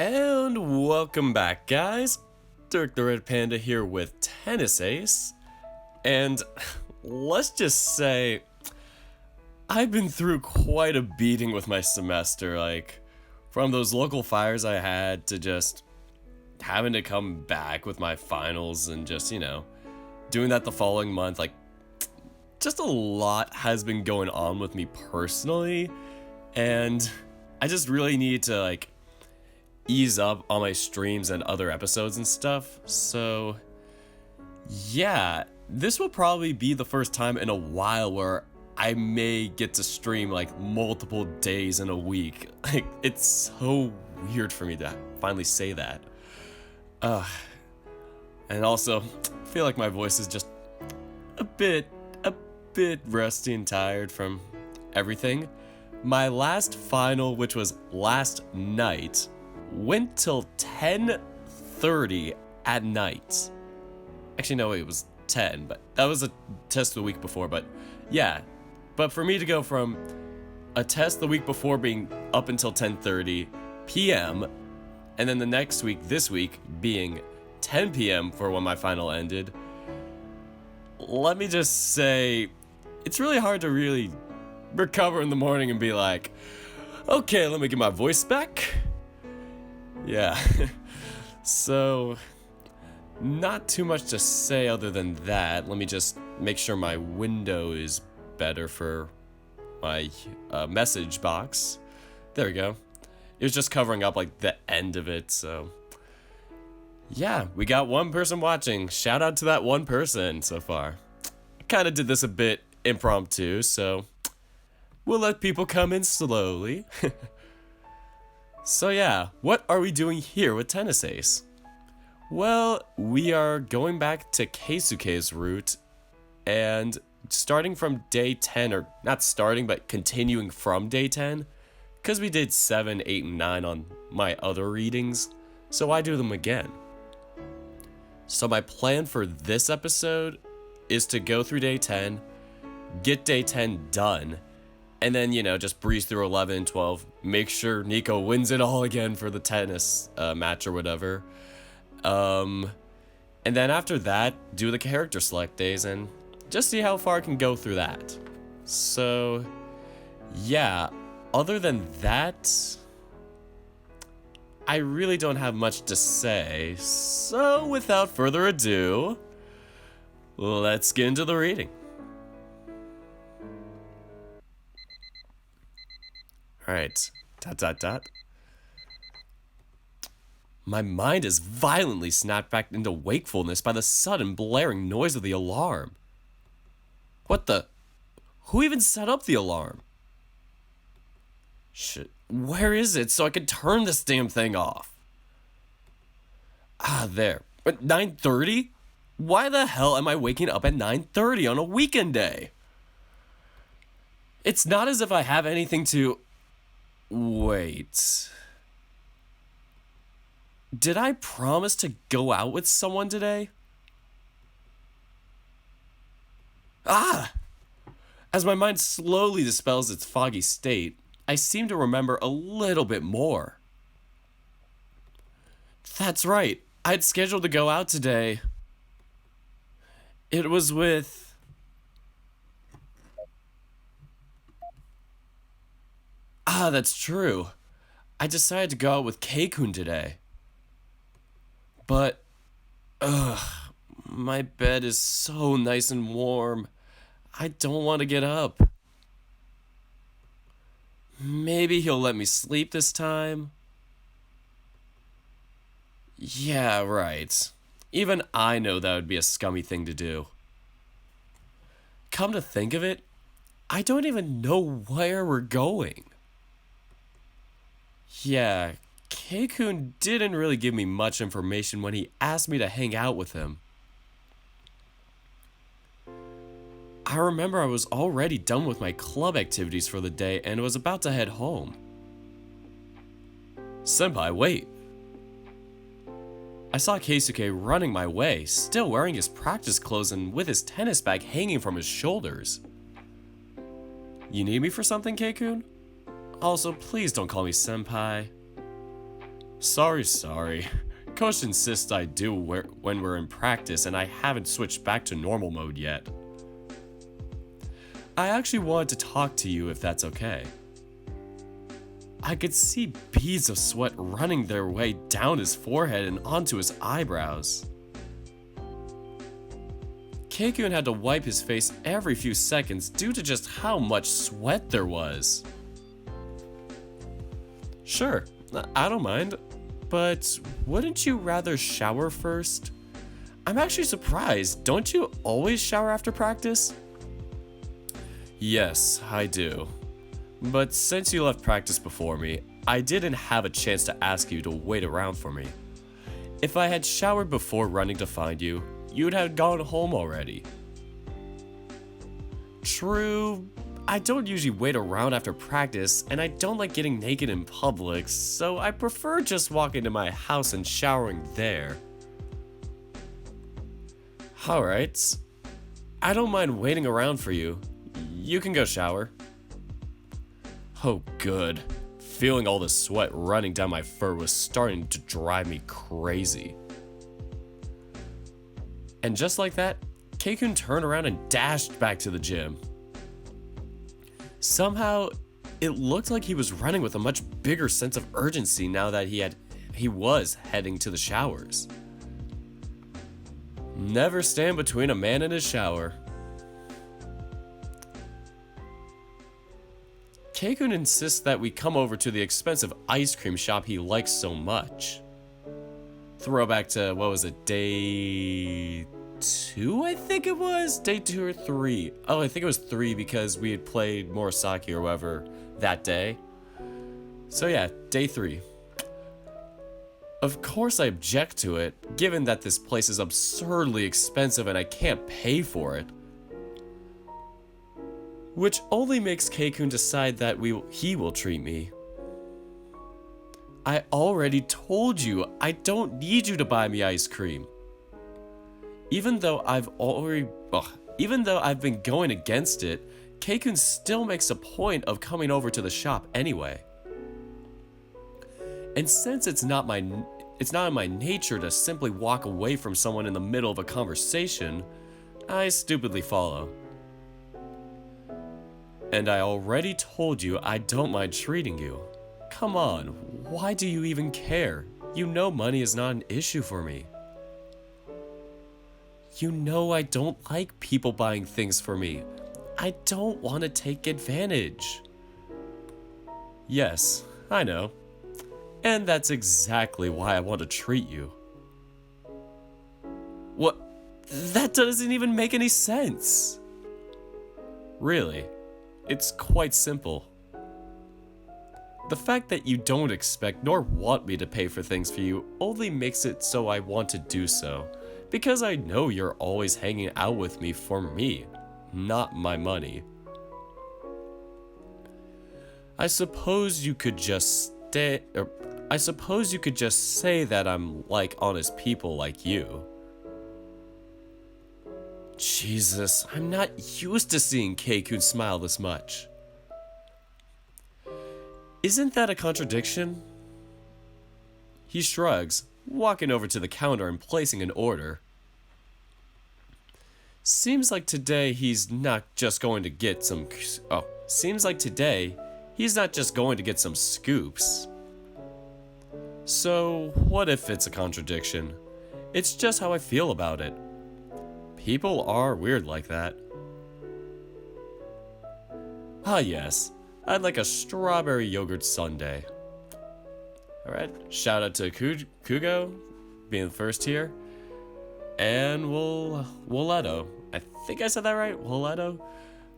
And welcome back, guys. Dirk the Red Panda here with Tennis Ace. And let's just say, I've been through quite a beating with my semester. Like, from those local fires I had to just having to come back with my finals and just, doing that the following month. Like, just a lot has been going on with me personally. And I just really need to, ease up on my streams and other episodes and stuff. So yeah, this will probably be the first time in a while where I may get to stream multiple days in a week. It's so weird for me to finally say that. And also I feel like my voice is just a bit rusty and tired from everything. My last final, which was last night, went till 10:30 at night. Actually, no, it was 10, but that was a test the week before, but yeah. But for me to go from a test the week before being up until 10:30 p.m., and then the next week, this week, being 10 p.m. for when my final ended, let me just say, it's really hard to really recover in the morning and be like, okay, let me get my voice back. Yeah, so not too much to say other than that. Let me just make sure my window is better for my message box. There we go. It was just covering up the end of it, so yeah, we got one person watching. Shout out to that one person so far. I kind of did this a bit impromptu, so we'll let people come in slowly. So yeah, what are we doing here with Tennis Ace? Well, we are going back to Keisuke's route and starting from day 10, or not starting, but continuing from day 10, because we did 7, 8, and 9 on my other readings, so I do them again. So my plan for this episode is to go through day 10, get day 10 done, and then, just breeze through 11 and 12. Make sure Nico wins it all again for the tennis match or whatever. And then after that, do the character select days and just see how far I can go through that. So, yeah, other than that, I really don't have much to say. So, without further ado, let's get into the reading. Alright, ... My mind is violently snapped back into wakefulness by the sudden blaring noise of the alarm. What the? Who even set up the alarm? Shit, where is it so I can turn this damn thing off? Ah, there. At 9:30? Why the hell am I waking up at 9:30 on a weekend day? It's not as if I have anything to... Wait. Did I promise to go out with someone today? Ah! As my mind slowly dispels its foggy state, I seem to remember a little bit more. That's right. I'd scheduled to go out today. It was with... Ah, that's true. I decided to go out with Keikun today. But, my bed is so nice and warm. I don't want to get up. Maybe he'll let me sleep this time. Yeah, right. Even I know that would be a scummy thing to do. Come to think of it, I don't even know where we're going. Yeah, Keikun didn't really give me much information when he asked me to hang out with him. I remember I was already done with my club activities for the day and was about to head home. Senpai, wait. I saw Keisuke running my way, still wearing his practice clothes and with his tennis bag hanging from his shoulders. You need me for something, Keikun? Also, please don't call me senpai. Sorry. Coach insists I do when we're in practice, and I haven't switched back to normal mode yet. I actually wanted to talk to you if that's okay. I could see beads of sweat running their way down his forehead and onto his eyebrows. Keikun had to wipe his face every few seconds due to just how much sweat there was. Sure, I don't mind, but wouldn't you rather shower first? I'm actually surprised, don't you always shower after practice? Yes, I do. But since you left practice before me, I didn't have a chance to ask you to wait around for me. If I had showered before running to find you, you'd have gone home already. True, I don't usually wait around after practice, and I don't like getting naked in public, so I prefer just walking to my house and showering there. Alright, I don't mind waiting around for you. You can go shower. Oh good, feeling all the sweat running down my fur was starting to drive me crazy. And just like that, Keikun turned around and dashed back to the gym. Somehow, it looked like he was running with a much bigger sense of urgency now that he was heading to the showers. Never stand between a man and his shower. Keikun insists that we come over to the expensive ice cream shop he likes so much. Throwback to, what was it, day 2, I think it was? Day 2 or 3. Oh, I think it was 3 because we had played Murasaki or whatever that day. So yeah, day 3. Of course I object to it, given that this place is absurdly expensive and I can't pay for it. Which only makes Keikun decide that he will treat me. I already told you, I don't need you to buy me ice cream. Even though I've been going against it, Keikun still makes a point of coming over to the shop anyway. And since it's not in my nature to simply walk away from someone in the middle of a conversation, I stupidly follow. And I already told you I don't mind treating you. Come on, why do you even care? You know money is not an issue for me. You know I don't like people buying things for me. I don't want to take advantage. Yes, I know. And that's exactly why I want to treat you. What? That doesn't even make any sense. Really? It's quite simple. The fact that you don't expect nor want me to pay for things for you only makes it so I want to do so, because I know you're always hanging out with me for me, not my money. I suppose you could just say that I'm like honest people like you. Jesus, I'm not used to seeing Keikun smile this much. Isn't that a contradiction? He shrugs, walking over to the counter and placing an order. Seems like today he's not just going to get some scoops. So, what if it's a contradiction? It's just how I feel about it. People are weird like that. Ah yes, I'd like a strawberry yogurt sundae. Alright, shout out to Kugo, being the first here. And Woleto. I think I said that right, Woleto?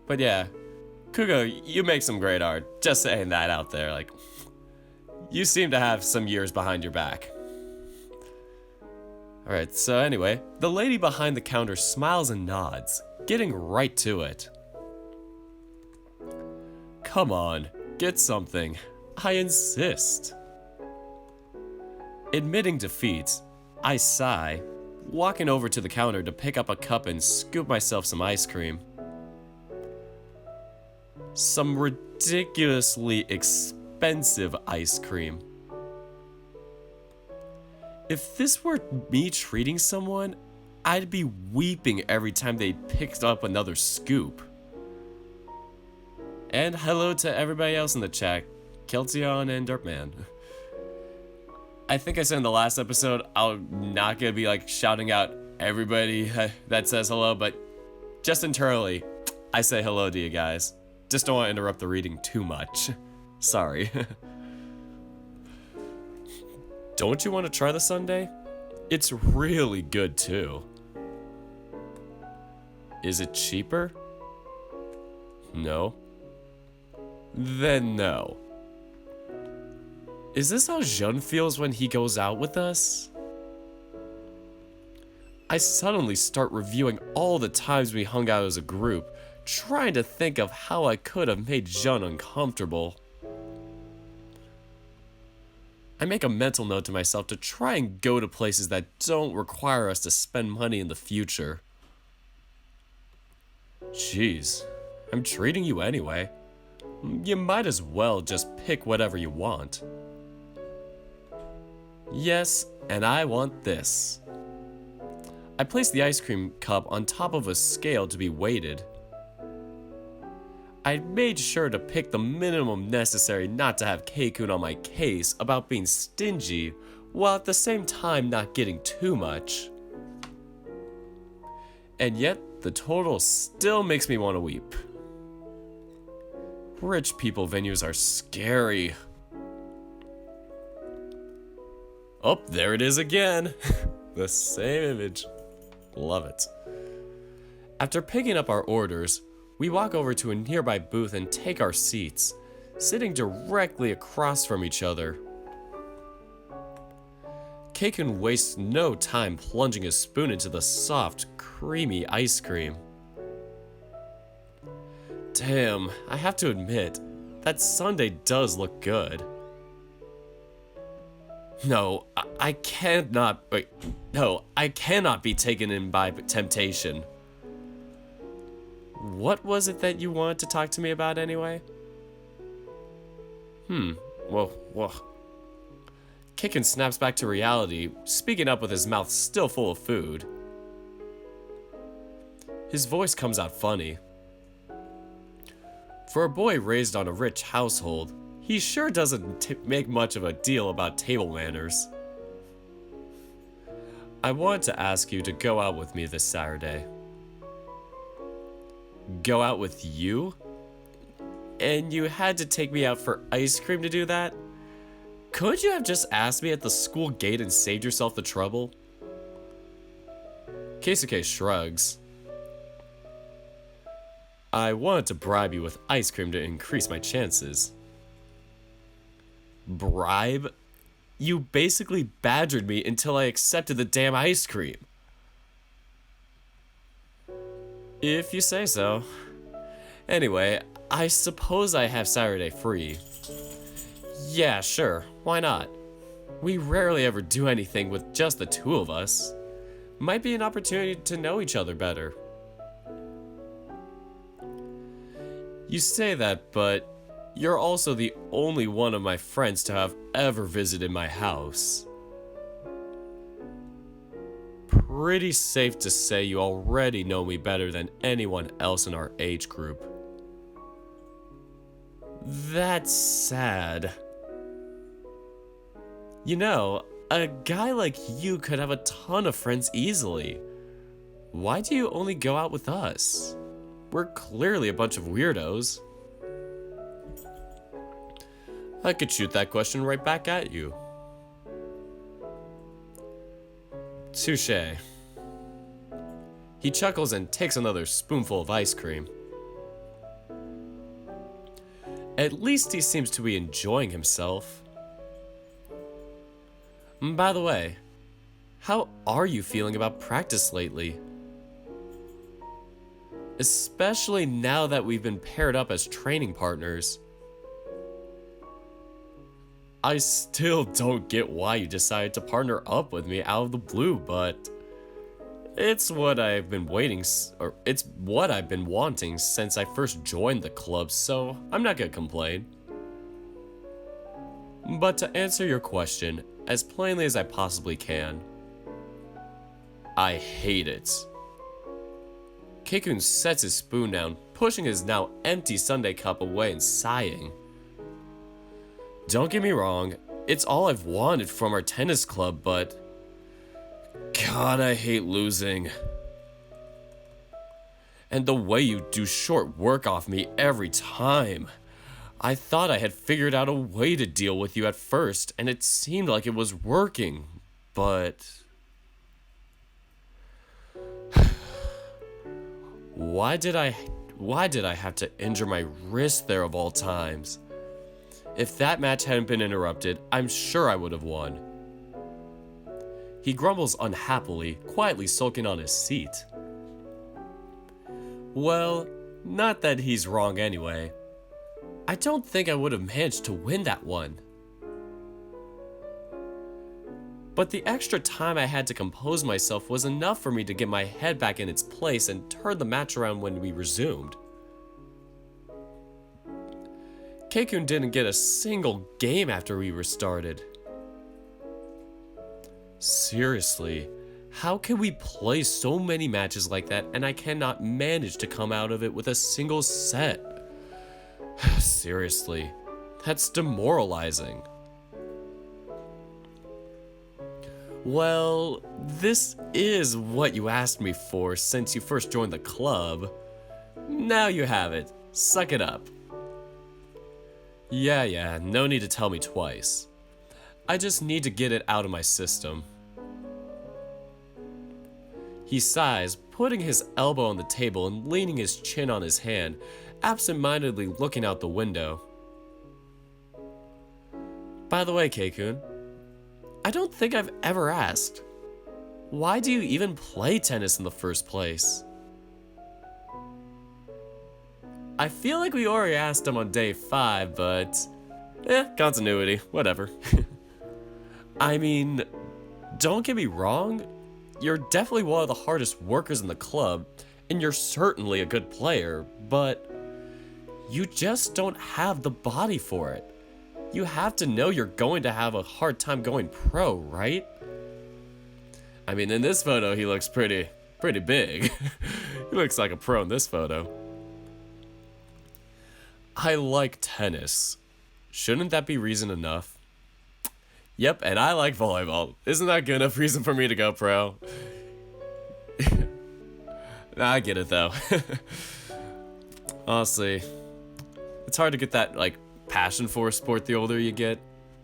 But yeah, Kugo, you make some great art. Just saying that out there, like, you seem to have some years behind your back. Alright, so anyway, the lady behind the counter smiles and nods, getting right to it. Come on, get something. I insist. Admitting defeat, I sigh, walking over to the counter to pick up a cup and scoop myself some ice cream. Some ridiculously expensive ice cream. If this were me treating someone, I'd be weeping every time they picked up another scoop. And hello to everybody else in the chat, Keltion and Dirtman. I think I said in the last episode, I'm not gonna be like shouting out everybody that says hello, but just internally, I say hello to you guys. Just don't want to interrupt the reading too much. Sorry. Don't you want to try the sundae? It's really good too. Is it cheaper? No. Then no. Is this how Jean feels when he goes out with us? I suddenly start reviewing all the times we hung out as a group, trying to think of how I could have made Jean uncomfortable. I make a mental note to myself to try and go to places that don't require us to spend money in the future. Jeez, I'm treating you anyway. You might as well just pick whatever you want. Yes, and I want this. I place the ice cream cup on top of a scale to be weighted. I made sure to pick the minimum necessary not to have Keikun on my case about being stingy, while at the same time not getting too much. And yet, the total still makes me want to weep. Rich people venues are scary. Oh, there it is again. The same image. Love it. After picking up our orders, we walk over to a nearby booth and take our seats, sitting directly across from each other. Keikun wastes no time plunging his spoon into the soft, creamy ice cream. Damn, I have to admit, that sundae does look good. No, I cannot be taken in by temptation. What was it that you wanted to talk to me about anyway? Whoa. Keikun snaps back to reality, speaking up with his mouth still full of food. His voice comes out funny. For a boy raised on a rich household, he sure doesn't make much of a deal about table manners. I want to ask you to go out with me this Saturday. Go out with you? And you had to take me out for ice cream to do that? Could you have just asked me at the school gate and saved yourself the trouble? Keisuke shrugs. I wanted to bribe you with ice cream to increase my chances. Bribe? You basically badgered me until I accepted the damn ice cream. If you say so. Anyway, I suppose I have Saturday free. Yeah, sure, why not? We rarely ever do anything with just the two of us. Might be an opportunity to know each other better. You say that, but you're also the only one of my friends to have ever visited my house. Pretty safe to say you already know me better than anyone else in our age group. That's sad. You know, a guy like you could have a ton of friends easily. Why do you only go out with us? We're clearly a bunch of weirdos. I could shoot that question right back at you. Touché. He chuckles and takes another spoonful of ice cream. At least he seems to be enjoying himself. By the way, how are you feeling about practice lately? Especially now that we've been paired up as training partners. I still don't get why you decided to partner up with me out of the blue, but it's what I've been wanting since I first joined the club, so I'm not gonna complain. But to answer your question as plainly as I possibly can, I hate it. Keikun sets his spoon down, pushing his now empty sundae cup away and sighing. Don't get me wrong, it's all I've wanted from our tennis club, but God, I hate losing. And the way you do short work off me every time. I thought I had figured out a way to deal with you at first, and it seemed like it was working, but why did I have to injure my wrist there of all times? If that match hadn't been interrupted, I'm sure I would have won. He grumbles unhappily, quietly sulking on his seat. Well, not that he's wrong anyway. I don't think I would have managed to win that one. But the extra time I had to compose myself was enough for me to get my head back in its place and turn the match around when we resumed. Keikun didn't get a single game after we restarted. Seriously, how can we play so many matches like that and I cannot manage to come out of it with a single set? Seriously, that's demoralizing. Well, this is what you asked me for since you first joined the club. Now you have it. Suck it up. Yeah, no need to tell me twice. I just need to get it out of my system. He sighs, putting his elbow on the table and leaning his chin on his hand, absent-mindedly looking out the window. By the way, Keikun, I don't think I've ever asked, why do you even play tennis in the first place? I feel like we already asked him on day 5, but continuity, whatever. I mean, don't get me wrong, you're definitely one of the hardest workers in the club, and you're certainly a good player, but you just don't have the body for it. You have to know you're going to have a hard time going pro, right? I mean, in this photo, he looks pretty big. He looks like a pro in this photo. I like tennis. Shouldn't that be reason enough? Yep, and I like volleyball. Isn't that good enough reason for me to go pro? I get it though. Honestly, it's hard to get that like passion for a sport the older you get.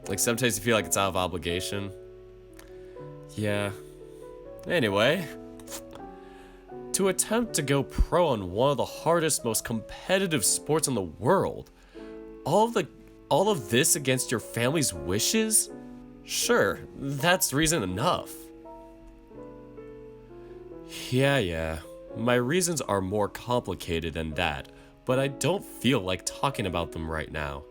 Like sometimes you feel like it's out of obligation. Yeah. Anyway, to attempt to go pro on one of the hardest, most competitive sports in the world, all of this against your family's wishes? Sure, that's reason enough. Yeah, my reasons are more complicated than that, but I don't feel like talking about them right now.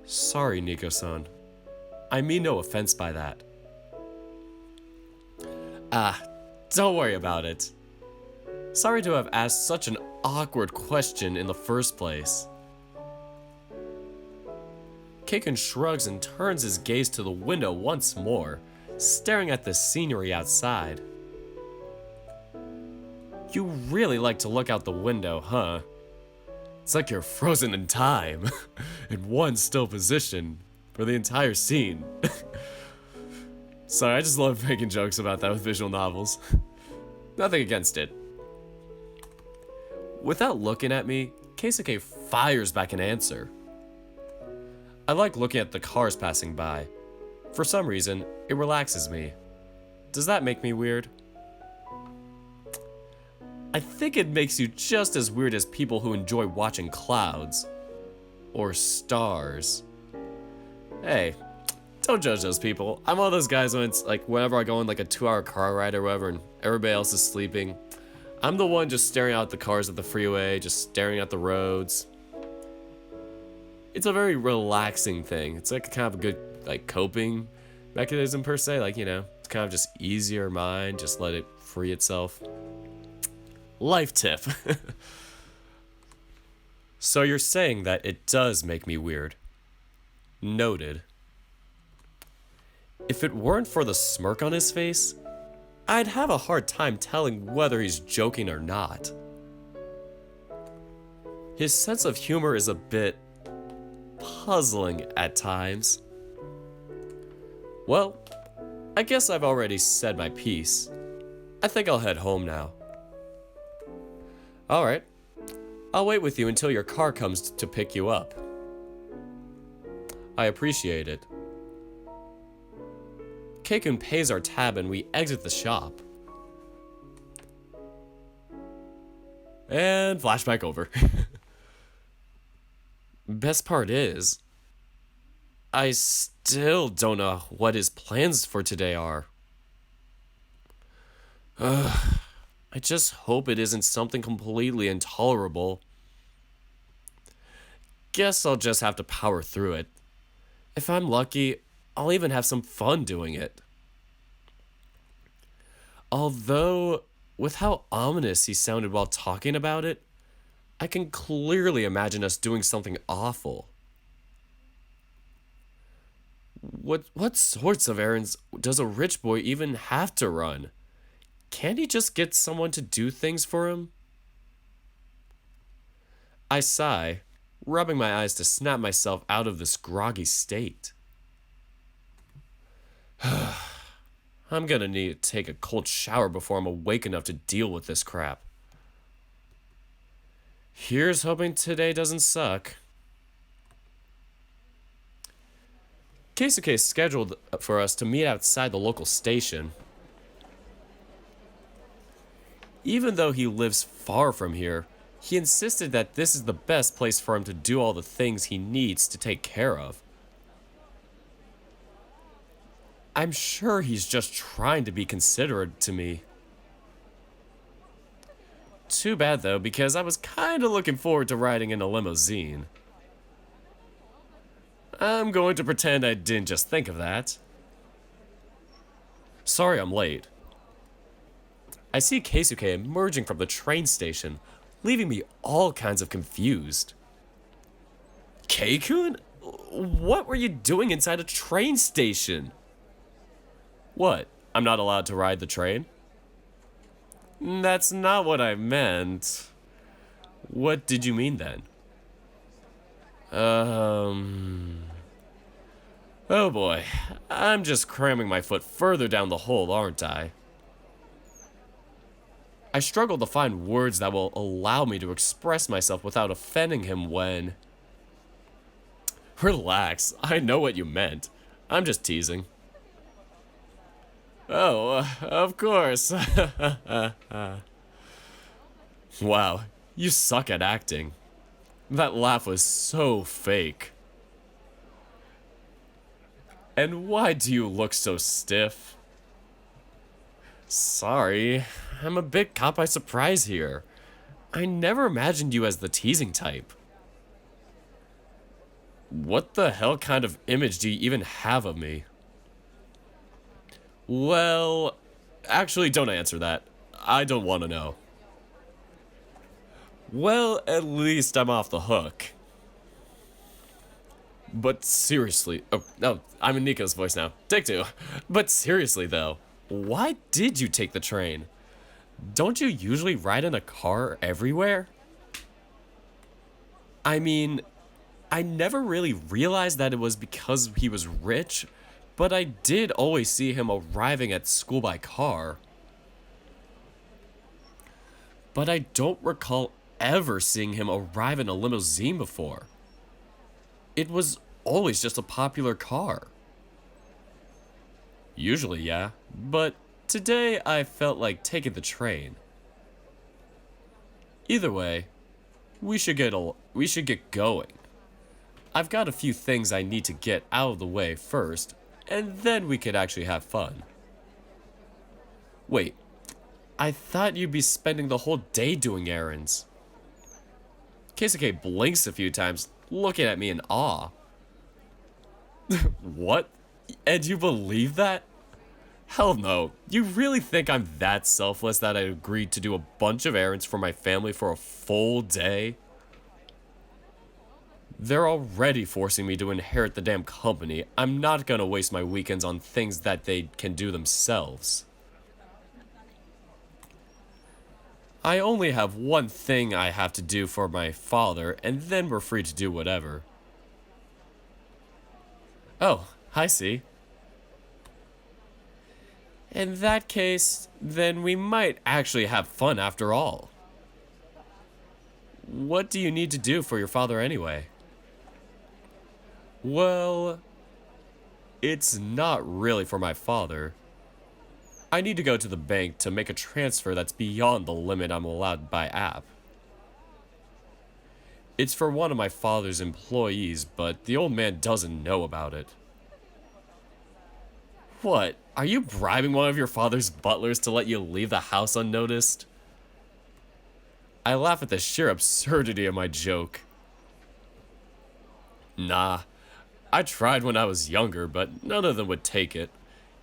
Sorry, Nico-san. I mean no offense by that. Don't worry about it. Sorry to have asked such an awkward question in the first place. Keikun shrugs and turns his gaze to the window once more, staring at the scenery outside. You really like to look out the window, huh? It's like you're frozen in time, in one still position, for the entire scene. Sorry, I just love making jokes about that with visual novels. Nothing against it. Without looking at me, Keisuke fires back an answer. I like looking at the cars passing by. For some reason, it relaxes me. Does that make me weird? I think it makes you just as weird as people who enjoy watching clouds. Or stars. Hey, don't judge those people. I'm one of those guys when it's like whenever I go on like a 2-hour car ride or whatever and everybody else is sleeping, I'm the one just staring out the cars at the freeway, just staring at the roads. It's a very relaxing thing. It's like kind of a good like coping mechanism per se, like, you know, it's kind of just ease your mind, just let it free itself. Life tip. So you're saying that it does make me weird. Noted. If it weren't for the smirk on his face, I'd have a hard time telling whether he's joking or not. His sense of humor is a bit puzzling at times. Well, I guess I've already said my piece. I think I'll head home now. Alright, I'll wait with you until your car comes to pick you up. I appreciate it. Keikun pays our tab and we exit the shop. And flashback over. Best part is, I still don't know what his plans for today are. I just hope it isn't something completely intolerable. Guess I'll just have to power through it. If I'm lucky, I'll even have some fun doing it. Although, with how ominous he sounded while talking about it, I can clearly imagine us doing something awful. What sorts of errands does a rich boy even have to run? Can't he just get someone to do things for him? I sigh, rubbing my eyes to snap myself out of this groggy state. I'm gonna need to take a cold shower before I'm awake enough to deal with this crap. Here's hoping today doesn't suck. Keisuke is scheduled for us to meet outside the local station. Even though he lives far from here, he insisted that this is the best place for him to do all the things he needs to take care of. I'm sure he's just trying to be considerate to me. Too bad though, because I was kinda looking forward to riding in a limousine. I'm going to pretend I didn't just think of that. Sorry I'm late. I see Keisuke emerging from the train station, leaving me all kinds of confused. Keikun? What were you doing inside a train station? What? I'm not allowed to ride the train? That's not what I meant. What did you mean then? Oh boy, I'm just cramming my foot further down the hole, aren't I? I struggle to find words that will allow me to express myself without offending him when... Relax, I know what you meant. I'm just teasing. Oh, of course. Wow, you suck at acting. That laugh was so fake. And why do you look so stiff? Sorry, I'm a bit caught by surprise here. I never imagined you as the teasing type. What the hell kind of image do you even have of me? Well, actually don't answer that. I don't want to know. Well, at least I'm off the hook. But seriously, oh, no, I'm in Nico's voice now. Take two. But seriously though, why did you take the train? Don't you usually ride in a car everywhere? I mean, I never really realized that it was because he was rich, but I did always see him arriving at school by car. But I don't recall ever seeing him arrive in a limousine before. It was always just a popular car. Usually, yeah, but today I felt like taking the train. Either way, we should get going. I've got a few things I need to get out of the way first, and then we could actually have fun. Wait, I thought you'd be spending the whole day doing errands. Keisuke blinks a few times, looking at me in awe. What? And you believe that? Hell no. You really think I'm that selfless that I agreed to do a bunch of errands for my family for a full day? They're already forcing me to inherit the damn company. I'm not gonna waste my weekends on things that they can do themselves. I only have one thing I have to do for my father, and then we're free to do whatever. Oh, I see. In that case, then we might actually have fun after all. What do you need to do for your father anyway? Well, it's not really for my father. I need to go to the bank to make a transfer that's beyond the limit I'm allowed by app. It's for one of my father's employees, but the old man doesn't know about it. What? Are you bribing one of your father's butlers to let you leave the house unnoticed? I laugh at the sheer absurdity of my joke. Nah, I tried when I was younger, but none of them would take it.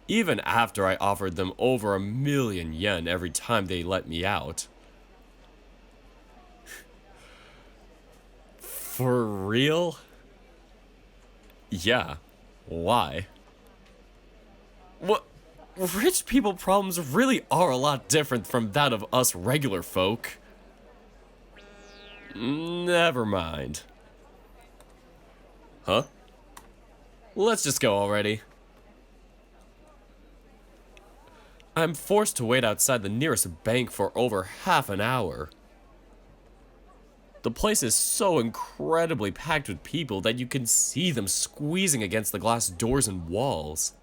Even after I offered them over 1,000,000 yen every time they let me out. For real? Yeah. Why? What? Rich people problems really are a lot different from that of us regular folk. Never mind. Huh? Let's just go already. I'm forced to wait outside the nearest bank for over half an hour. The place is so incredibly packed with people that you can see them squeezing against the glass doors and walls.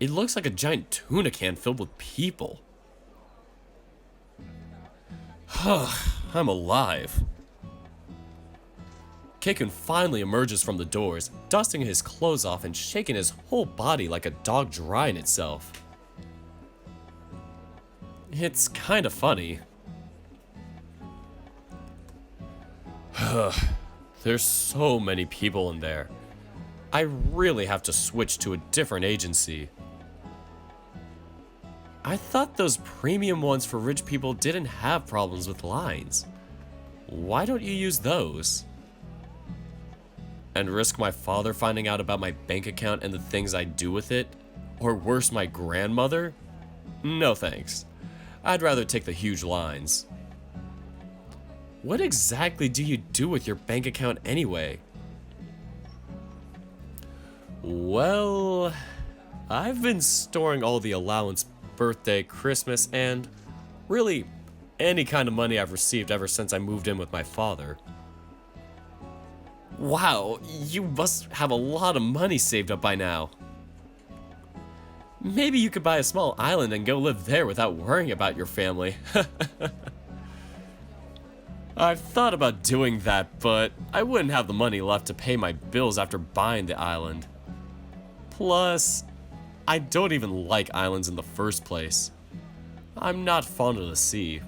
It looks like a giant tuna can filled with people. I'm alive. Keikun finally emerges from the doors, dusting his clothes off and shaking his whole body like a dog drying itself. It's kinda funny. There's so many people in there. I really have to switch to a different agency. I thought those premium ones for rich people didn't have problems with lines. Why don't you use those? And risk my father finding out about my bank account and the things I do with it? Or worse, my grandmother? No thanks. I'd rather take the huge lines. What exactly do you do with your bank account anyway? Well, I've been storing all the allowance, birthday, Christmas, and really any kind of money I've received ever since I moved in with my father. Wow, you must have a lot of money saved up by now. Maybe you could buy a small island and go live there without worrying about your family. I've thought about doing that, but I wouldn't have the money left to pay my bills after buying the island. Plus, I don't even like islands in the first place. I'm not fond of the sea.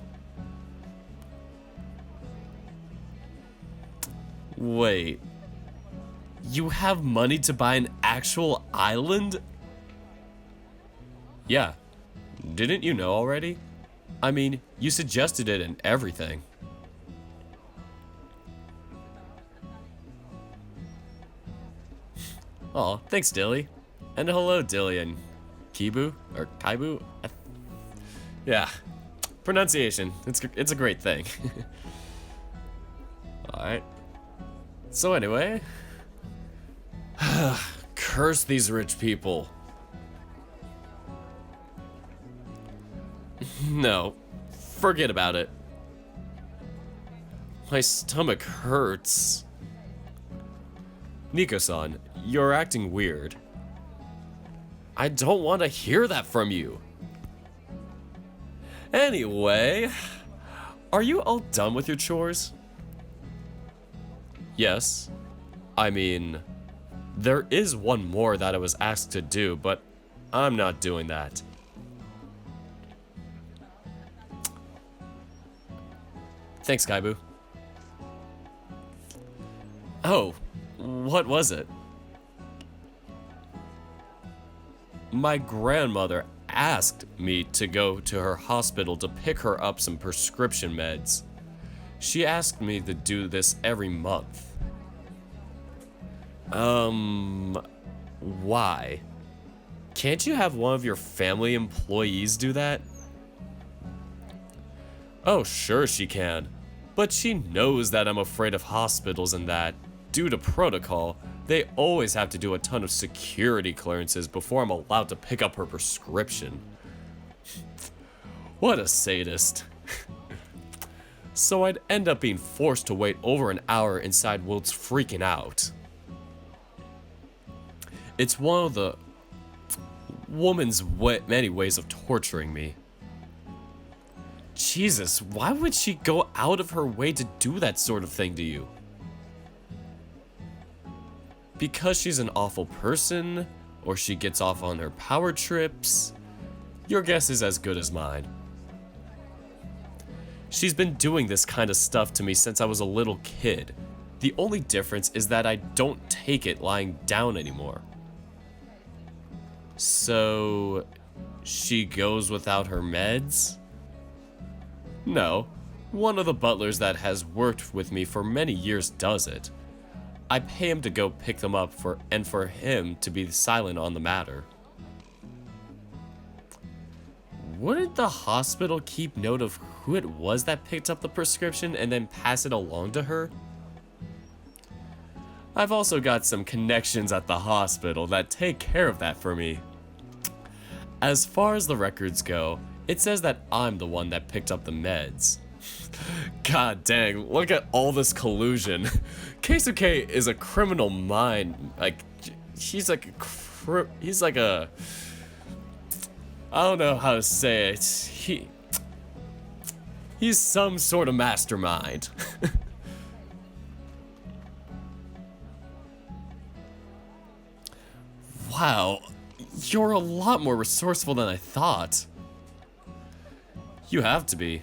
Wait, you have money to buy an actual island? Yeah, didn't you know already? I mean, you suggested it and everything. Aw, thanks, Dilly. And hello, Dilly and Kibu, or Kaibu? Yeah, pronunciation, it's a great thing. Alright. So anyway, curse these rich people. No, forget about it. My stomach hurts. Nico-san, you're acting weird. I don't want to hear that from you. Anyway, are you all done with your chores? Yes. I mean, there is one more that I was asked to do, but I'm not doing that. Thanks, Kaibu. Oh, what was it? My grandmother asked me to go to her hospital to pick her up some prescription meds. She asked me to do this every month. Why? Can't you have one of your family employees do that? Oh, sure she can. But she knows that I'm afraid of hospitals and that, due to protocol, they always have to do a ton of security clearances before I'm allowed to pick up her prescription. What a sadist. So I'd end up being forced to wait over an hour inside Wilt's freaking out. It's one of the woman's many ways of torturing me. Jesus, why would she go out of her way to do that sort of thing to you? Because she's an awful person, or she gets off on her power trips? Your guess is as good as mine. She's been doing this kind of stuff to me since I was a little kid. The only difference is that I don't take it lying down anymore. So, she goes without her meds? No, one of the butlers that has worked with me for many years does it. I pay him to go pick them up and for him to be silent on the matter. Wouldn't the hospital keep note of who it was that picked up the prescription and then pass it along to her? I've also got some connections at the hospital that take care of that for me. As far as the records go, it says that I'm the one that picked up the meds. God dang, look at all this collusion. Keisuke is a criminal mind. Like, he's like a I don't know how to say it. He's some sort of mastermind. Wow, you're a lot more resourceful than I thought. You have to be.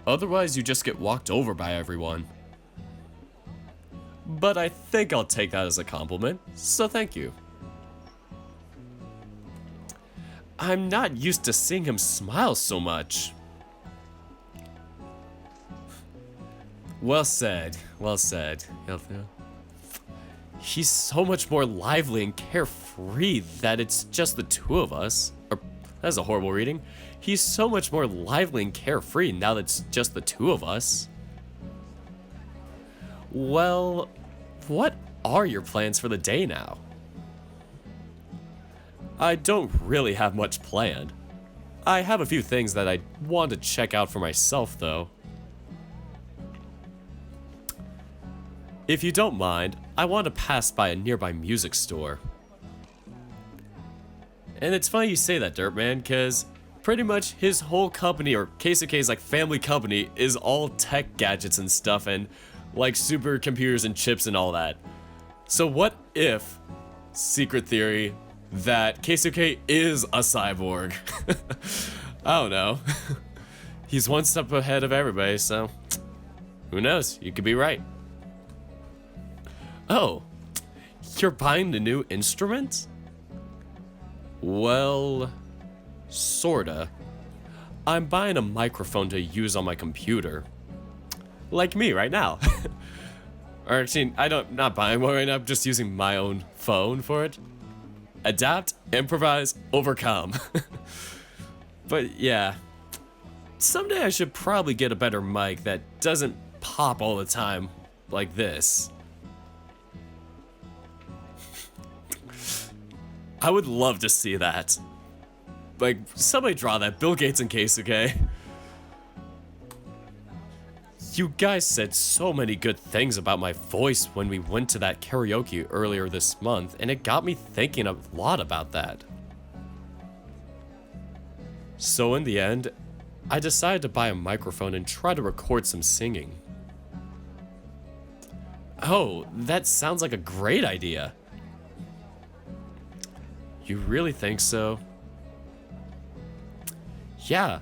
Otherwise, you just get walked over by everyone. But I think I'll take that as a compliment, so thank you. I'm not used to seeing him smile so much. Well said, well said. He's so much more lively and carefree that it's just the two of us. Or, that's a horrible reading. He's so much more lively and carefree now that it's just the two of us. Well, what are your plans for the day now? I don't really have much planned. I have a few things that I want to check out for myself, though. If you don't mind, I want to pass by a nearby music store. And it's funny you say that, Dirtman, because pretty much his whole company, or Keisuke's like family company, is all tech gadgets and stuff and like supercomputers and chips and all that. So what if, secret theory, that Keisuke is a cyborg? I don't know. He's one step ahead of everybody, so who knows? You could be right. Oh, you're buying the new instrument? Well, sorta. I'm buying a microphone to use on my computer. Like me right now. Or actually, not buying one right now, I'm just using my own phone for it. Adapt, improvise, overcome. But yeah, someday I should probably get a better mic that doesn't pop all the time like this. I would love to see that. Like, somebody draw that, Bill Gates and Keisuke. You guys said so many good things about my voice when we went to that karaoke earlier this month, and it got me thinking a lot about that. So in the end, I decided to buy a microphone and try to record some singing. Oh, that sounds like a great idea. You really think so? Yeah,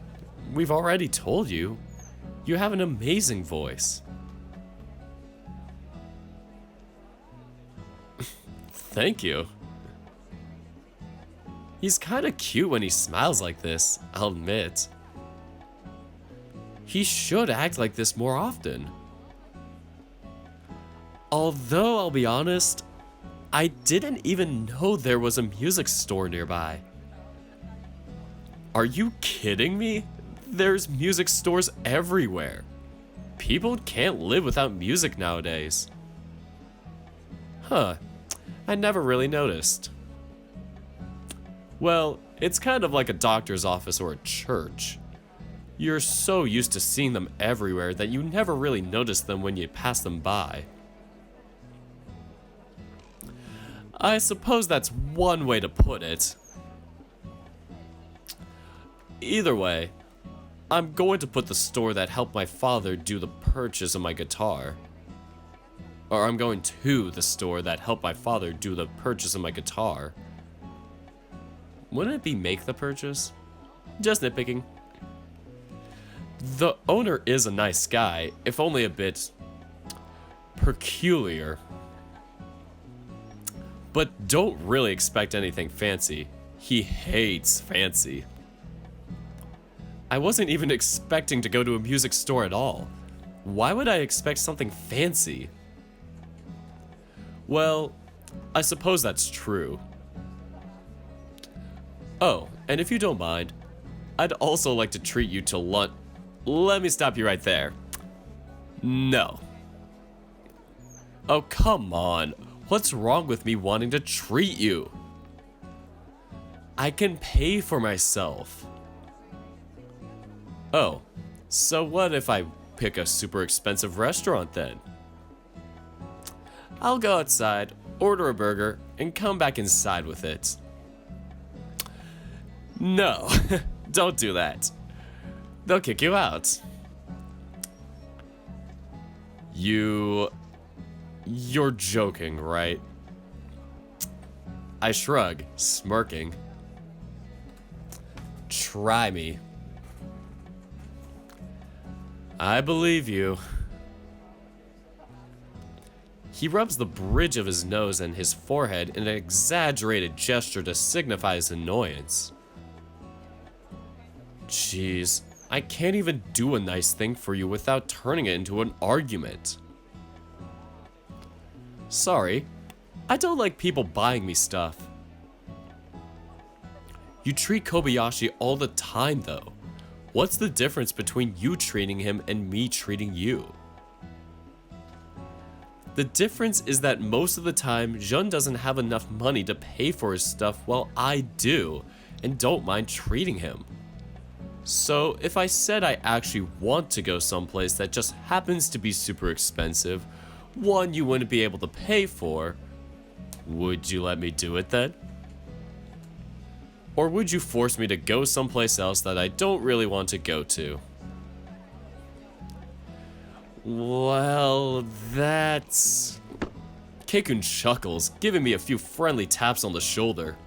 we've already told you. You have an amazing voice. Thank you. He's kinda cute when he smiles like this, I'll admit. He should act like this more often. Although, I'll be honest, I didn't even know there was a music store nearby. Are you kidding me? There's music stores everywhere. People can't live without music nowadays. Huh, I never really noticed. Well, it's kind of like a doctor's office or a church. You're so used to seeing them everywhere that you never really notice them when you pass them by. I suppose that's one way to put it. Either way, I'm going to put the store that helped my father do the purchase of my guitar. Or I'm going to the store that helped my father do the purchase of my guitar. Wouldn't it be make the purchase? Just nitpicking. The owner is a nice guy, if only a bit peculiar. But don't really expect anything fancy. He hates fancy. I wasn't even expecting to go to a music store at all. Why would I expect something fancy? Well, I suppose that's true. Oh, and if you don't mind, I'd also like to treat you to lunch. Let me stop you right there. No. Oh, come on. What's wrong with me wanting to treat you? I can pay for myself. Oh, so what if I pick a super expensive restaurant then? I'll go outside, order a burger, and come back inside with it. No, don't do that. They'll kick you out. You're joking, right? I shrug, smirking. Try me. I believe you. He rubs the bridge of his nose and his forehead in an exaggerated gesture to signify his annoyance. Jeez, I can't even do a nice thing for you without turning it into an argument. Sorry, I don't like people buying me stuff. You treat Kobayashi all the time though. What's the difference between you treating him and me treating you? The difference is that most of the time, Jun doesn't have enough money to pay for his stuff while I do, and don't mind treating him. So if I said I actually want to go someplace that just happens to be super expensive, one you wouldn't be able to pay for, would you let me do it then? Or would you force me to go someplace else that I don't really want to go to? Well, that's... Keikun chuckles, giving me a few friendly taps on the shoulder.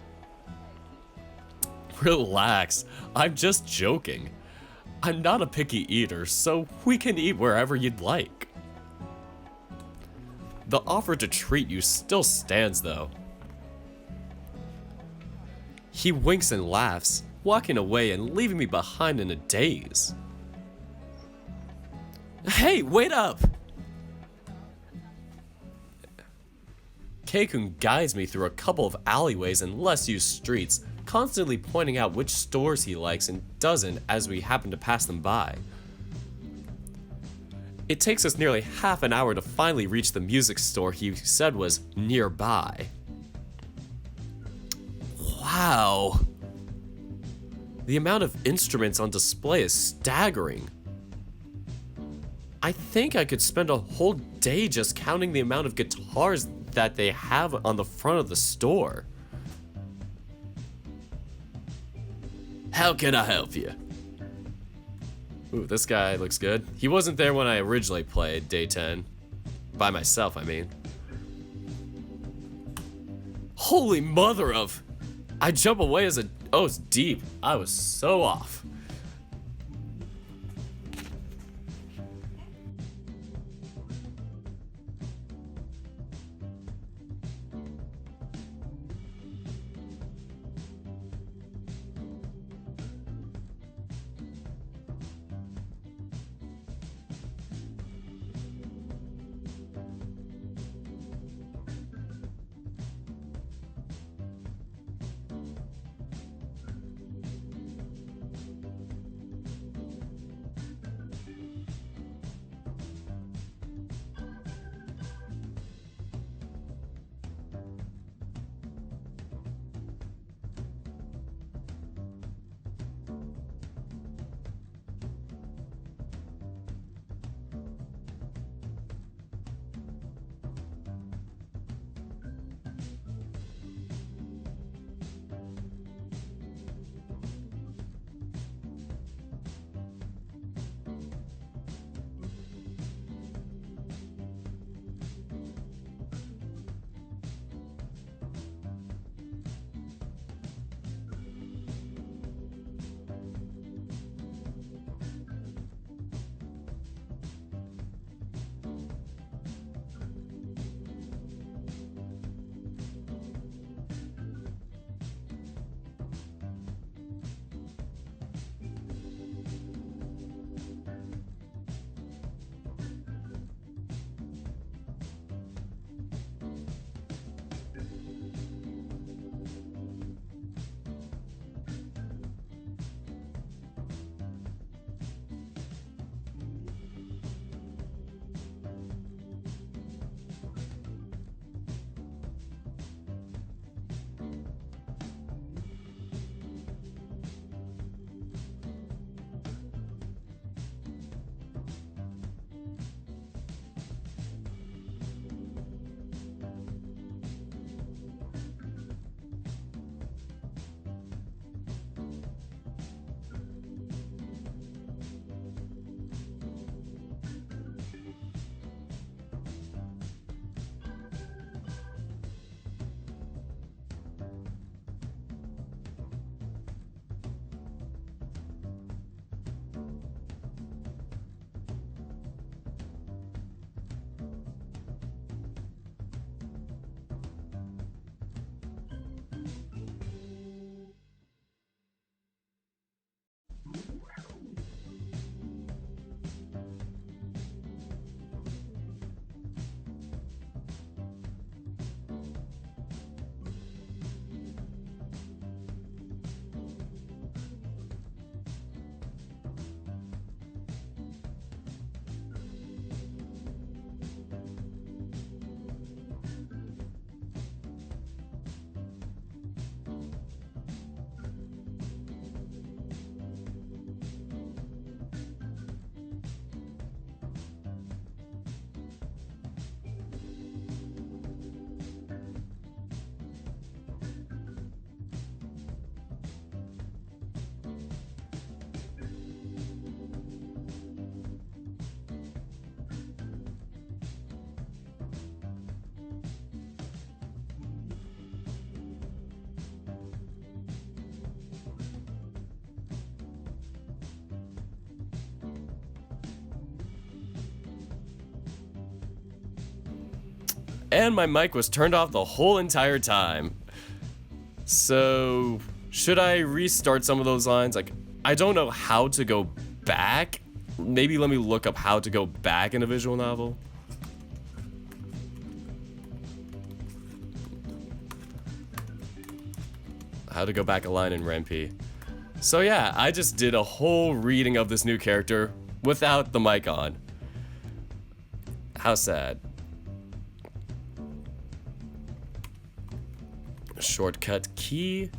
Relax, I'm just joking. I'm not a picky eater, so we can eat wherever you'd like. The offer to treat you still stands though. He winks and laughs, walking away and leaving me behind in a daze. Hey, wait up! Keikun guides me through a couple of alleyways and less used streets, constantly pointing out which stores he likes and doesn't as we happen to pass them by. It takes us nearly half an hour to finally reach the music store he said was nearby. Wow. The amount of instruments on display is staggering. I think I could spend a whole day just counting the amount of guitars that they have on the front of the store. How can I help you? Ooh, this guy looks good. He wasn't there when I originally played Day 10. By myself, I mean. Holy mother of... I jump away as a... Oh, it's deep. I was so off. and my mic was turned off the whole entire time. So, should I restart some of those lines? Like, I don't know how to go back. Maybe let me look up how to go back in a visual novel. How to go back a line in Ren'Py. So yeah, I just did a whole reading of this new character without the mic on. How sad. Shortcut key.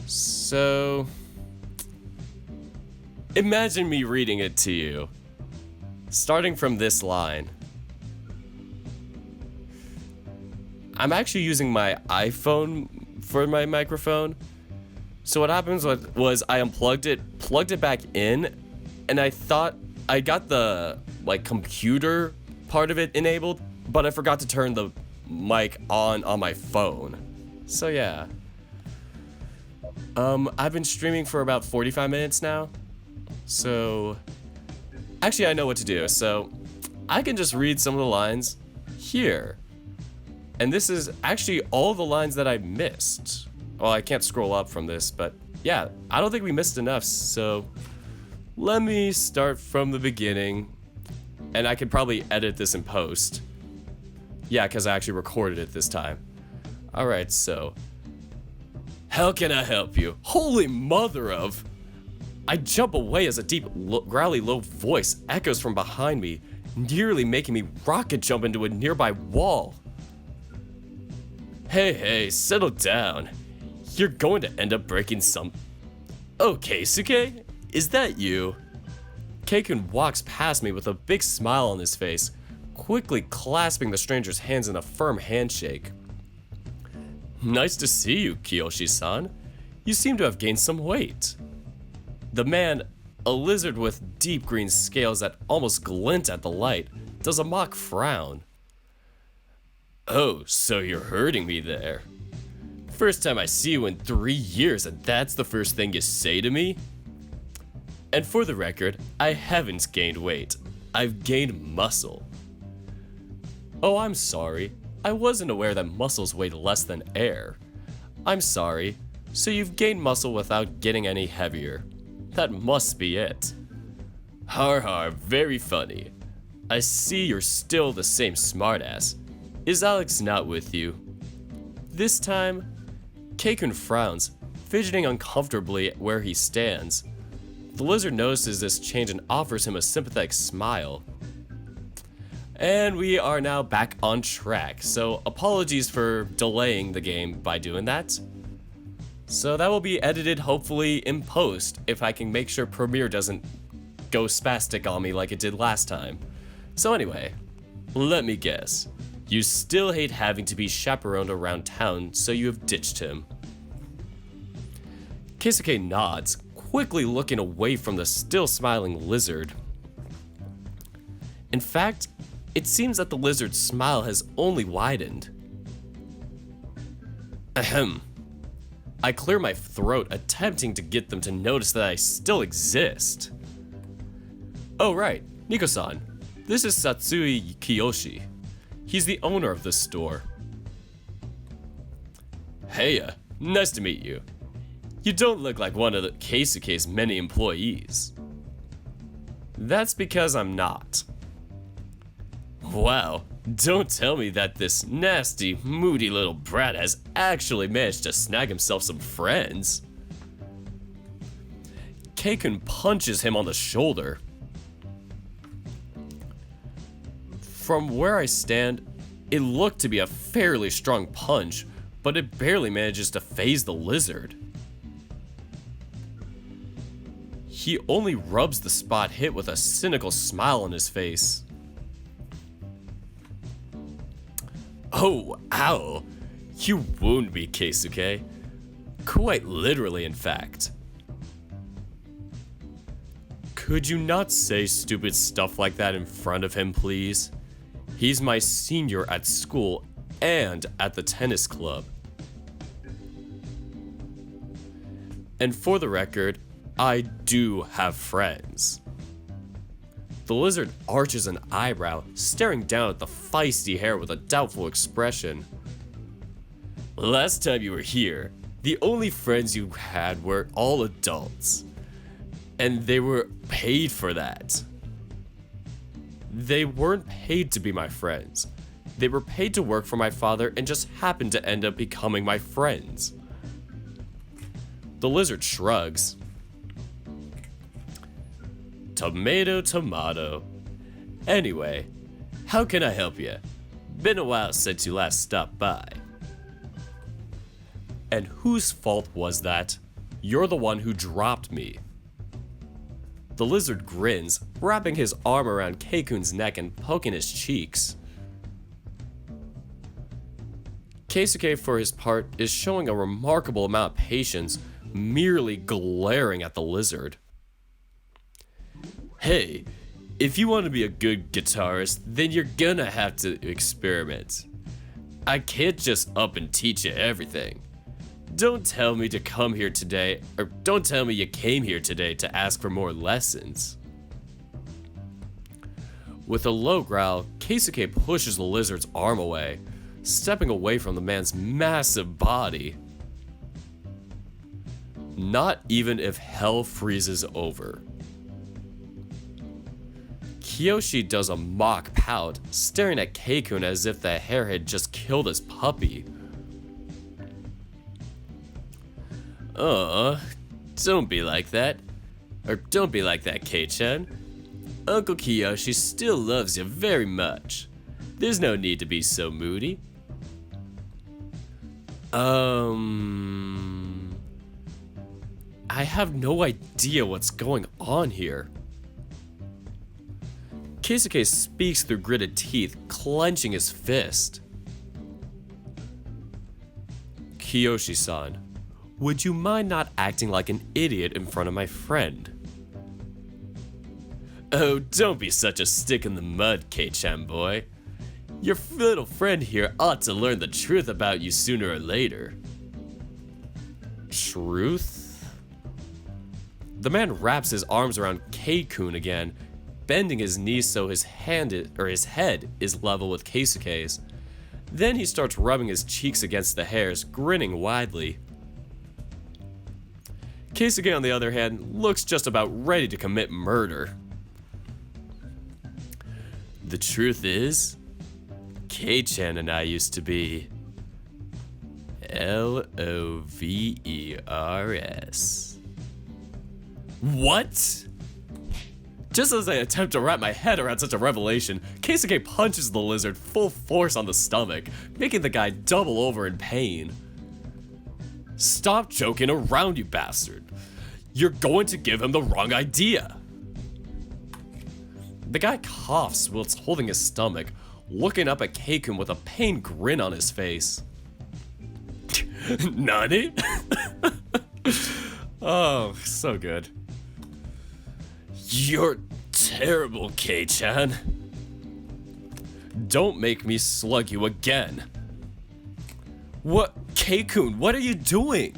So imagine me reading it to you, starting from this line. I'm actually using my iPhone for my microphone. So what happens was I unplugged it, plugged it back in, and I thought I got the computer part of it enabled, but I forgot to turn the mic on my phone. So yeah. I've been streaming for about 45 minutes now. So actually I know what to do. So I can just read some of the lines here. And this is actually all the lines that I missed. Well, I can't scroll up from this, but yeah, I don't think we missed enough. So let me start from the beginning, and I could probably edit this in post. Yeah, because I actually recorded it this time. All right, so how can I help you? Holy mother of! I jump away as a deep, growly low voice echoes from behind me, nearly making me rocket jump into a nearby wall. Hey, settle down. You're going to end up breaking some... Oh, Keisuke? Is that you? Keikun walks past me with a big smile on his face, quickly clasping the stranger's hands in a firm handshake. Nice to see you, Kiyoshi-san. You seem to have gained some weight. The man, a lizard with deep green scales that almost glint at the light, does a mock frown. Oh, so you're hurting me there. First time I see you in 3 years, and that's the first thing you say to me? And for the record, I haven't gained weight. I've gained muscle. Oh, I'm sorry. I wasn't aware that muscles weighed less than air. I'm sorry. So you've gained muscle without getting any heavier. That must be it. Har, very funny. I see you're still the same smartass. Is Alex not with you? This time, Keikun frowns, fidgeting uncomfortably where he stands. The lizard notices this change and offers him a sympathetic smile. And we are now back on track, so apologies for delaying the game by doing that. So that will be edited hopefully in post if I can make sure Premiere doesn't go spastic on me like it did last time. So anyway, let me guess. You still hate having to be chaperoned around town, so you have ditched him. Keisuke nods, quickly looking away from the still smiling lizard. In fact, it seems that the lizard's smile has only widened. Ahem. I clear my throat, attempting to get them to notice that I still exist. Oh right, Nico-san. This is Satsui Kiyoshi. He's the owner of this store. Heya, nice to meet you. You don't look like one of the Keisuke's many employees. That's because I'm not. Wow, don't tell me that this nasty, moody little brat has actually managed to snag himself some friends. Keikun punches him on the shoulder. From where I stand, it looked to be a fairly strong punch, but it barely manages to faze the lizard. He only rubs the spot hit with a cynical smile on his face. Oh, ow! You wound me, Keisuke. Quite literally, in fact. Could you not say stupid stuff like that in front of him, please? He's my senior at school, and at the tennis club. And for the record, I do have friends. The lizard arches an eyebrow, staring down at the feisty hair with a doubtful expression. Last time you were here, the only friends you had were all adults. And they were paid for that. They weren't paid to be my friends. They were paid to work for my father and just happened to end up becoming my friends. The lizard shrugs. Tomato, tomato. Anyway, how can I help you? Been a while since you last stopped by. And whose fault was that? You're the one who dropped me. The lizard grins, wrapping his arm around Keikun's neck and poking his cheeks. Keisuke, for his part, is showing a remarkable amount of patience, merely glaring at the lizard. Hey, if you want to be a good guitarist, then you're gonna have to experiment. I can't just up and teach you everything. Don't tell me to come here today, or don't tell me you came here today to ask for more lessons. With a low growl, Keisuke pushes the lizard's arm away, stepping away from the man's massive body. Not even if hell freezes over. Kiyoshi does a mock pout, staring at Keikun as if the hare had just killed his puppy. Don't be like that. Or don't be like that, Kei-chan. Uncle Kiyoshi still loves you very much. There's no need to be so moody. I have no idea what's going on here. Keisuke speaks through gritted teeth, clenching his fist. Kiyoshi-san, would you mind not acting like an idiot in front of my friend? Oh, don't be such a stick in the mud, Kei-chan boy. Your little friend here ought to learn the truth about you sooner or later. Truth? The man wraps his arms around Keikun again, bending his knees so his head is level with Keisuke's. Then he starts rubbing his cheeks against the hairs, grinning widely. Keisuke, on the other hand, looks just about ready to commit murder. The truth is, Kei-chan and I used to be Lovers. What? Just as I attempt to wrap my head around such a revelation, Keisuke punches the lizard full force on the stomach, making the guy double over in pain. Stop joking around, you bastard. You're going to give him the wrong idea. The guy coughs whilst holding his stomach, looking up at Keikun with a pained grin on his face. Nani? Oh, so good. You're terrible, Kei-chan. Don't make me slug you again. What? Keikun, what are you doing?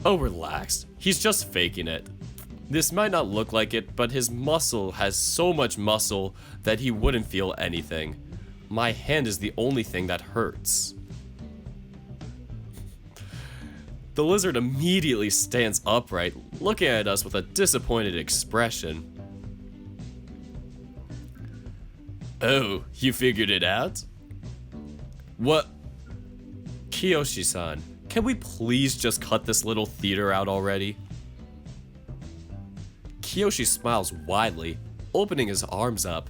Oh, relax. He's just faking it. This might not look like it, but his muscle has so much muscle that he wouldn't feel anything. My hand is the only thing that hurts. The lizard immediately stands upright, looking at us with a disappointed expression. Oh, you figured it out? What? Kiyoshi-san, can we please just cut this little theater out already? Kiyoshi smiles widely, opening his arms up.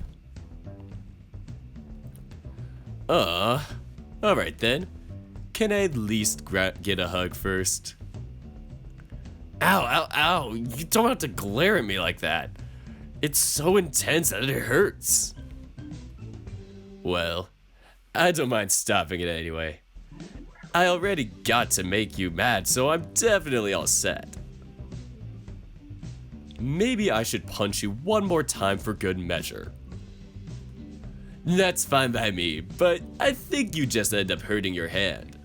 Alright then. Can I at least get a hug first? Ow, ow, ow, you don't have to glare at me like that. It's so intense that it hurts. Well, I don't mind stopping it anyway. I already got to make you mad, so I'm definitely all set. Maybe I should punch you one more time for good measure. That's fine by me, but I think you just end up hurting your hand.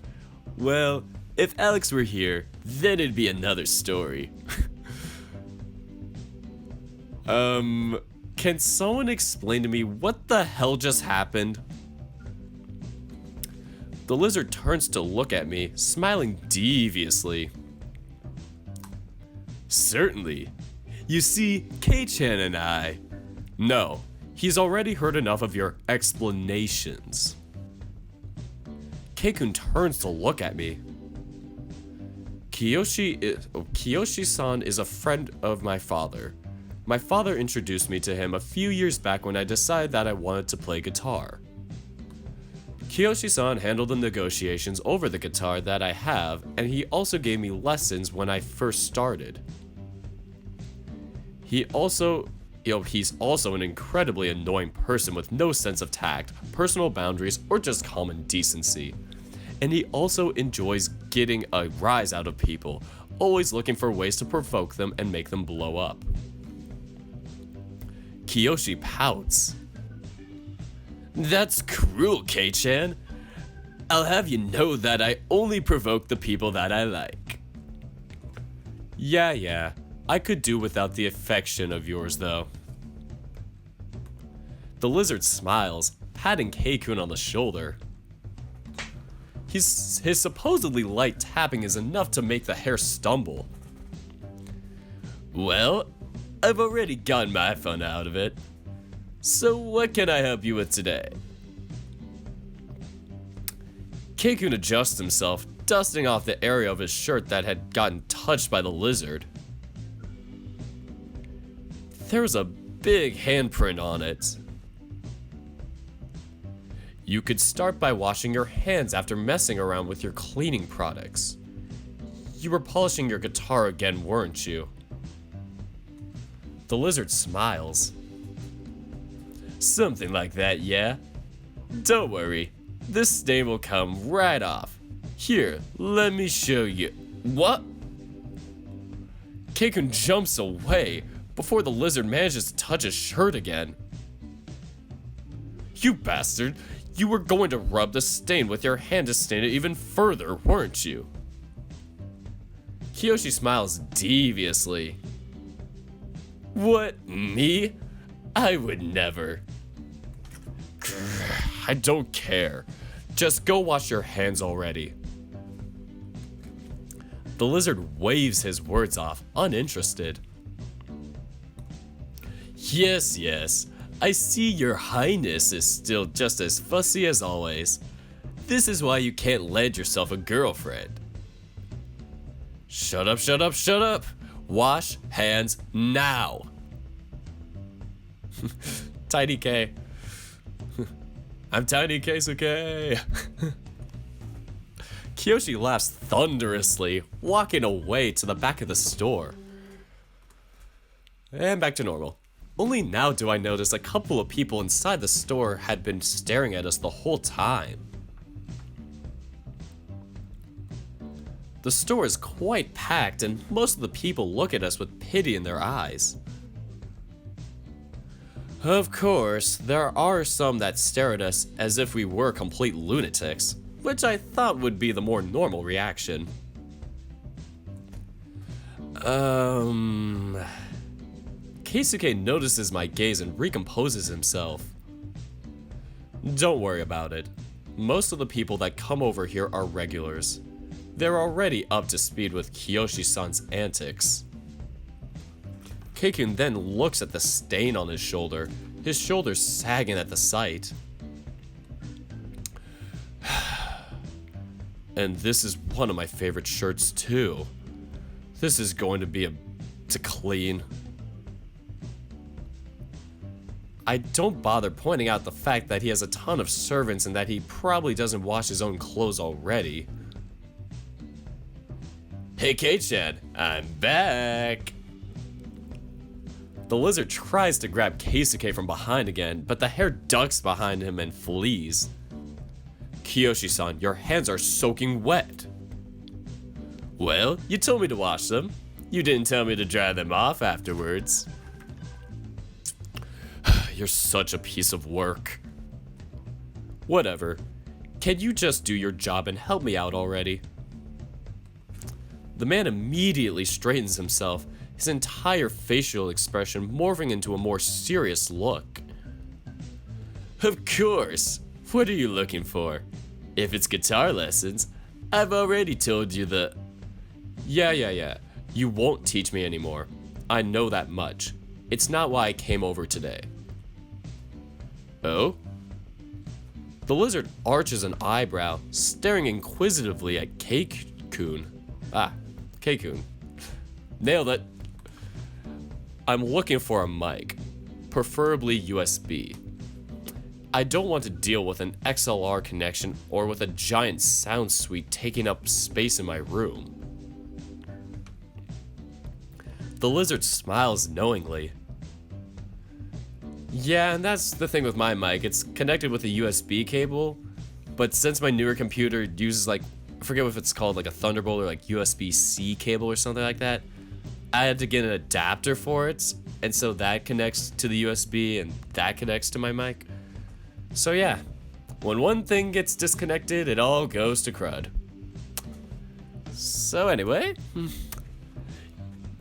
Well, if Alex were here, then it'd be another story. Can someone explain to me what the hell just happened? The lizard turns to look at me, smiling deviously. Certainly. You see, K-chan and I... No, he's already heard enough of your explanations. Keikun turns to look at me. Kiyoshi-san is a friend of my father. My father introduced me to him a few years back when I decided that I wanted to play guitar. Kiyoshi-san handled the negotiations over the guitar that I have, and he also gave me lessons when I first started. He's also an incredibly annoying person with no sense of tact, personal boundaries, or just common decency. And he also enjoys getting a rise out of people, always looking for ways to provoke them and make them blow up. Kiyoshi pouts. That's cruel, K-chan. I'll have you know that I only provoke the people that I like. Yeah. I could do without the affection of yours, though. The lizard smiles, patting Keikun on the shoulder. His supposedly light tapping is enough to make the hair stumble. Well, I've already gotten my fun out of it. So what can I help you with today? Keikun adjusts himself, dusting off the area of his shirt that had gotten touched by the lizard. There's a big handprint on it. You could start by washing your hands after messing around with your cleaning products. You were polishing your guitar again, weren't you? The lizard smiles. Something like that, yeah? Don't worry, this stain will come right off. Here, let me show you. What? Keikun jumps away before the lizard manages to touch his shirt again. You bastard! You were going to rub the stain with your hand to stain it even further, weren't you? Kiyoshi smiles deviously. What, me? I would never. I don't care. Just go wash your hands already. The lizard waves his words off, uninterested. Yes. I see your highness is still just as fussy as always. This is why you can't land yourself a girlfriend. Shut up. Wash hands now. Tiny K. I'm Tiny Keisuke. Kiyoshi laughs thunderously, walking away to the back of the store. And back to normal. Only now do I notice a couple of people inside the store had been staring at us the whole time. The store is quite packed and most of the people look at us with pity in their eyes. Of course, there are some that stare at us as if we were complete lunatics, which I thought would be the more normal reaction. Keisuke notices my gaze and recomposes himself. Don't worry about it. Most of the people that come over here are regulars. They're already up to speed with Kiyoshi-san's antics. Keikun then looks at the stain on his shoulder, his shoulders sagging at the sight. And this is one of my favorite shirts too. This is going to be to clean. I don't bother pointing out the fact that he has a ton of servants and that he probably doesn't wash his own clothes already. Hey K-chan, I'm back! The lizard tries to grab Keisuke from behind again, but the hair ducks behind him and flees. Kiyoshi-san, your hands are soaking wet. Well, you told me to wash them. You didn't tell me to dry them off afterwards. You're such a piece of work. Whatever. Can you just do your job and help me out already? The man immediately straightens himself, his entire facial expression morphing into a more serious look. Of course! What are you looking for? If it's guitar lessons, I've already told you the... Yeah. You won't teach me anymore. I know that much. It's not why I came over today. Oh? The lizard arches an eyebrow, staring inquisitively at Keisuke. Keisuke. Nailed it. I'm looking for a mic, preferably USB. I don't want to deal with an XLR connection or with a giant sound suite taking up space in my room. The lizard smiles knowingly. Yeah, and that's the thing with my mic. It's connected with a USB cable, but since my newer computer uses I forget if it's called a Thunderbolt or USB-C cable or something like that, I had to get an adapter for it, and so that connects to the USB and that connects to my mic. So yeah, when one thing gets disconnected, it all goes to crud. So anyway,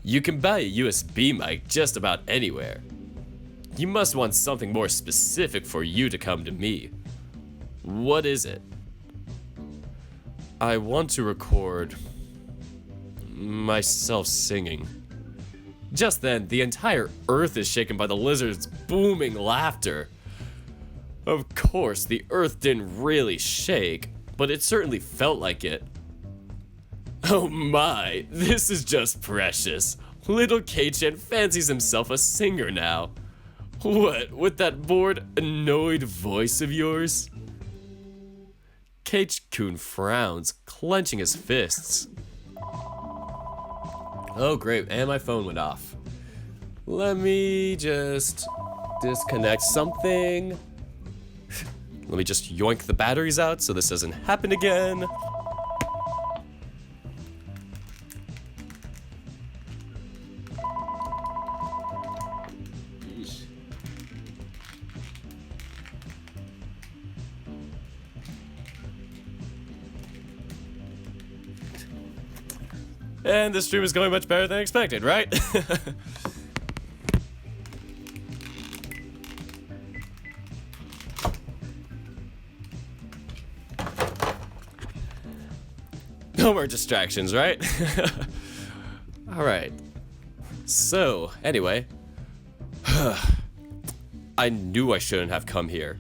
you can buy a USB mic just about anywhere. You must want something more specific for you to come to me. What is it? I want to record myself singing. Just then, the entire earth is shaken by the lizard's booming laughter. Of course, the earth didn't really shake, but it certainly felt like it. Oh my, this is just precious. Little K-chan fancies himself a singer now. What, with that bored, annoyed voice of yours? Keisuke frowns, clenching his fists. Oh great, and my phone went off. Let me just disconnect something. Let me just yoink the batteries out so this doesn't happen again. And this stream is going much better than expected, right? No more distractions, right? Alright. So, anyway. I knew I shouldn't have come here.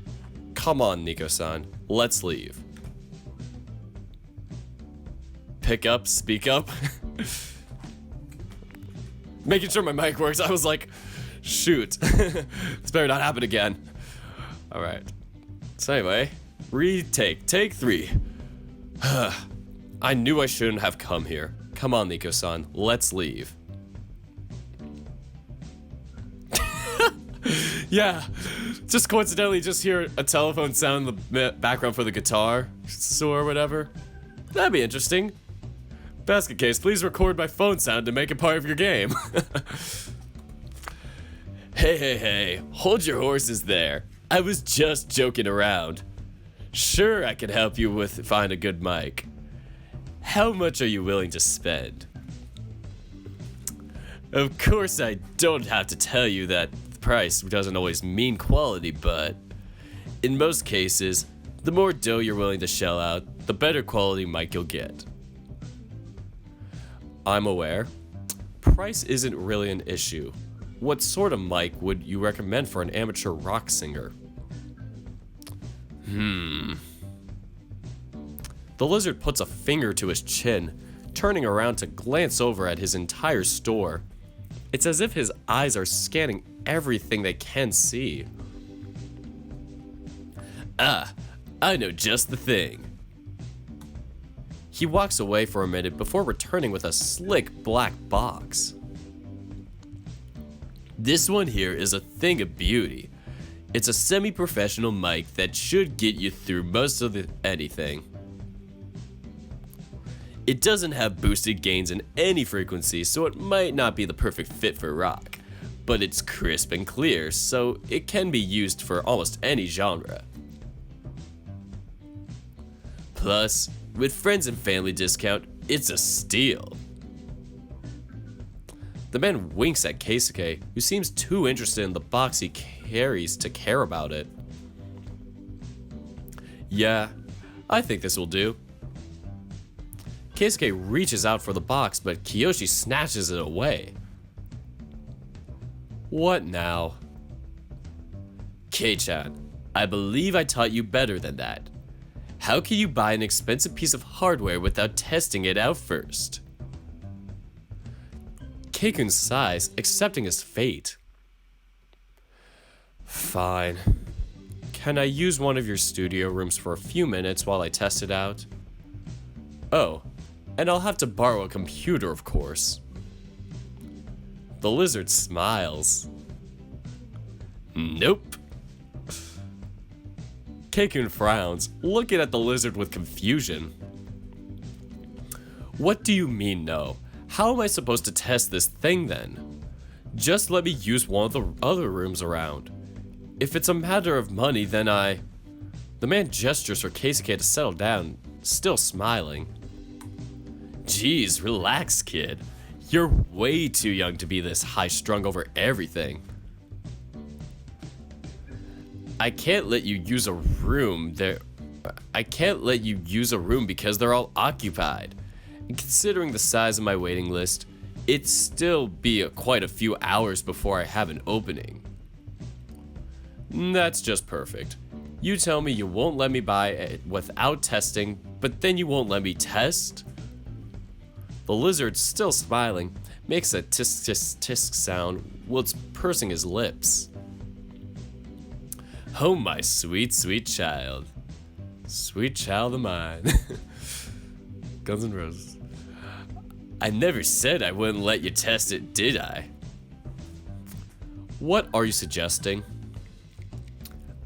Come on, Nico-san. Let's leave. Pick up, speak up. Making sure my mic works, I was like, shoot. This better not happen again. Alright. So anyway, retake. Take 3. I knew I shouldn't have come here. Come on, Nico-san. Let's leave. Yeah. Just coincidentally just hear a telephone sound in the background for the guitar. Or whatever. That'd be interesting. Basket case, please record my phone sound to make it part of your game. Hey, hold your horses there. I was just joking around. Sure, I can help you find a good mic. How much are you willing to spend? Of course, I don't have to tell you that the price doesn't always mean quality, but in most cases, the more dough you're willing to shell out, the better quality mic you'll get. I'm aware. Price isn't really an issue. What sort of mic would you recommend for an amateur rock singer? The lizard puts a finger to his chin, turning around to glance over at his entire store. It's as if his eyes are scanning everything they can see. Ah, I know just the thing. He walks away for a minute before returning with a slick black box. This one here is a thing of beauty. It's a semi-professional mic that should get you through most of anything. It doesn't have boosted gains in any frequency, so it might not be the perfect fit for rock, but it's crisp and clear, so it can be used for almost any genre. Plus, with friends and family discount, it's a steal. The man winks at Keisuke, who seems too interested in the box he carries to care about it. Yeah, I think this will do. Keisuke reaches out for the box, but Kiyoshi snatches it away. What now? Kei-chan, I believe I taught you better than that. How can you buy an expensive piece of hardware without testing it out first? Keikun sighs, accepting his fate. Fine. Can I use one of your studio rooms for a few minutes while I test it out? Oh, and I'll have to borrow a computer, of course. The lizard smiles. Nope. Keikun frowns, looking at the lizard with confusion. What do you mean, no? How am I supposed to test this thing then? Just let me use one of the other rooms around. If it's a matter of money, then The man gestures for Keisuke to settle down, still smiling. Jeez, relax, kid. You're way too young to be this high-strung over everything. I can't let you use a room because they're all occupied. And considering the size of my waiting list, it'd still be quite a few hours before I have an opening. That's just perfect. You tell me you won't let me buy it without testing, but then you won't let me test? The lizard, still smiling, makes a tisk tisk tisk sound while it's pursing his lips. Oh, my sweet, sweet child. Sweet child of mine. Guns N' Roses. I never said I wouldn't let you test it, did I? What are you suggesting?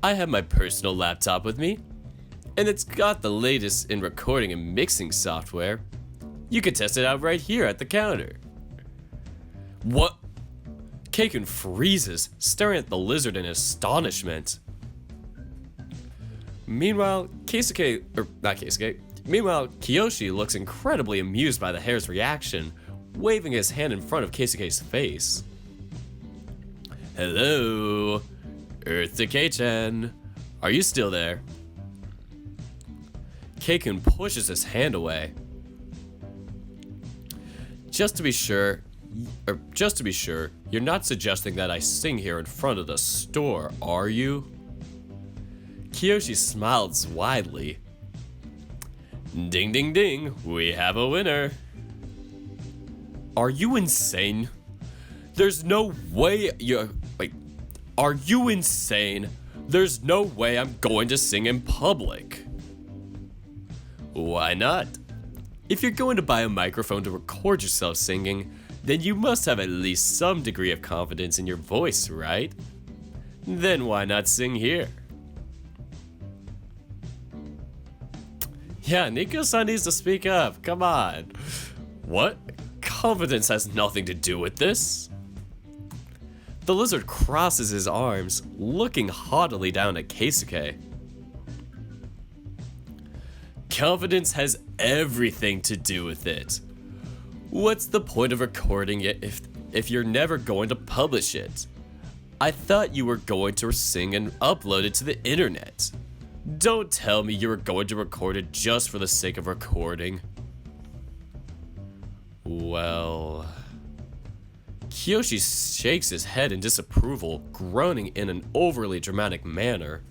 I have my personal laptop with me, and it's got the latest in recording and mixing software. You can test it out right here at the counter. What? Keikun freezes, staring at the lizard in astonishment. Meanwhile, Kiyoshi looks incredibly amused by the hare's reaction, waving his hand in front of Keisuke's face. Hello, Earth to Kei-chan. Are you still there? Keikun pushes his hand away. Just to be sure, you're not suggesting that I sing here in front of the store, are you? Kiyoshi smiles widely. Ding ding ding, we have a winner. Are you insane? There's no way are you insane? There's no way I'm going to sing in public. Why not? If you're going to buy a microphone to record yourself singing, then you must have at least some degree of confidence in your voice, right? Then why not sing here? Yeah, Nico-san needs to speak up, come on. What? Confidence has nothing to do with this. The lizard crosses his arms, looking haughtily down at Keisuke. Confidence has everything to do with it. What's the point of recording it if you're never going to publish it? I thought you were going to sing and upload it to the internet. Don't tell me you were going to record it just for the sake of recording. Well... Kiyoshi shakes his head in disapproval, groaning in an overly dramatic manner.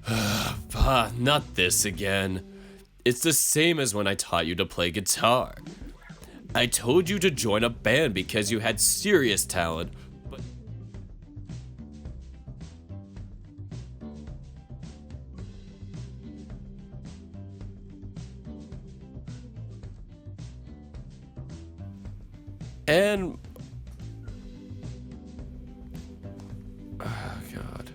Not this again. It's the same as when I taught you to play guitar. I told you to join a band because you had serious talent, but... And... Oh, God.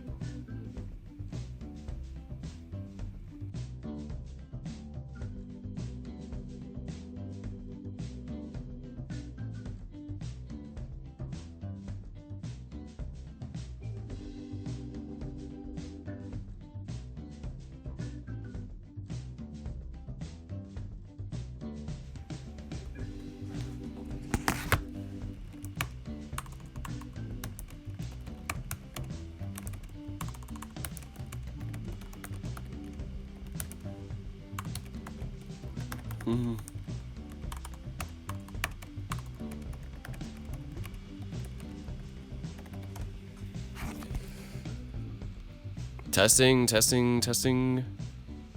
Testing, testing, testing.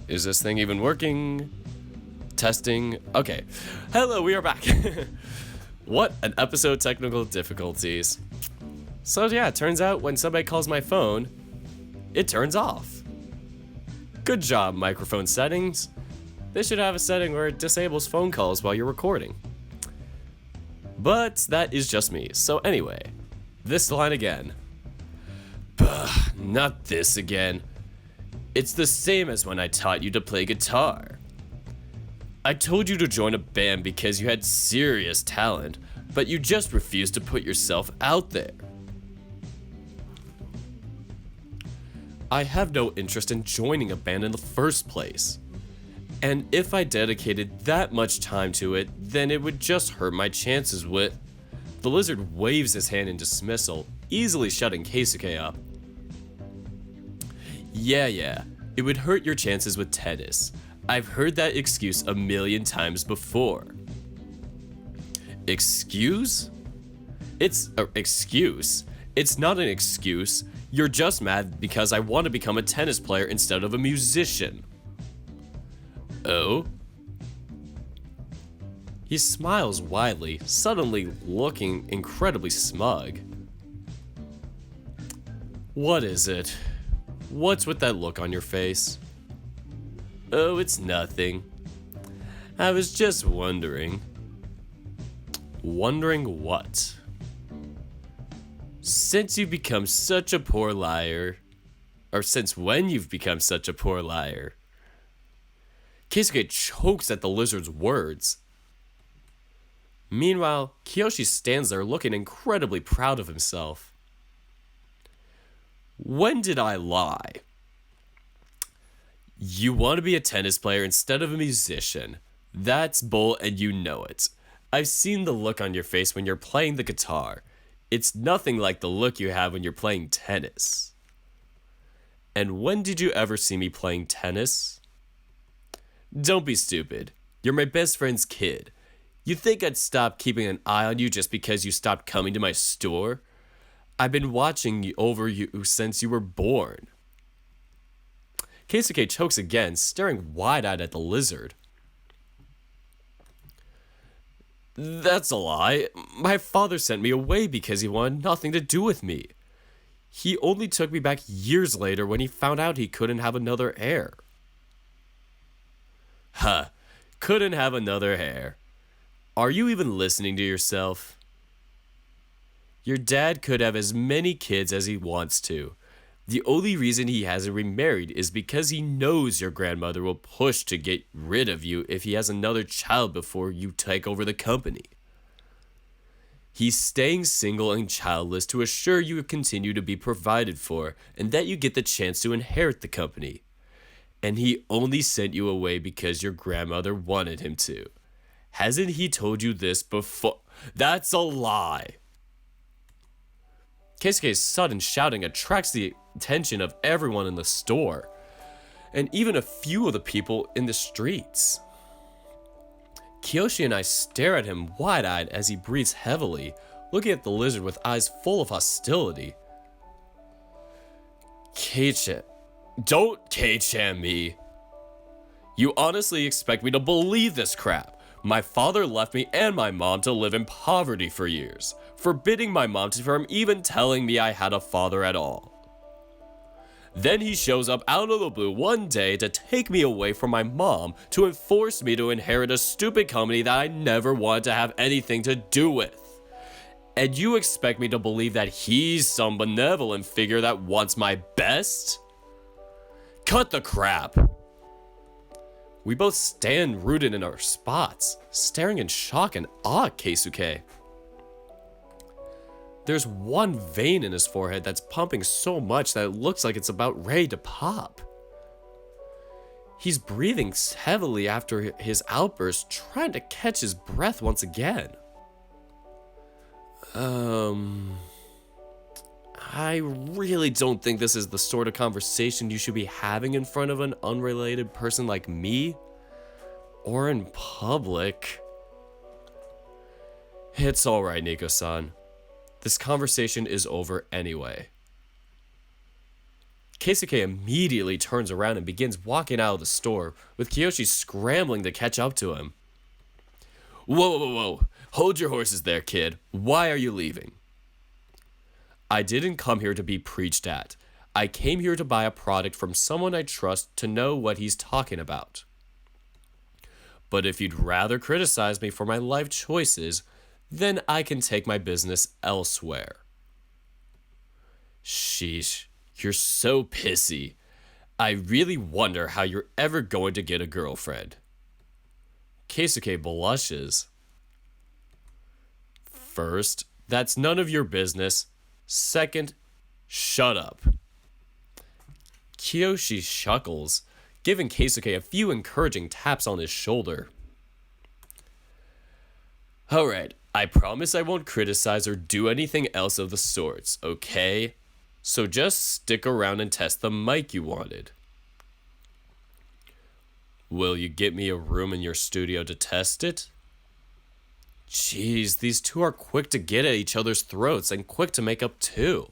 Is this thing even working? Testing. Okay. Hello, we are back. What an episode, technical difficulties. So yeah, it turns out when somebody calls my phone, it turns off. Good job, microphone settings. They should have a setting where it disables phone calls while you're recording. But that is just me. So anyway, this line again. Not this again. It's the same as when I taught you to play guitar. I told you to join a band because you had serious talent, but you just refused to put yourself out there. I have no interest in joining a band in the first place. And if I dedicated that much time to it, then it would just hurt my chances with... The lizard waves his hand in dismissal, easily shutting Keisuke up. Yeah, it would hurt your chances with tennis. I've heard that excuse a million times before. Excuse? It's an excuse. It's not an excuse. You're just mad because I want to become a tennis player instead of a musician. Oh? He smiles widely, suddenly looking incredibly smug. What is it? What's with that look on your face? Oh, it's nothing. I was just wondering. Wondering what? Since you've become such a poor liar, or since when you've become such a poor liar. Keisuke chokes at the lizard's words. Meanwhile, Kiyoshi stands there looking incredibly proud of himself. When did I lie? You want to be a tennis player instead of a musician. That's bull and you know it. I've seen the look on your face when you're playing the guitar. It's nothing like the look you have when you're playing tennis. And when did you ever see me playing tennis? Don't be stupid. You're my best friend's kid. You think I'd stop keeping an eye on you just because you stopped coming to my store? I've been watching over you since you were born. Keisuke chokes again, staring wide-eyed at the lizard. That's a lie. My father sent me away because he wanted nothing to do with me. He only took me back years later when he found out he couldn't have another heir. Huh, couldn't have another heir. Are you even listening to yourself? Your dad could have as many kids as he wants to. The only reason he hasn't remarried is because he knows your grandmother will push to get rid of you if he has another child before you take over the company. He's staying single and childless to assure you continue to be provided for and that you get the chance to inherit the company. And he only sent you away because your grandmother wanted him to. Hasn't he told you this before? That's a lie. Keisuke's sudden shouting attracts the attention of everyone in the store, and even a few of the people in the streets. Kiyoshi and I stare at him wide-eyed as he breathes heavily, looking at the lizard with eyes full of hostility. Keiichi, don't Keiichi me. You honestly expect me to believe this crap? My father left me and my mom to live in poverty for years, forbidding my mom from even telling me I had a father at all. Then he shows up out of the blue one day to take me away from my mom to force me to inherit a stupid company that I never wanted to have anything to do with. And you expect me to believe that he's some benevolent figure that wants my best? Cut the crap. We both stand rooted in our spots, staring in shock and awe at Keisuke. There's one vein in his forehead that's pumping so much that it looks like it's about ready to pop. He's breathing heavily after his outburst, trying to catch his breath once again. I really don't think this is the sort of conversation you should be having in front of an unrelated person like me. or in public. It's alright, Nico-san. This conversation is over anyway. Keisuke immediately turns around and begins walking out of the store, with Kiyoshi scrambling to catch up to him. Whoa, whoa, whoa. Hold your horses there, kid. Why are you leaving? I didn't come here to be preached at. I came here to buy a product from someone I trust to know what he's talking about. But if you'd rather criticize me for my life choices, then I can take my business elsewhere. Sheesh, you're so pissy. I really wonder how you're ever going to get a girlfriend. Keisuke blushes. First, that's none of your business. Second, shut up. Kiyoshi chuckles, giving Keisuke a few encouraging taps on his shoulder. Alright, I promise I won't criticize or do anything else of the sorts, okay? So just stick around and test the mic you wanted. Will you get me a room in your studio to test it? Jeez, these two are quick to get at each other's throats and quick to make up too.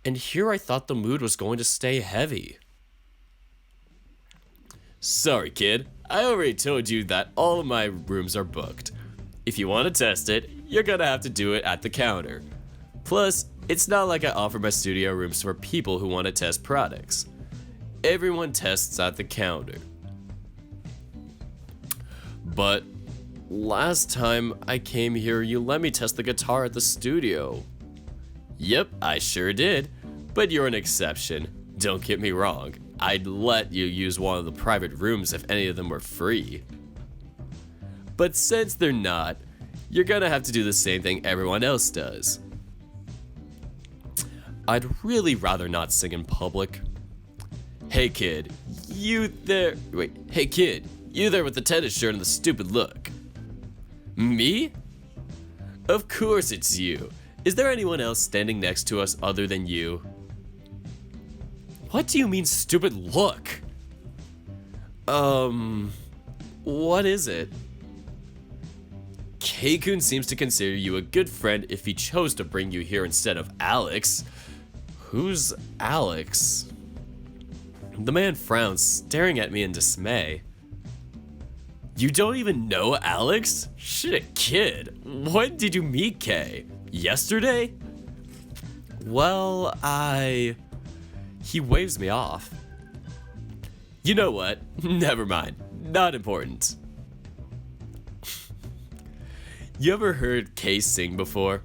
And here I thought the mood was going to stay heavy. Sorry, kid. I already told you that all of my rooms are booked. If you want to test it, you're gonna have to do it at the counter. Plus, it's not like I offer my studio rooms for people who want to test products. Everyone tests at the counter. But last time I came here, you let me test the guitar at the studio. Yep, I sure did. But you're an exception. Don't get me wrong. I'd let you use one of the private rooms if any of them were free. But since they're not, you're gonna have to do the same thing everyone else does. I'd really rather not sing in public. Hey kid, you there with the tennis shirt and the stupid look. Me? Of course it's you. Is there anyone else standing next to us other than you? What do you mean stupid look? What is it? K-kun seems to consider you a good friend if he chose to bring you here instead of Alex. Who's Alex? The man frowns, staring at me in dismay. You don't even know Alex? Shit, kid. When did you meet Kay? Yesterday? Well, He waves me off. You know what? Never mind. Not important. You ever heard Kay sing before?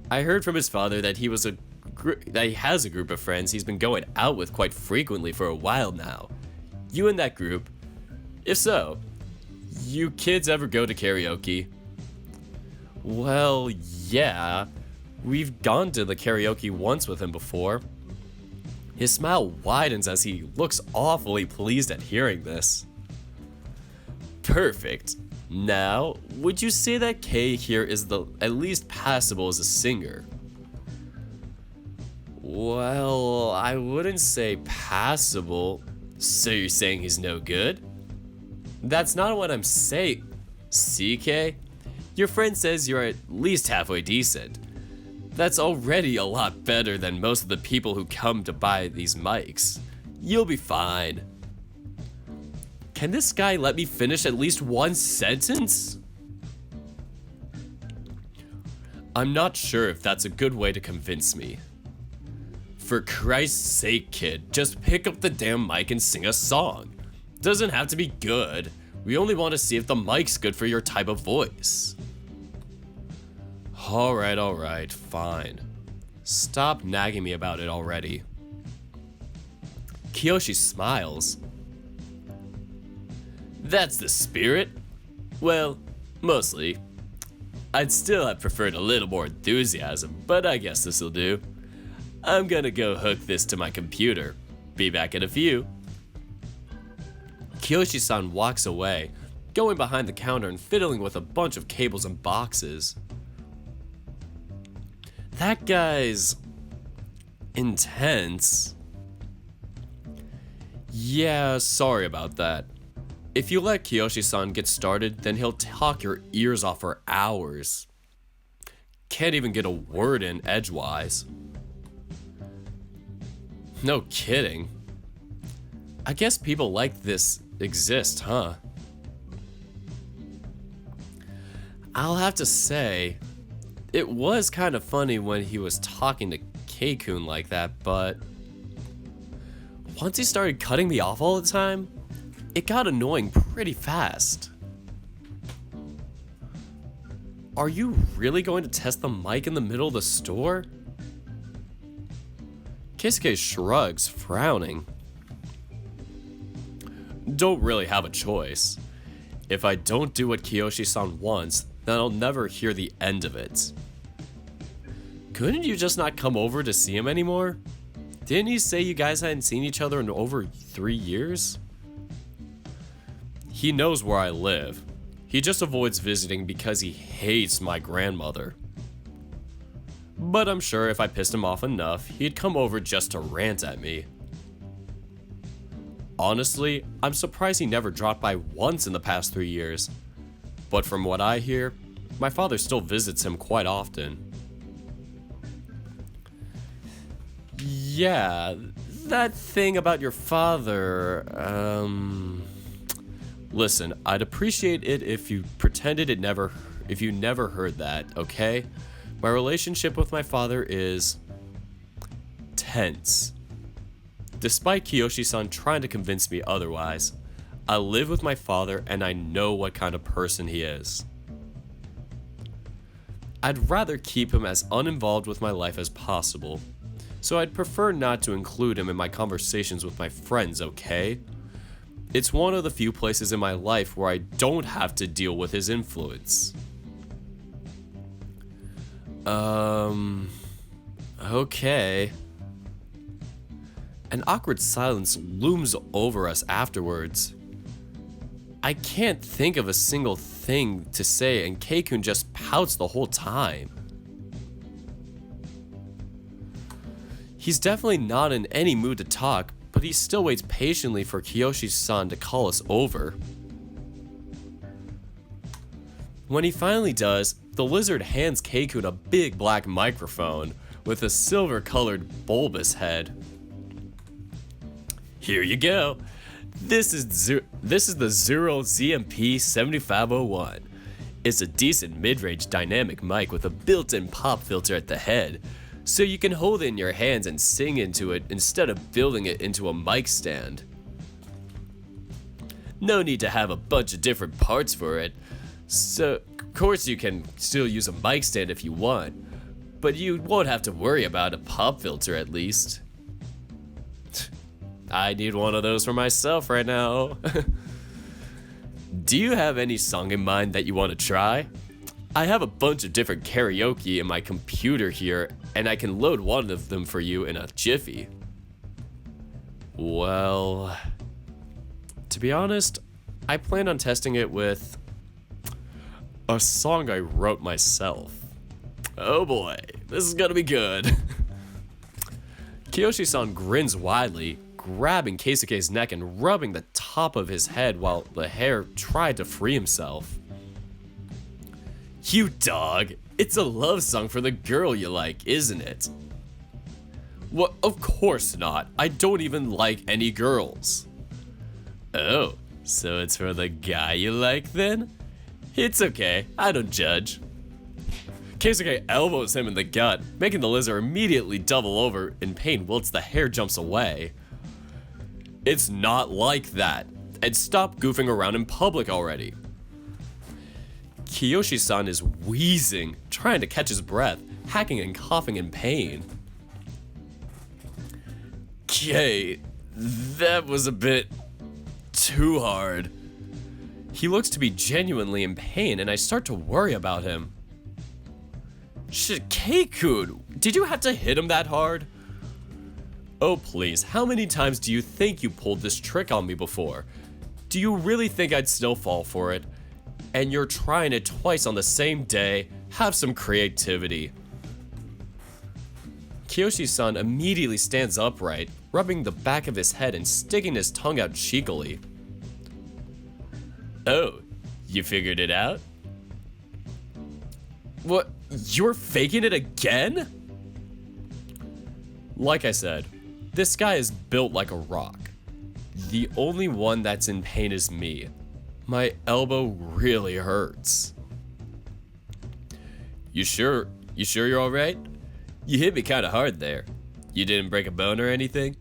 I heard from his father that he has a group of friends he's been going out with quite frequently for a while now. You in that group? If so, you kids ever go to karaoke? Well, yeah. We've gone to the karaoke once with him before. His smile widens as he looks awfully pleased at hearing this. Perfect. Now, would you say that Kay here is at least passable as a singer? Well, I wouldn't say passable. So you're saying he's no good? That's not what I'm saying. See, Kay? Your friend says you're at least halfway decent. That's already a lot better than most of the people who come to buy these mics. You'll be fine. Can this guy let me finish at least one sentence? I'm not sure if that's a good way to convince me. For Christ's sake, kid, just pick up the damn mic and sing a song. Doesn't have to be good. We only want to see if the mic's good for your type of voice. Alright, fine. Stop nagging me about it already. Kiyoshi smiles. That's the spirit. Well, mostly. I'd still have preferred a little more enthusiasm, but I guess this'll do. I'm gonna go hook this to my computer. Be back in a few. Kiyoshi-san walks away, going behind the counter and fiddling with a bunch of cables and boxes. That guy's intense. Yeah, sorry about that. If you let Kiyoshi-san get started, then he'll talk your ears off for hours. Can't even get a word in edgewise. No kidding. I guess people like this exist, huh? I'll have to say, it was kind of funny when he was talking to Keikun like that, but once he started cutting me off all the time, it got annoying pretty fast. Are you really going to test the mic in the middle of the store? Keisuke shrugs, frowning. Don't really have a choice. If I don't do what Kiyoshi-san wants, then I'll never hear the end of it. Couldn't you just not come over to see him anymore? Didn't he say you guys hadn't seen each other in over 3 years? He knows where I live. He just avoids visiting because he hates my grandmother. But I'm sure if I pissed him off enough, he'd come over just to rant at me. Honestly, I'm surprised he never dropped by once in the past 3 years. But from what I hear, my father still visits him quite often. Yeah, that thing about your father, listen, I'd appreciate it if you pretended if you never heard that, okay? My relationship with my father is tense. Despite Kiyoshi-san trying to convince me otherwise, I live with my father and I know what kind of person he is. I'd rather keep him as uninvolved with my life as possible, so I'd prefer not to include him in my conversations with my friends, okay? It's one of the few places in my life where I don't have to deal with his influence. Okay. An awkward silence looms over us afterwards. I can't think of a single thing to say and Keikun just pouts the whole time. He's definitely not in any mood to talk, but he still waits patiently for Kiyoshi-san to call us over. When he finally does, the lizard hands Keikun a big black microphone with a silver-colored bulbous head. Here you go. This is the Zero ZMP 7501. It's a decent mid-range dynamic mic with a built-in pop filter at the head, so you can hold it in your hands and sing into it instead of building it into a mic stand. No need to have a bunch of different parts for it. So, of course you can still use a mic stand if you want, but you won't have to worry about a pop filter at least. I need one of those for myself right now. Do you have any song in mind that you want to try? I have a bunch of different karaoke in my computer here, and I can load one of them for you in a jiffy. Well, to be honest, I plan on testing it with a song I wrote myself. Oh boy, this is gonna be good. Kiyoshi-san grins widely, grabbing Keisuke's neck and rubbing the top of his head while the hare tried to free himself. You dog, it's a love song for the girl you like, isn't it? Well, of course not. I don't even like any girls. Oh, so it's for the guy you like then? It's okay, I don't judge. Keisuke elbows him in the gut, making the lizard immediately double over in pain whilst the hare jumps away. It's not like that, and stop goofing around in public already. Kiyoshi-san is wheezing, trying to catch his breath, hacking and coughing in pain. Okay, that was a bit too hard. He looks to be genuinely in pain, and I start to worry about him. Shit, Keikun, did you have to hit him that hard? Oh please, how many times do you think you pulled this trick on me before? Do you really think I'd still fall for it? And you're trying it twice on the same day? Have some creativity. Kiyoshi-san immediately stands upright, rubbing the back of his head and sticking his tongue out cheekily. Oh, you figured it out? What? You're faking it again? Like I said, this guy is built like a rock. The only one that's in pain is me. My elbow really hurts. You sure you're alright? You hit me kinda hard there. You didn't break a bone or anything?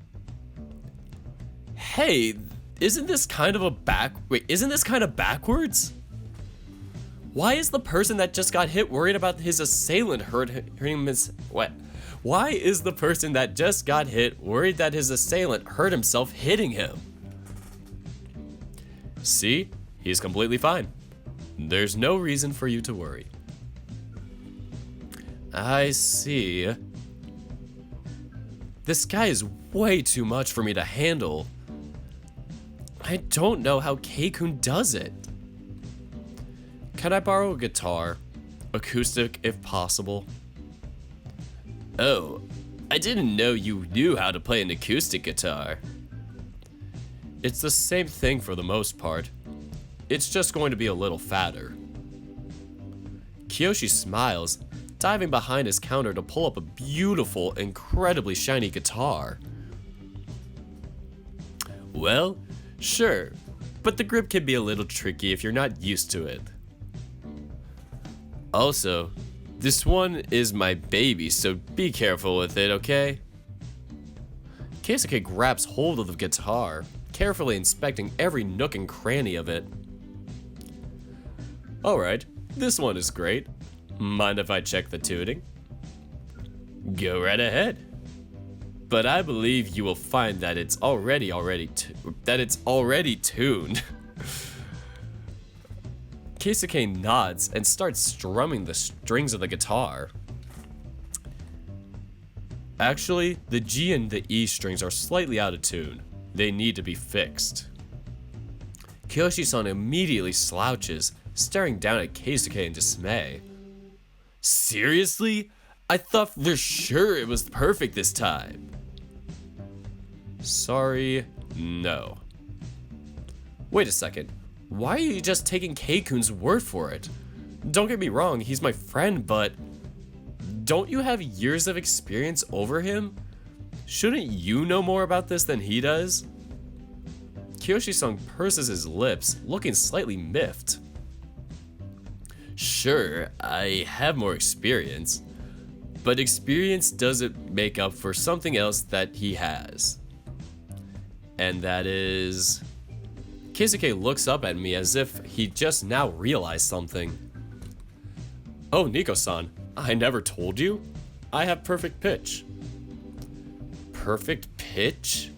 Hey, isn't this kind of backwards? Why is the person that just got hit worried about his assailant hurting his what? Why is the person that just got hit worried that his assailant hurt himself hitting him? See? He's completely fine. There's no reason for you to worry. I see. This guy is way too much for me to handle. I don't know how Keikun does it. Can I borrow a guitar? Acoustic if possible. Oh, I didn't know you knew how to play an acoustic guitar. It's the same thing for the most part. It's just going to be a little fatter. Kiyoshi smiles, diving behind his counter to pull up a beautiful, incredibly shiny guitar. Well, sure, but the grip can be a little tricky if you're not used to it. Also, this one is my baby, so be careful with it, okay? Keisuke grabs hold of the guitar, carefully inspecting every nook and cranny of it. Alright, this one is great. Mind if I check the tuning? Go right ahead. But I believe you will find that it's already tuned. Keisuke nods and starts strumming the strings of the guitar. Actually, the G and the E strings are slightly out of tune. They need to be fixed. Kiyoshi-san immediately slouches, staring down at Keisuke in dismay. Seriously? I thought for sure it was perfect this time. Sorry, no. Wait a second. Why are you just taking Keikun's word for it? Don't get me wrong, he's my friend, but don't you have years of experience over him? Shouldn't you know more about this than he does? Kiyoshi-san purses his lips, looking slightly miffed. Sure, I have more experience, but experience doesn't make up for something else that he has. And that is... Keisuke looks up at me as if he just now realized something. Oh, Nico-san, I never told you? I have perfect pitch. Perfect pitch?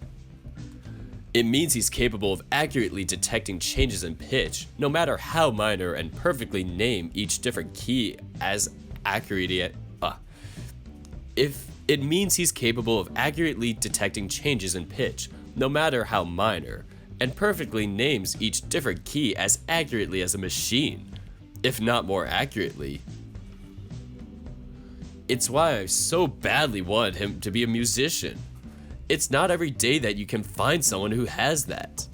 It means he's capable of accurately detecting changes in pitch, no matter how minor, and perfectly name each different key as accurately. It means he's capable of accurately detecting changes in pitch, no matter how minor, and perfectly names each different key as accurately as a machine, if not more accurately. It's why I so badly wanted him to be a musician. It's not every day that you can find someone who has that.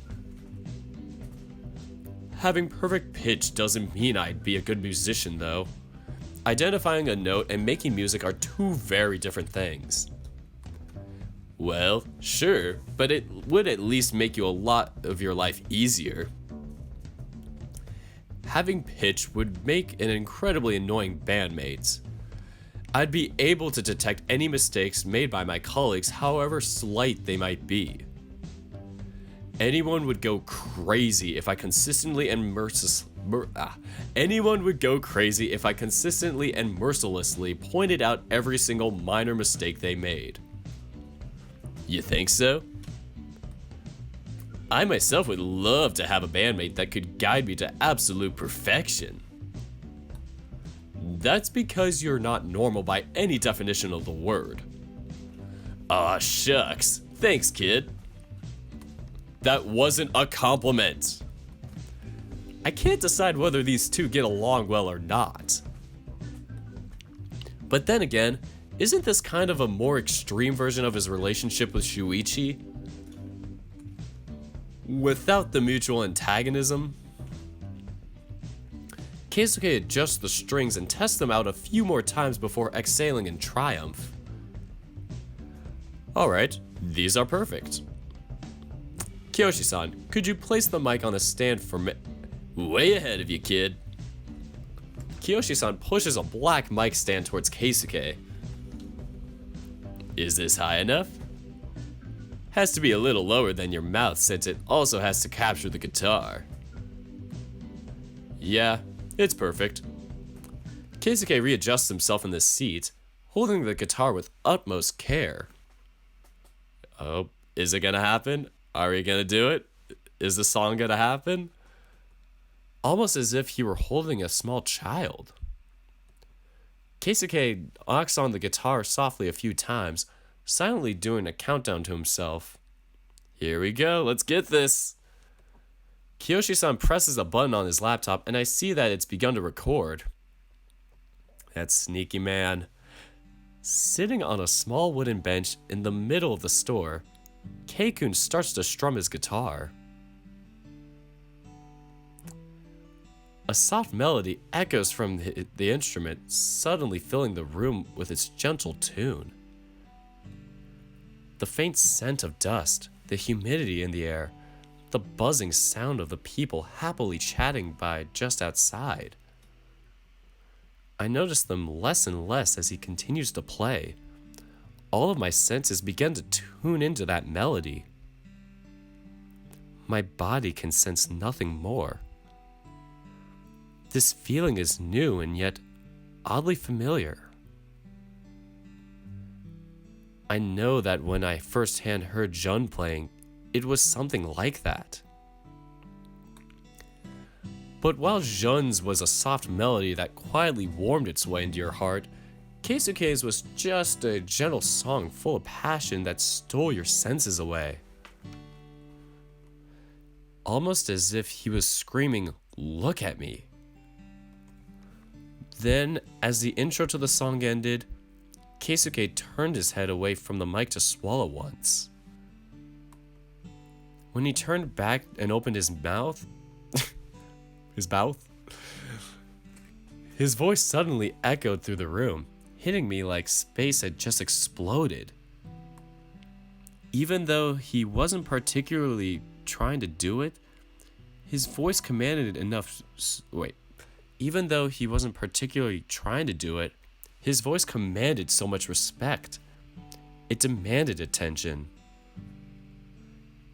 Having perfect pitch doesn't mean I'd be a good musician though. Identifying a note and making music are two very different things. Well, sure, but it would at least make you a lot of your life easier. Having pitch would make an incredibly annoying bandmate. I'd be able to detect any mistakes made by my colleagues, however slight they might be. Anyone would go crazy if I consistently and mercilessly pointed out every single minor mistake they made. You think so? I myself would love to have a bandmate that could guide me to absolute perfection. That's because you're not normal by any definition of the word. Aw, shucks. Thanks, kid. That wasn't a compliment. I can't decide whether these two get along well or not. But then again, isn't this kind of a more extreme version of his relationship with Shuichi? Without the mutual antagonism? Keisuke adjusts the strings and tests them out a few more times before exhaling in triumph. Alright, these are perfect. Kiyoshi-san, could you place the mic on a stand for me? Way ahead of you, kid. Kiyoshi-san pushes a black mic stand towards Keisuke. Is this high enough? Has to be a little lower than your mouth since it also has to capture the guitar. Yeah, it's perfect. Keisuke readjusts himself in the seat, holding the guitar with utmost care. Oh, is it gonna happen? Are we gonna do it? Is the song gonna happen? Almost as if he were holding a small child. Keisuke knocks on the guitar softly a few times, silently doing a countdown to himself. Here we go, let's get this. Kiyoshi-san presses a button on his laptop and I see that it's begun to record. That sneaky man. Sitting on a small wooden bench in the middle of the store, Keikun starts to strum his guitar. A soft melody echoes from the instrument, suddenly filling the room with its gentle tune. The faint scent of dust, the humidity in the air, the buzzing sound of the people happily chatting by just outside. I notice them less and less as he continues to play. All of my senses begin to tune into that melody. My body can sense nothing more. This feeling is new and yet oddly familiar. I know that when I firsthand heard Jun playing, it was something like that. But while Jun's was a soft melody that quietly warmed its way into your heart, Keisuke's was just a gentle song full of passion that stole your senses away. Almost as if he was screaming, "Look at me." Then, as the intro to the song ended, Keisuke turned his head away from the mic to swallow once. When he turned back and opened his mouth, his voice suddenly echoed through the room, hitting me like space had just exploded. Even though he wasn't particularly trying to do it, his voice commanded enough. Even though he wasn't particularly trying to do it, his voice commanded so much respect. It demanded attention.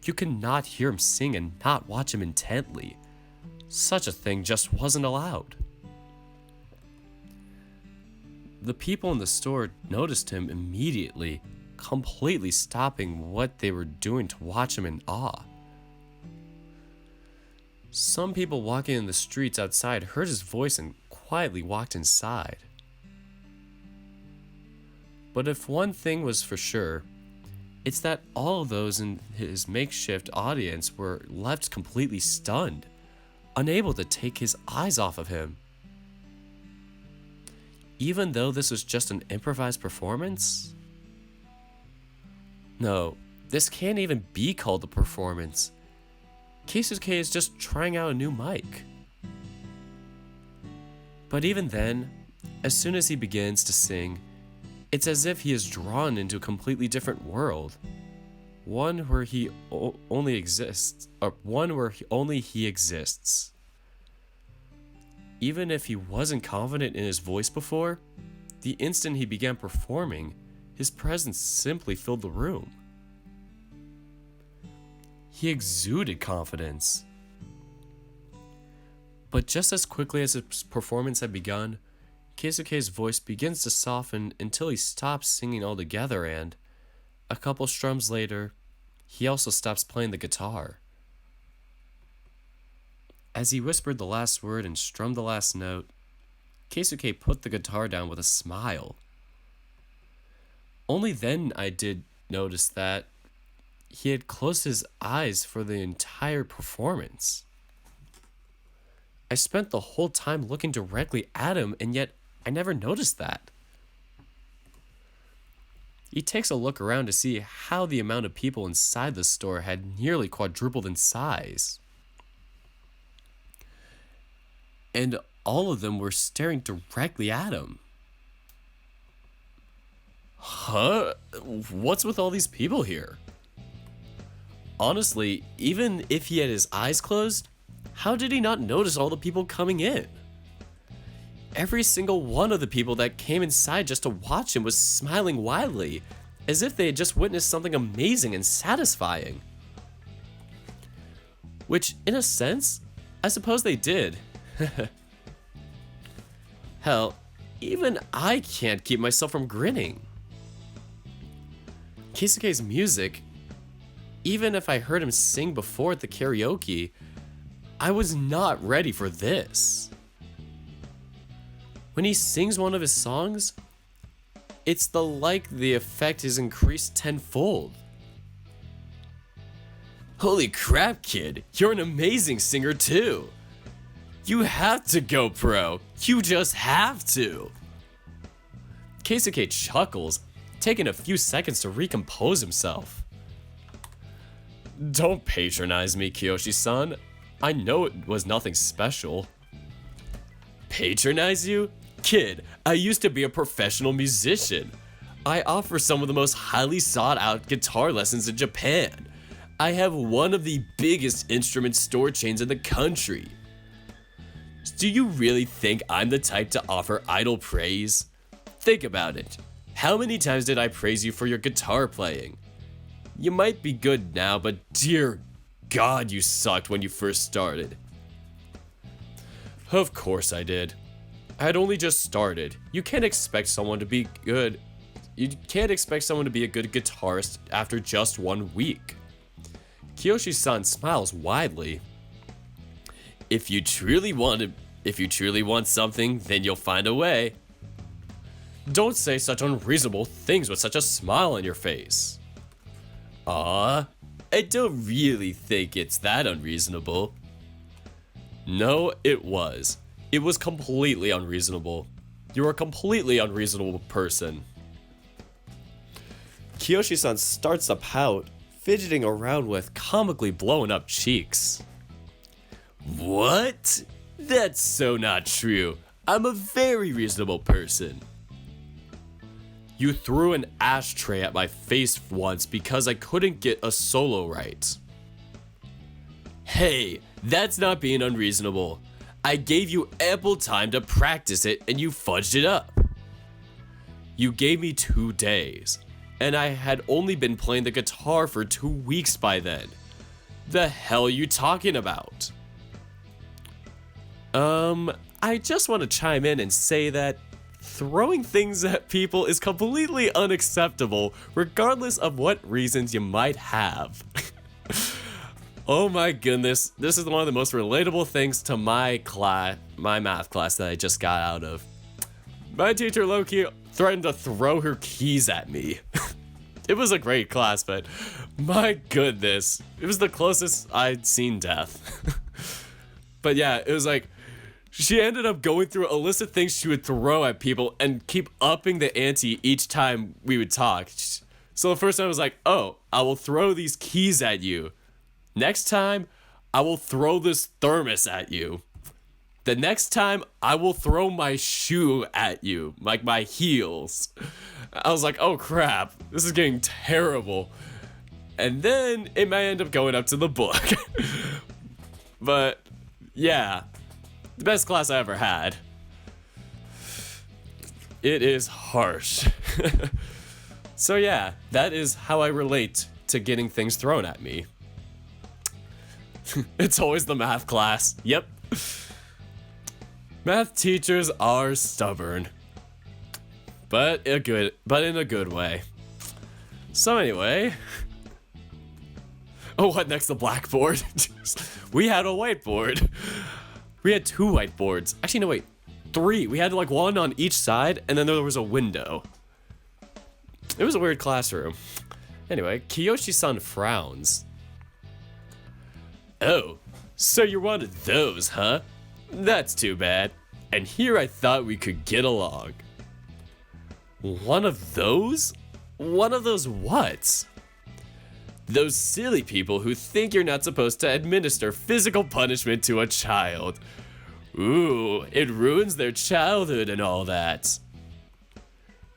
You could not hear him sing and not watch him intently. Such a thing just wasn't allowed. The people in the store noticed him immediately, completely stopping what they were doing to watch him in awe. Some people walking in the streets outside heard his voice and quietly walked inside. But if one thing was for sure, it's that all of those in his makeshift audience were left completely stunned, unable to take his eyes off of him. Even though this was just an improvised performance? No, this can't even be called a performance. Keisuke is just trying out a new mic. But even then, as soon as he begins to sing, it's as if he is drawn into a completely different world. One where he only exists, or one where only he exists. Even if he wasn't confident in his voice before, the instant he began performing, his presence simply filled the room. He exuded confidence. But just as quickly as his performance had begun, Keisuke's voice begins to soften until he stops singing altogether, and a couple strums later, he also stops playing the guitar. As he whispered the last word and strummed the last note, Keisuke put the guitar down with a smile. Only then I did notice that he had closed his eyes for the entire performance. I spent the whole time looking directly at him, and yet I never noticed that. He takes a look around to see how the amount of people inside the store had nearly quadrupled in size. And all of them were staring directly at him. Huh? What's with all these people here? Honestly, even if he had his eyes closed, how did he not notice all the people coming in? Every single one of the people that came inside just to watch him was smiling widely, as if they had just witnessed something amazing and satisfying. Which, in a sense, I suppose they did. Hell, even I can't keep myself from grinning. Keisuke's music, even if I heard him sing before at the karaoke, I was not ready for this. When he sings one of his songs, it's the effect is increased tenfold. Holy crap, kid, you're an amazing singer too. You have to go pro, you just have to. Keisuke chuckles, taking a few seconds to recompose himself. Don't patronize me, Kiyoshi-san. I know it was nothing special. Patronize you? Kid, I used to be a professional musician. I offer some of the most highly sought out guitar lessons in Japan. I have one of the biggest instrument store chains in the country. Do you really think I'm the type to offer idle praise? Think about it. How many times did I praise you for your guitar playing? You might be good now, but dear God, you sucked when you first started. Of course I did. I had only just started. You can't expect someone to be good. You can't expect someone to be a good guitarist after just 1 week. Kiyoshi-san smiles widely. If you truly want something, then you'll find a way. Don't say such unreasonable things with such a smile on your face. I don't really think it's that unreasonable. No, it was. It was completely unreasonable. You're a completely unreasonable person. Kiyoshi-san starts to pout, fidgeting around with comically blown up cheeks. What? That's so not true. I'm a very reasonable person. You threw an ashtray at my face once because I couldn't get a solo right. Hey, that's not being unreasonable. I gave you ample time to practice it and you fudged it up. You gave me 2 days, and I had only been playing the guitar for 2 weeks by then. The hell are you talking about? I just want to chime in and say that throwing things at people is completely unacceptable, regardless of what reasons you might have. Oh my goodness, this is one of the most relatable things to my math class that I just got out of. My teacher low-key threatened to throw her keys at me. It was a great class, but my goodness, it was the closest I'd seen death. But yeah, it was like, she ended up going through a list of things she would throw at people and keep upping the ante each time we would talk. So the first time I was like, oh, I will throw these keys at you. Next time, I will throw this thermos at you. The next time, I will throw my shoe at you, like my heels. I was like, oh crap, this is getting terrible. And then it might end up going up to the book. But yeah, the best class I ever had. It is harsh. So yeah, that is how I relate to getting things thrown at me. It's always the math class. Yep. Math teachers are stubborn. But in a good way. So anyway. Oh, what next? The blackboard? We had a whiteboard. We had 2 whiteboards. Actually, no, wait. 3. We had like one on each side, and then there was a window. It was a weird classroom. Anyway, Kiyoshi-san frowns. Oh, so you're one of those, huh? That's too bad. And here I thought we could get along. One of those? One of those what? Those silly people who think you're not supposed to administer physical punishment to a child. Ooh, it ruins their childhood and all that.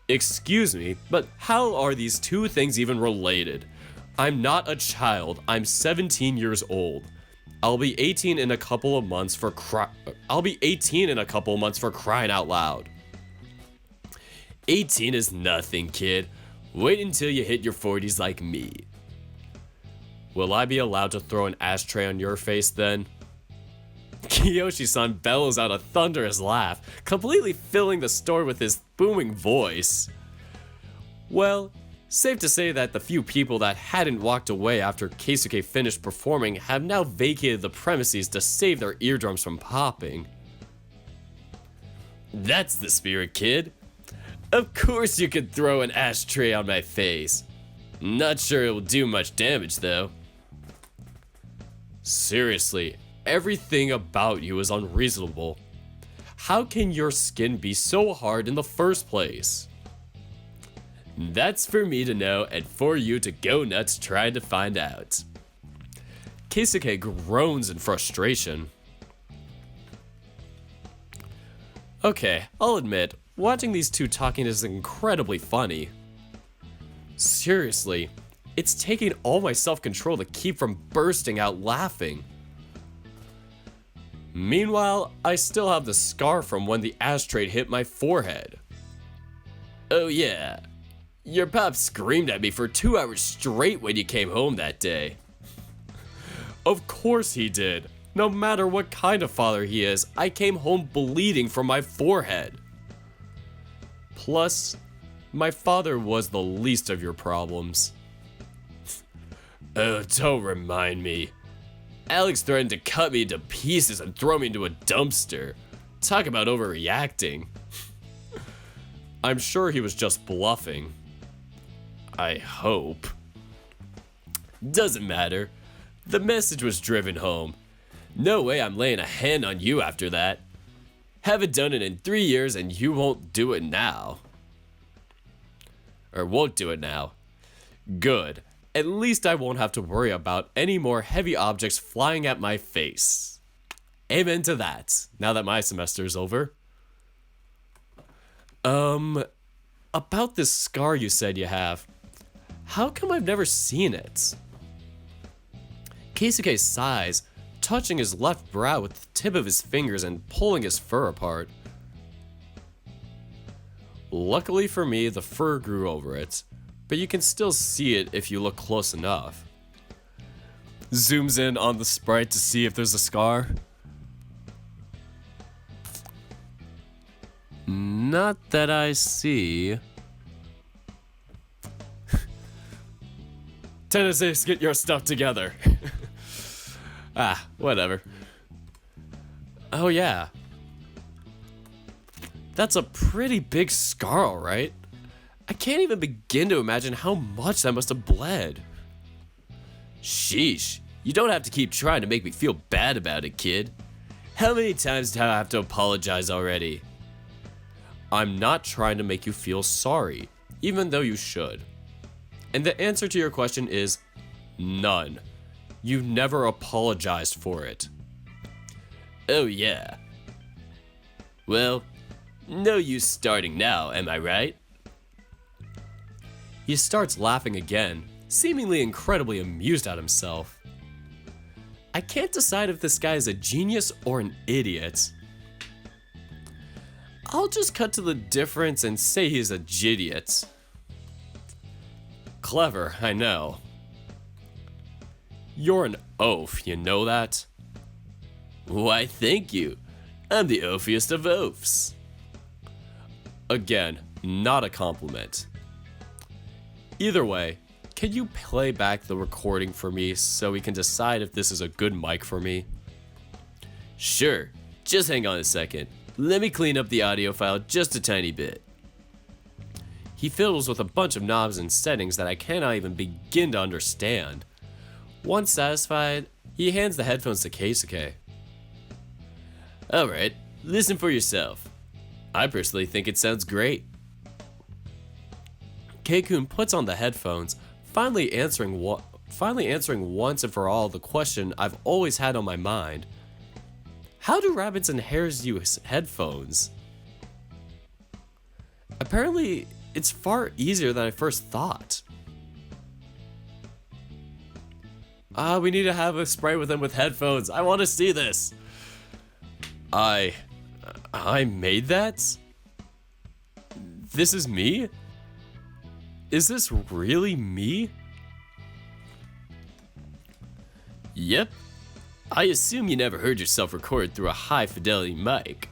Excuse me, but how are these two things even related? I'm not a child. I'm 17 years old. I'll be 18 in a couple of months for crying out loud. 18 is nothing, kid. Wait until you hit your 40s like me. Will I be allowed to throw an ashtray on your face then? Kiyoshi-san bellows out a thunderous laugh, completely filling the store with his booming voice. Well, safe to say that the few people that hadn't walked away after Keisuke finished performing have now vacated the premises to save their eardrums from popping. That's the spirit, kid. Of course you could throw an ashtray on my face. Not sure it will do much damage though. Seriously, everything about you is unreasonable. How can your skin be so hard in the first place? That's for me to know and for you to go nuts trying to find out. Keisuke groans in frustration. Okay, I'll admit, watching these two talking is incredibly funny. Seriously, it's taking all my self-control to keep from bursting out laughing. Meanwhile, I still have the scar from when the ashtray hit my forehead. Oh yeah, your pop screamed at me for 2 hours straight when you came home that day. Of course he did. No matter what kind of father he is, I came home bleeding from my forehead. Plus, my father was the least of your problems. Oh, don't remind me. Alex threatened to cut me to pieces and throw me into a dumpster. Talk about overreacting. I'm sure he was just bluffing. I hope. Doesn't matter. The message was driven home. No way I'm laying a hand on you after that. Haven't done it in 3 years and you won't do it now. Or won't do it now. Good. At least I won't have to worry about any more heavy objects flying at my face. Amen to that, now that my semester is over. About this scar you said you have. How come I've never seen it? Keisuke sighs, touching his left brow with the tip of his fingers and pulling his fur apart. Luckily for me, the fur grew over it, but you can still see it if you look close enough. Zooms in on the sprite to see if there's a scar. Not that I see. Tennessee, get your stuff together. Whatever. Oh yeah. That's a pretty big scar, alright? I can't even begin to imagine how much that must have bled. Sheesh, you don't have to keep trying to make me feel bad about it, kid. How many times do I have to apologize already? I'm not trying to make you feel sorry, even though you should. And the answer to your question is none. You never apologized for it. Oh yeah. Well, no use starting now, am I right? He starts laughing again, seemingly incredibly amused at himself. I can't decide if this guy is a genius or an idiot. I'll just cut to the difference and say he's a jidiot. Clever, I know. You're an oaf, you know that? Why, thank you. I'm the oafiest of oafs. Again, not a compliment. Either way, can you play back the recording for me so we can decide if this is a good mic for me? Sure, just hang on a second. Let me clean up the audio file just a tiny bit. He fiddles with a bunch of knobs and settings that I cannot even begin to understand. Once satisfied, he hands the headphones to Keisuke. Alright, listen for yourself. I personally think it sounds great. Keikun puts on the headphones, finally answering once and for all the question I've always had on my mind. How do rabbits and hares use headphones? Apparently, it's far easier than I first thought. We need to have a spray with them with headphones. I want to see this. I made that? This is me? Is this really me? Yep. I assume you never heard yourself record through a high-fidelity mic.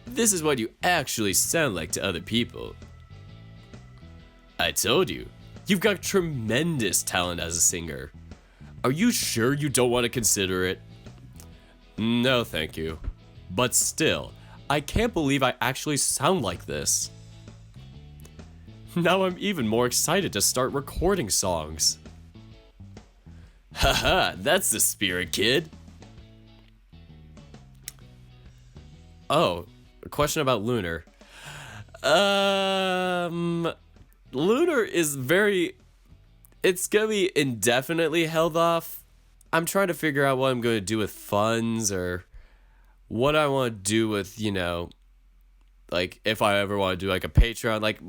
This is what you actually sound like to other people. I told you, you've got tremendous talent as a singer. Are you sure you don't want to consider it? No, thank you. But still, I can't believe I actually sound like this. Now I'm even more excited to start recording songs. Haha, that's the spirit, kid. Oh, a question about Lunar. Lunar is it's gonna be indefinitely held off. I'm trying to figure out what I'm gonna do with funds or what I want to do with, like if I ever want to do like a Patreon. Like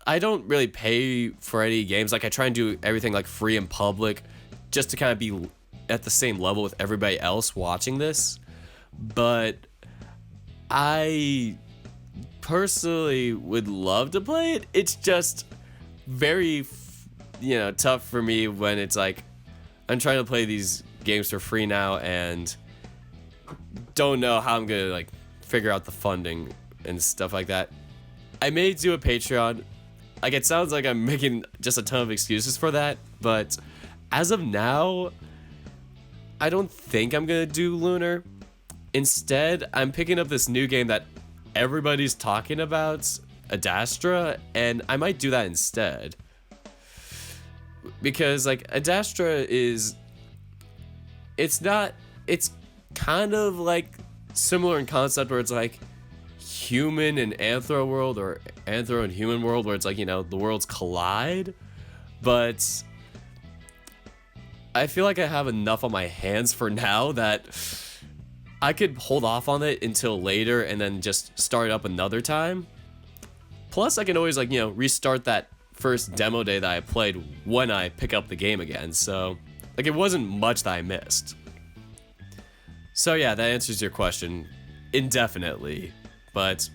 I don't really pay for any games. Like I try and do everything like free and public just to kind of be at the same level with everybody else watching this. But I personally would love to play it. It's just very, tough for me when it's like I'm trying to play these games for free now and don't know how I'm gonna like figure out the funding and stuff like that. I may do a Patreon. Like it sounds like I'm making just a ton of excuses for that, but as of now, I don't think I'm gonna do Lunar. Instead, I'm picking up this new game that everybody's talking about, Adastra, and I might do that instead. Because like Adastra it's kind of like similar in concept where it's like human and anthro world or anthro and human world where it's like, the worlds collide. But I feel like I have enough on my hands for now that I could hold off on it until later and then just start up another time. Plus, I can always restart that first demo day that I played when I pick up the game again. So, it wasn't much that I missed. So yeah, that answers your question indefinitely, but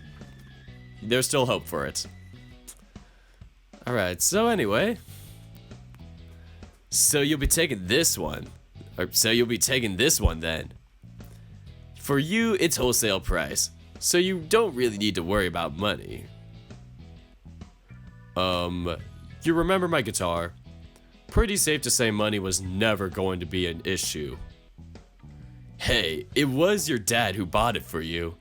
there's still hope for it. Alright, so anyway. So you'll be taking this one. So you'll be taking this one then. For you, it's wholesale price, so you don't really need to worry about money. You remember my guitar? Pretty safe to say money was never going to be an issue. Hey, it was your dad who bought it for you.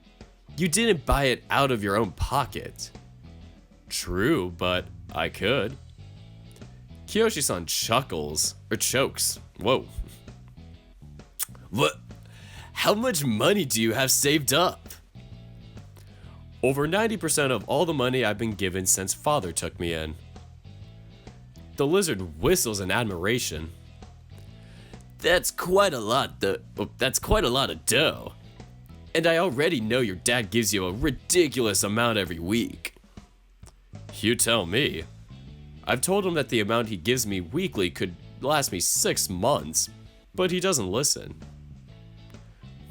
You didn't buy it out of your own pocket. True, but I could. Kiyoshi-san chuckles, or chokes. Whoa. What? How much money do you have saved up? Over 90% of all the money I've been given since father took me in. The lizard whistles in admiration. That's quite a lot of dough. And I already know your dad gives you a ridiculous amount every week. You tell me. I've told him that the amount he gives me weekly could last me 6 months, but he doesn't listen.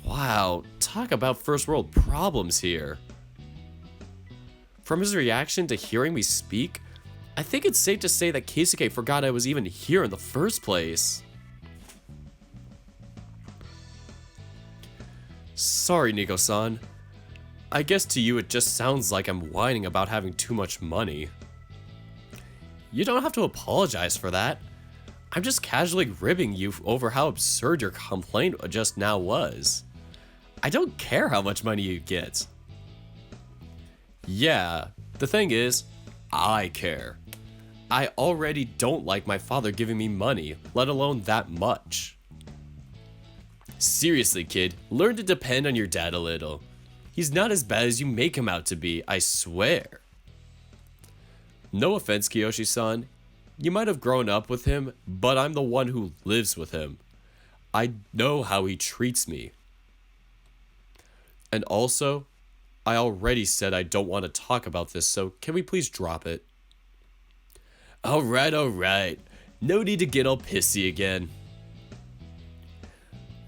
Wow, talk about first world problems here. From his reaction to hearing me speak, I think it's safe to say that Keisuke forgot I was even here in the first place. Sorry, Nico-san. I guess to you it just sounds like I'm whining about having too much money. You don't have to apologize for that. I'm just casually ribbing you over how absurd your complaint just now was. I don't care how much money you get. Yeah, the thing is, I care. I already don't like my father giving me money, let alone that much. Seriously, kid, learn to depend on your dad a little. He's not as bad as you make him out to be, I swear. No offense, Kiyoshi-san. You might have grown up with him, but I'm the one who lives with him. I know how he treats me. And also, I already said I don't want to talk about this, so can we please drop it? Alright. No need to get all pissy again.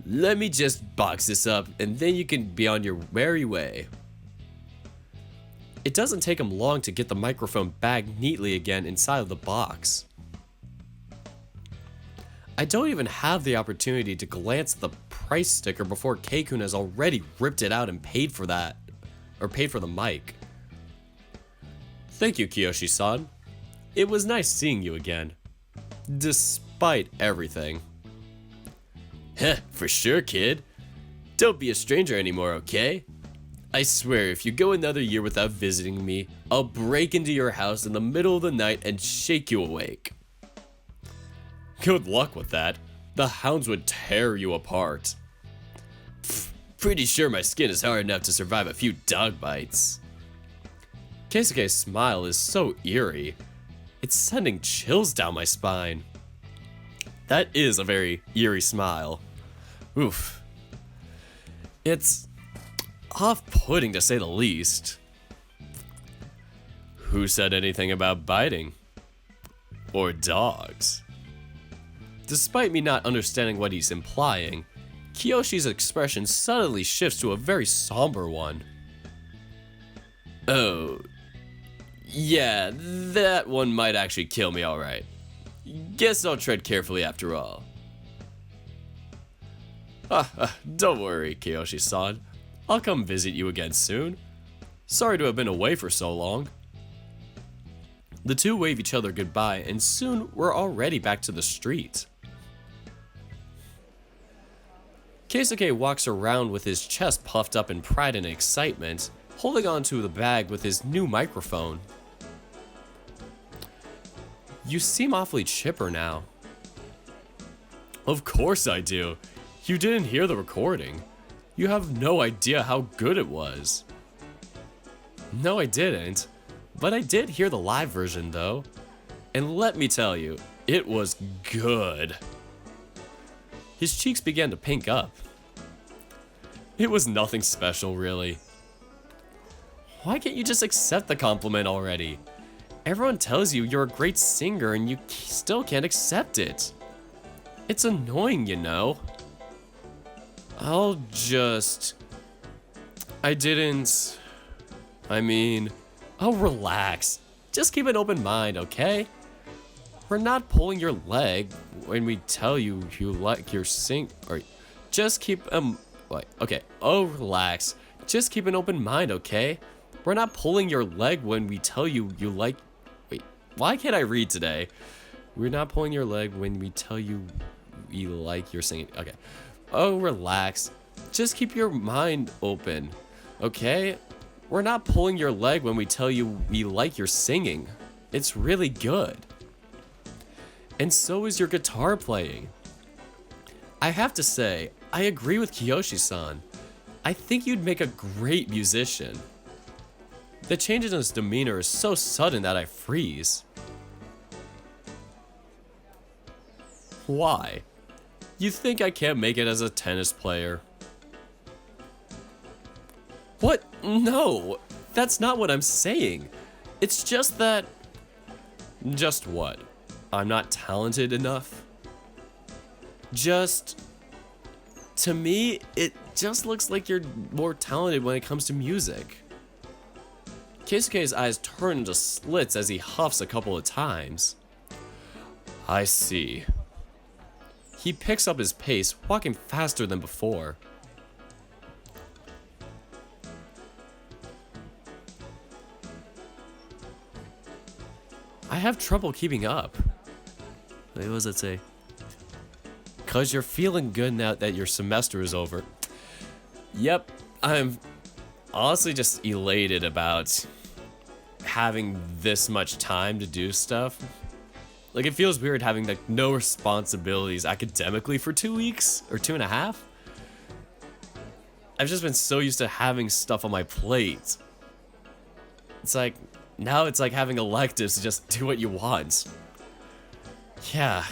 Let me just box this up, and then you can be on your merry way. It doesn't take him long to get the microphone bagged neatly again inside of the box. I don't even have the opportunity to glance at the price sticker before Keikun has already ripped it out and paid for that. Or paid for the mic. Thank you, Kiyoshi-san. It was nice seeing you again. Despite everything. Heh, for sure, kid. Don't be a stranger anymore, okay? I swear, if you go another year without visiting me, I'll break into your house in the middle of the night and shake you awake. Good luck with that. The hounds would tear you apart. Pfft, pretty sure my skin is hard enough to survive a few dog bites. Keisuke's smile is so eerie. It's sending chills down my spine. That is a very eerie smile. Oof. It's off-putting to say the least. Who said anything about biting? Or dogs? Despite me not understanding what he's implying, Kiyoshi's expression suddenly shifts to a very somber one. Oh, yeah, that one might actually kill me alright. Guess I'll tread carefully after all. Don't worry, Kiyoshi-san. I'll come visit you again soon. Sorry to have been away for so long. The two wave each other goodbye, and soon we're already back to the street. Keisuke walks around with his chest puffed up in pride and excitement, holding onto the bag with his new microphone. You seem awfully chipper now. Of course I do. You didn't hear the recording. You have no idea how good it was. No, I didn't. But I did hear the live version though. And let me tell you, it was good. His cheeks began to pink up. It was nothing special, really. Why can't you just accept the compliment already? Everyone tells you you're a great singer and you still can't accept it. It's annoying, you know. I'll relax. Just keep an open mind, okay? We're not pulling your leg when we tell you you like your or just keep okay. Oh, relax. Just keep an open mind, okay? We're not pulling your leg when we tell you you like. Wait, why can't I read today? We're not pulling your leg when we tell you we like your singing. Okay. Oh, relax. Just keep your mind open, okay? We're not pulling your leg when we tell you we like your singing. It's really good. And so is your guitar playing. I have to say, I agree with Kiyoshi-san. I think you'd make a great musician. The change in his demeanor is so sudden that I freeze. Why? You think I can't make it as a tennis player? What? No, that's not what I'm saying. It's just that... Just what? I'm not talented enough? To me, it just looks like you're more talented when it comes to music. Keisuke's eyes turn into slits as he huffs a couple of times. I see. He picks up his pace, walking faster than before. I have trouble keeping up. Wait, what does it say? 'Cause you're feeling good now that your semester is over. Yep, I'm honestly just elated about having this much time to do stuff. Like, it feels weird having like no responsibilities academically for 2 weeks or 2.5. I've just been so used to having stuff on my plate. It's like, now it's like having electives to just do what you want. Yeah.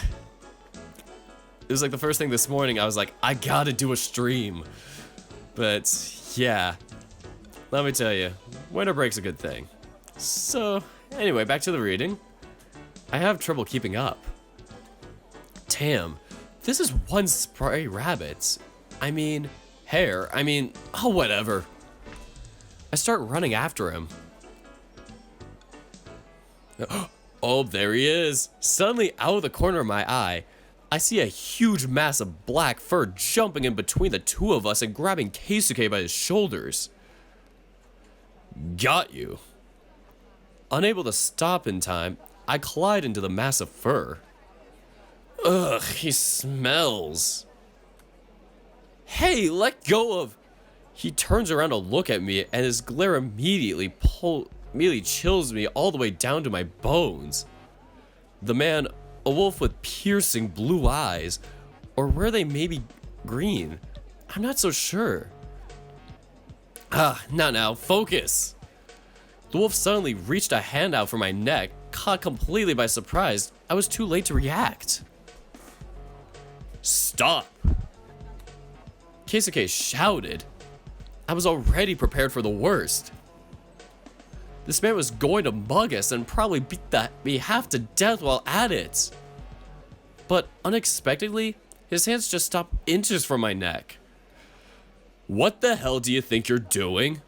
It was like the first thing this morning, I was like, I gotta do a stream. But yeah, let me tell you, winter break's a good thing. So anyway, back to the reading. I have trouble keeping up. Damn, this is one spray rabbit. I mean, hare. I mean, oh, whatever. I start running after him. Oh, there he is. Suddenly, out of the corner of my eye, I see a huge mass of black fur jumping in between the two of us and grabbing Keisuke by his shoulders. Got you. Unable to stop in time, I collide into the mass of fur. Ugh, he smells. Hey, let go of... He turns around to look at me, and his glare immediately chills me all the way down to my bones. The man, a wolf with piercing blue eyes, or were they maybe green? I'm not so sure. Now, focus. The wolf suddenly reached a hand out for my neck, caught completely by surprise. I was too late to react. Stop! Keisuke shouted. I was already prepared for the worst. This man was going to mug us and probably beat me half to death while at it. But unexpectedly, his hands just stopped inches from my neck. What the hell do you think you're doing?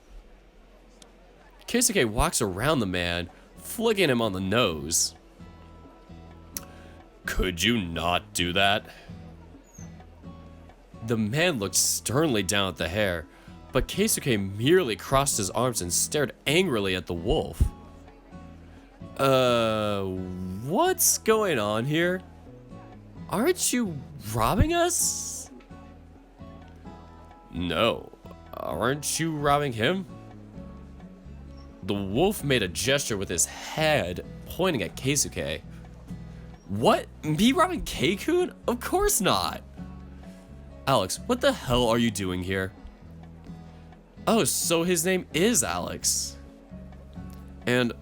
Keisuke walks around the man, flicking him on the nose. Could you not do that? The man looked sternly down at the hare, but Keisuke merely crossed his arms and stared angrily at the wolf. What's going on here? Aren't you robbing us? No, aren't you robbing him? The wolf made a gesture with his head, pointing at Keisuke. What? Me robbing Keikun? Of course not! Alex, what the hell are you doing here? Oh, so his name is Alex. And,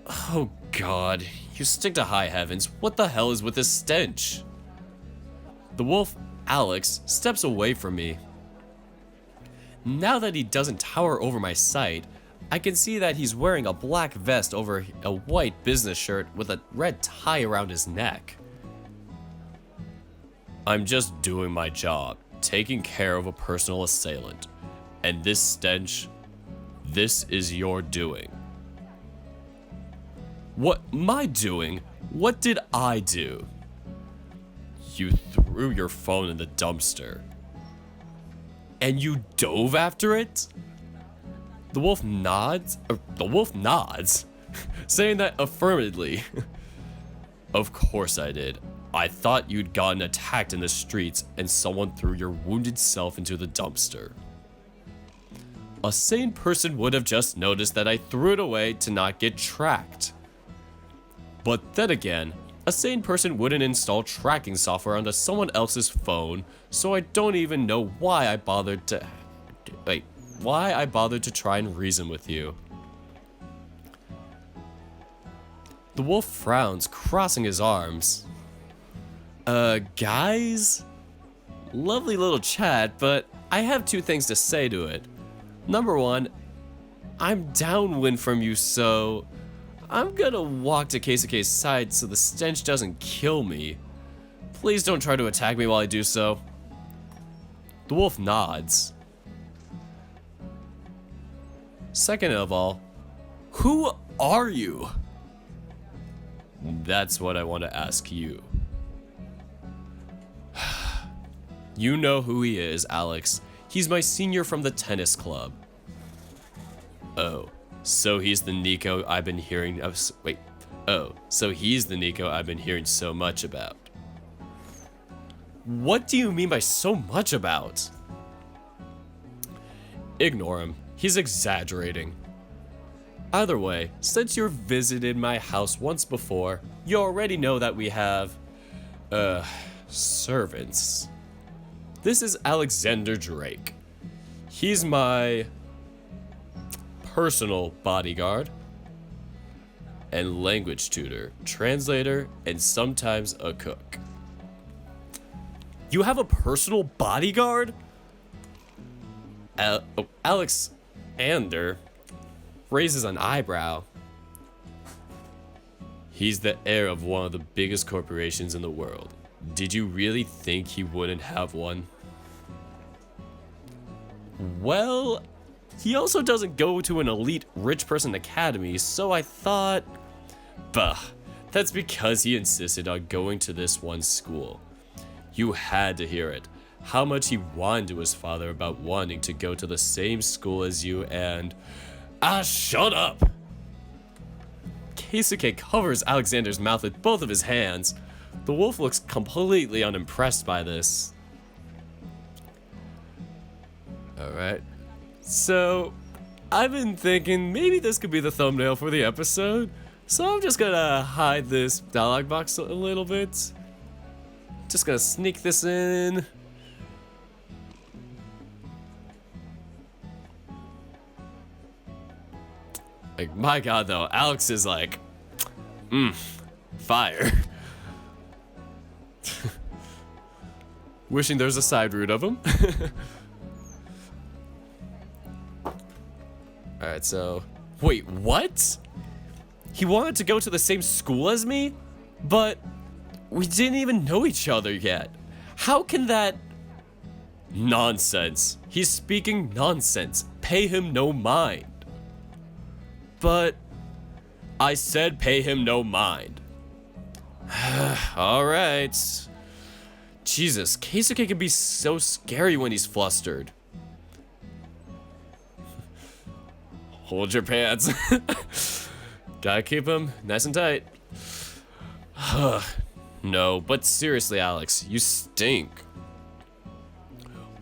oh god, you stick to high heavens, what the hell is with this stench? The wolf, Alex, steps away from me. Now that he doesn't tower over my sight, I can see that he's wearing a black vest over a white business shirt with a red tie around his neck. I'm just doing my job, taking care of a personal assailant. And this stench, this is your doing. What, my doing? What did I do? You threw your phone in the dumpster. And you dove after it? The wolf nods, saying that affirmatively. Of course I did. I thought you'd gotten attacked in the streets and someone threw your wounded self into the dumpster. A sane person would have just noticed that I threw it away to not get tracked. But then again, a sane person wouldn't install tracking software onto someone else's phone, so I don't even know why I bothered to try and reason with you. The wolf frowns, crossing his arms. Guys? Lovely little chat, but I have two things to say to it. Number one, I'm downwind from you, so I'm gonna walk to Keisuke's side so the stench doesn't kill me. Please don't try to attack me while I do so. The wolf nods. Second of all, who are you? That's what I want to ask you. You know who he is, Alex. He's my senior from the tennis club. Oh, so he's the Nico I've been hearing. So he's the Nico I've been hearing so much about. What do you mean by so much about? Ignore him. He's exaggerating. Either way, since you've visited my house once before, you already know that we have, servants. This is Alexander Drake. He's my personal bodyguard and language tutor, translator, and sometimes a cook. You have a personal bodyguard? Alexander raises an eyebrow. He's the heir of one of the biggest corporations in the world. Did you really think he wouldn't have one? Well, he also doesn't go to an elite rich person academy, so I thought, bah, that's because he insisted on going to this one school. You had to hear it. How much he whined to his father about wanting to go to the same school as you and... shut up! Keisuke covers Alexander's mouth with both of his hands. The wolf looks completely unimpressed by this. Alright. So, I've been thinking maybe this could be the thumbnail for the episode. So I'm just gonna hide this dialogue box a little bit. Just gonna sneak this in. Like, my god though, Alex is like, fire. Wishing there's a side route of him. Alright, so... Wait, what? He wanted to go to the same school as me? But we didn't even know each other yet. How can that... Nonsense. He's speaking nonsense. Pay him no mind. But... I said pay him no mind. Alright. Jesus, Keisuke can be so scary when he's flustered. Hold your pants. Gotta keep them nice and tight. No, but seriously, Alex, you stink.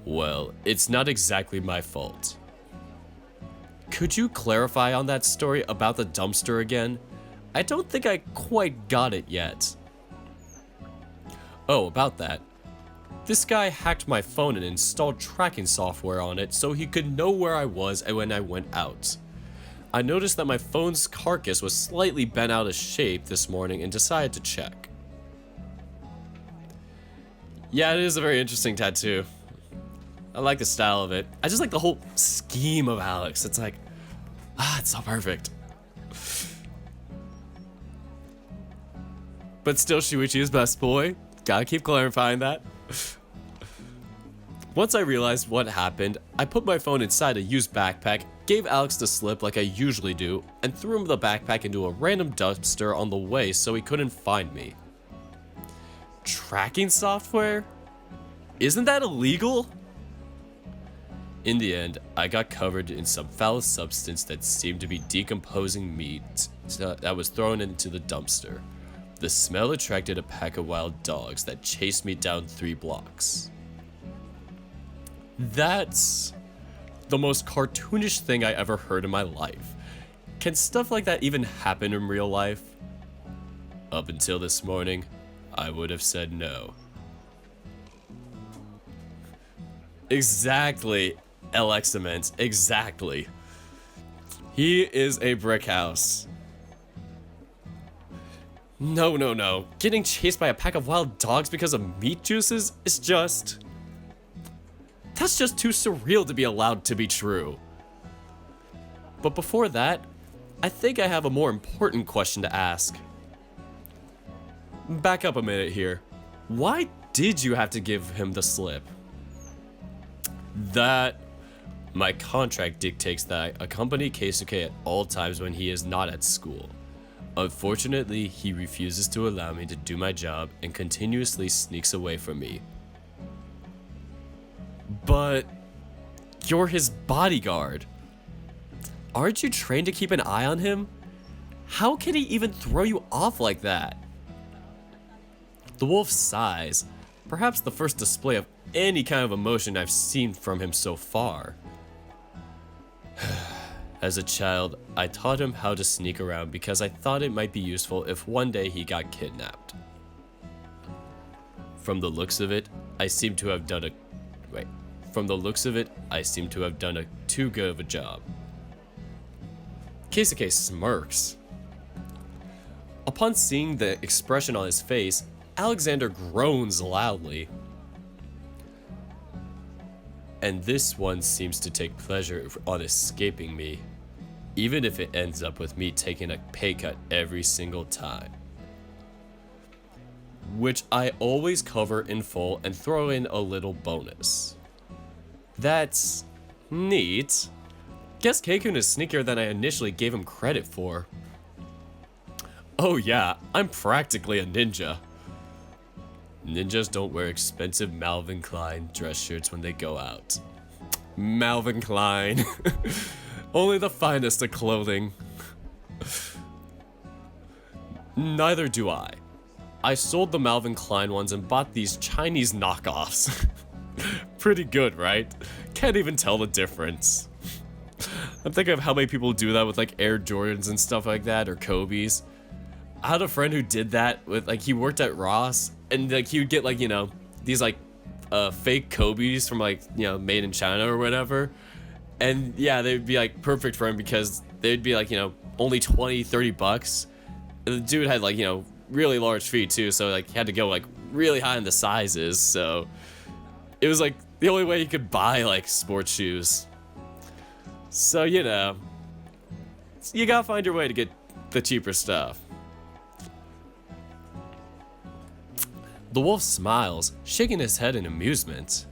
Well, it's not exactly my fault. Could you clarify on that story about the dumpster again? I don't think I quite got it yet. Oh, about that. This guy hacked my phone and installed tracking software on it so he could know where I was and when I went out. I noticed that my phone's carcass was slightly bent out of shape this morning and decided to check. Yeah, it is a very interesting tattoo. I like the style of it. I just like the whole scheme of Alex. It's like, it's so perfect. But still, Shuichi is best boy. Gotta keep clarifying that. Once I realized what happened, I put my phone inside a used backpack, gave Alex the slip like I usually do, and threw him the backpack into a random dumpster on the way so he couldn't find me. Tracking software? Isn't that illegal? In the end, I got covered in some foul substance that seemed to be decomposing meat that was thrown into the dumpster. The smell attracted a pack of wild dogs that chased me down 3 blocks. That's the most cartoonish thing I ever heard in my life. Can stuff like that even happen in real life? Up until this morning, I would have said no. Exactly, LXament, exactly. He is a brick house. No. Getting chased by a pack of wild dogs because of meat juices is just... That's just too surreal to be allowed to be true. But before that, I think I have a more important question to ask. Back up a minute here. Why did you have to give him the slip? My contract dictates that I accompany Keisuke at all times when he is not at school. Unfortunately, he refuses to allow me to do my job and continuously sneaks away from me. But you're his bodyguard. Aren't you trained to keep an eye on him? How can he even throw you off like that? The wolf sighs, perhaps the first display of any kind of emotion I've seen from him so far. As a child, I taught him how to sneak around because I thought it might be useful if one day he got kidnapped. From the looks of it, I seem to have done too good of a job. Keisuke smirks. Upon seeing the expression on his face, Alexander groans loudly. And this one seems to take pleasure on escaping me, even if it ends up with me taking a pay cut every single time. Which I always cover in full and throw in a little bonus. That's neat. Guess Keikun is sneakier than I initially gave him credit for. Oh yeah, I'm practically a ninja. Ninjas don't wear expensive Calvin Klein dress shirts when they go out. Calvin Klein. Only the finest of clothing. Neither do I. I sold the Calvin Klein ones and bought these Chinese knockoffs. Pretty good, right? Can't even tell the difference. I'm thinking of how many people do that with like Air Jordans and stuff like that, or Kobe's. I had a friend who did that with, like, he worked at Ross, and like he would get like, you know, these like fake Kobe's from like, you know, made in China or whatever. And yeah, they'd be like perfect for him because they'd be like, you know, only 20-30 bucks. And the dude had like, you know, really large feet too, so like he had to go like really high in the sizes, so it was like the only way you could buy like sports shoes. So, you know, you gotta find your way to get the cheaper stuff. The wolf smiles, shaking his head in amusement.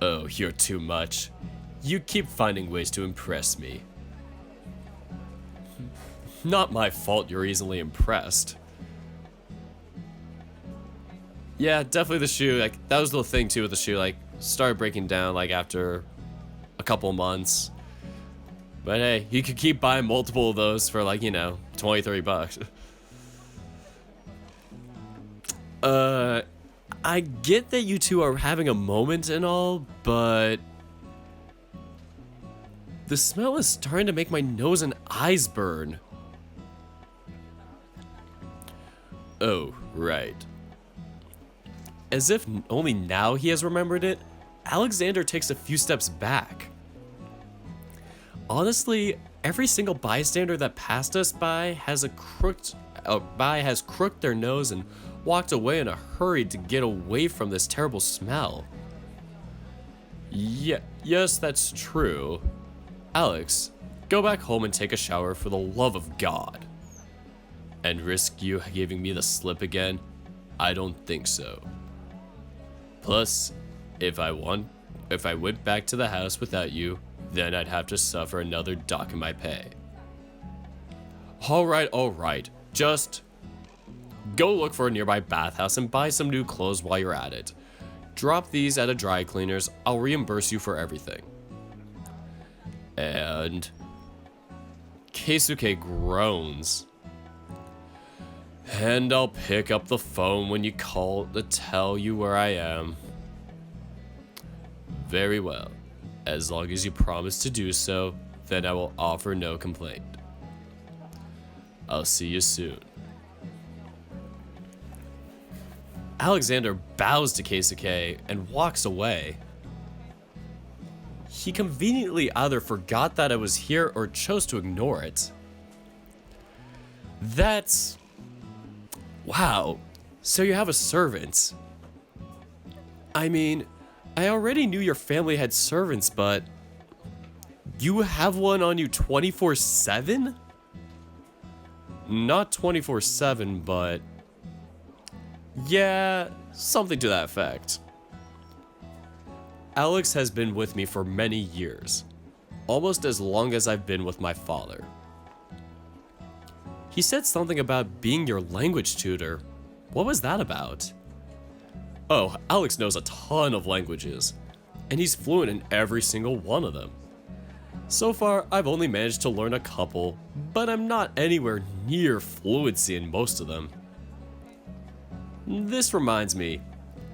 Oh, you're too much. You keep finding ways to impress me. Not my fault you're easily impressed. Yeah, definitely the shoe, like, that was the thing too with the shoe, like, started breaking down, like, after a couple months. But hey, you could keep buying multiple of those for, like, you know, 20-30 bucks. I get that you two are having a moment and all, but the smell is starting to make my nose and eyes burn. Oh, right. As if only now he has remembered it, Alexander takes a few steps back. Honestly, every single bystander that passed us by has crooked their nose and walked away in a hurry to get away from this terrible smell. Yes, that's true. Alex, go back home and take a shower for the love of God. And risk you giving me the slip again? I don't think so. Plus, if I went back to the house without you, then I'd have to suffer another dock in my pay. Alright, just go look for a nearby bathhouse and buy some new clothes while you're at it. Drop these at a dry cleaner's, I'll reimburse you for everything. And Keisuke groans. And I'll pick up the phone when you call to tell you where I am. Very well. As long as you promise to do so, then I will offer no complaint. I'll see you soon. Alexander bows to Keisuke and walks away. He conveniently either forgot that I was here or chose to ignore it. That's... Wow, so you have a servant. I mean, I already knew your family had servants, but you have one on you 24/7? Not 24/7, but yeah, something to that effect. Alex has been with me for many years, almost as long as I've been with my father. He said something about being your language tutor. What was that about? Oh, Alex knows a ton of languages, and he's fluent in every single one of them. So far, I've only managed to learn a couple, but I'm not anywhere near fluency in most of them. This reminds me,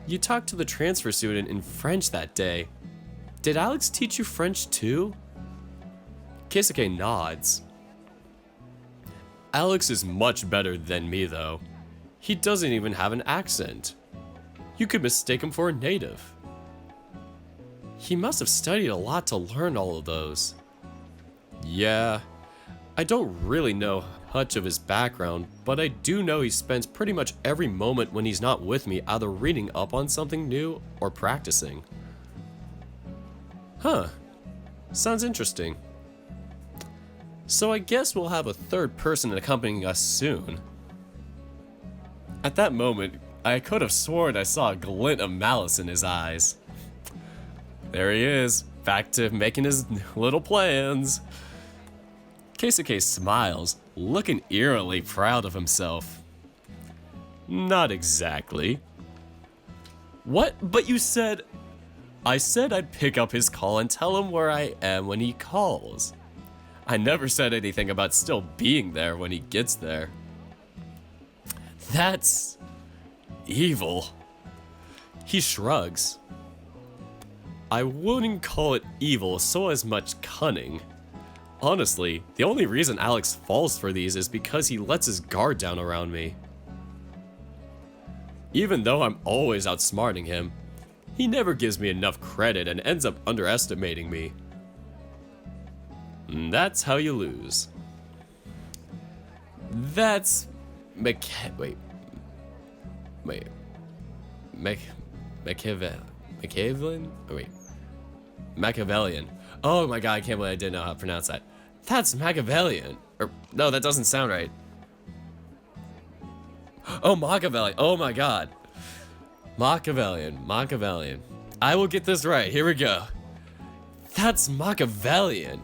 you talked to the transfer student in French that day. Did Alex teach you French too? Keisuke nods. Alex is much better than me though. He doesn't even have an accent. You could mistake him for a native. He must have studied a lot to learn all of those. Yeah, I don't really know much of his background, but I do know he spends pretty much every moment when he's not with me either reading up on something new or practicing. Huh. Sounds interesting. So I guess we'll have a third person accompanying us soon. At that moment, I could have sworn I saw a glint of malice in his eyes. There he is, back to making his little plans. Keisuke smiles, looking eerily proud of himself. Not exactly. What? But you said... I said I'd pick up his call and tell him where I am when he calls. I never said anything about still being there when he gets there. That's... evil. He shrugs. I wouldn't call it evil so as much cunning. Honestly, the only reason Alex falls for these is because he lets his guard down around me. Even though I'm always outsmarting him, he never gives me enough credit and ends up underestimating me. And that's how you lose. That's... Machiavellian? Oh, wait. Machiavellian. Oh my god, I can't believe I didn't know how to pronounce that. That's Machiavellian. Or, no, that doesn't sound right. Oh, Machiavellian. Oh my god. Machiavellian. I will get this right. Here we go. That's Machiavellian.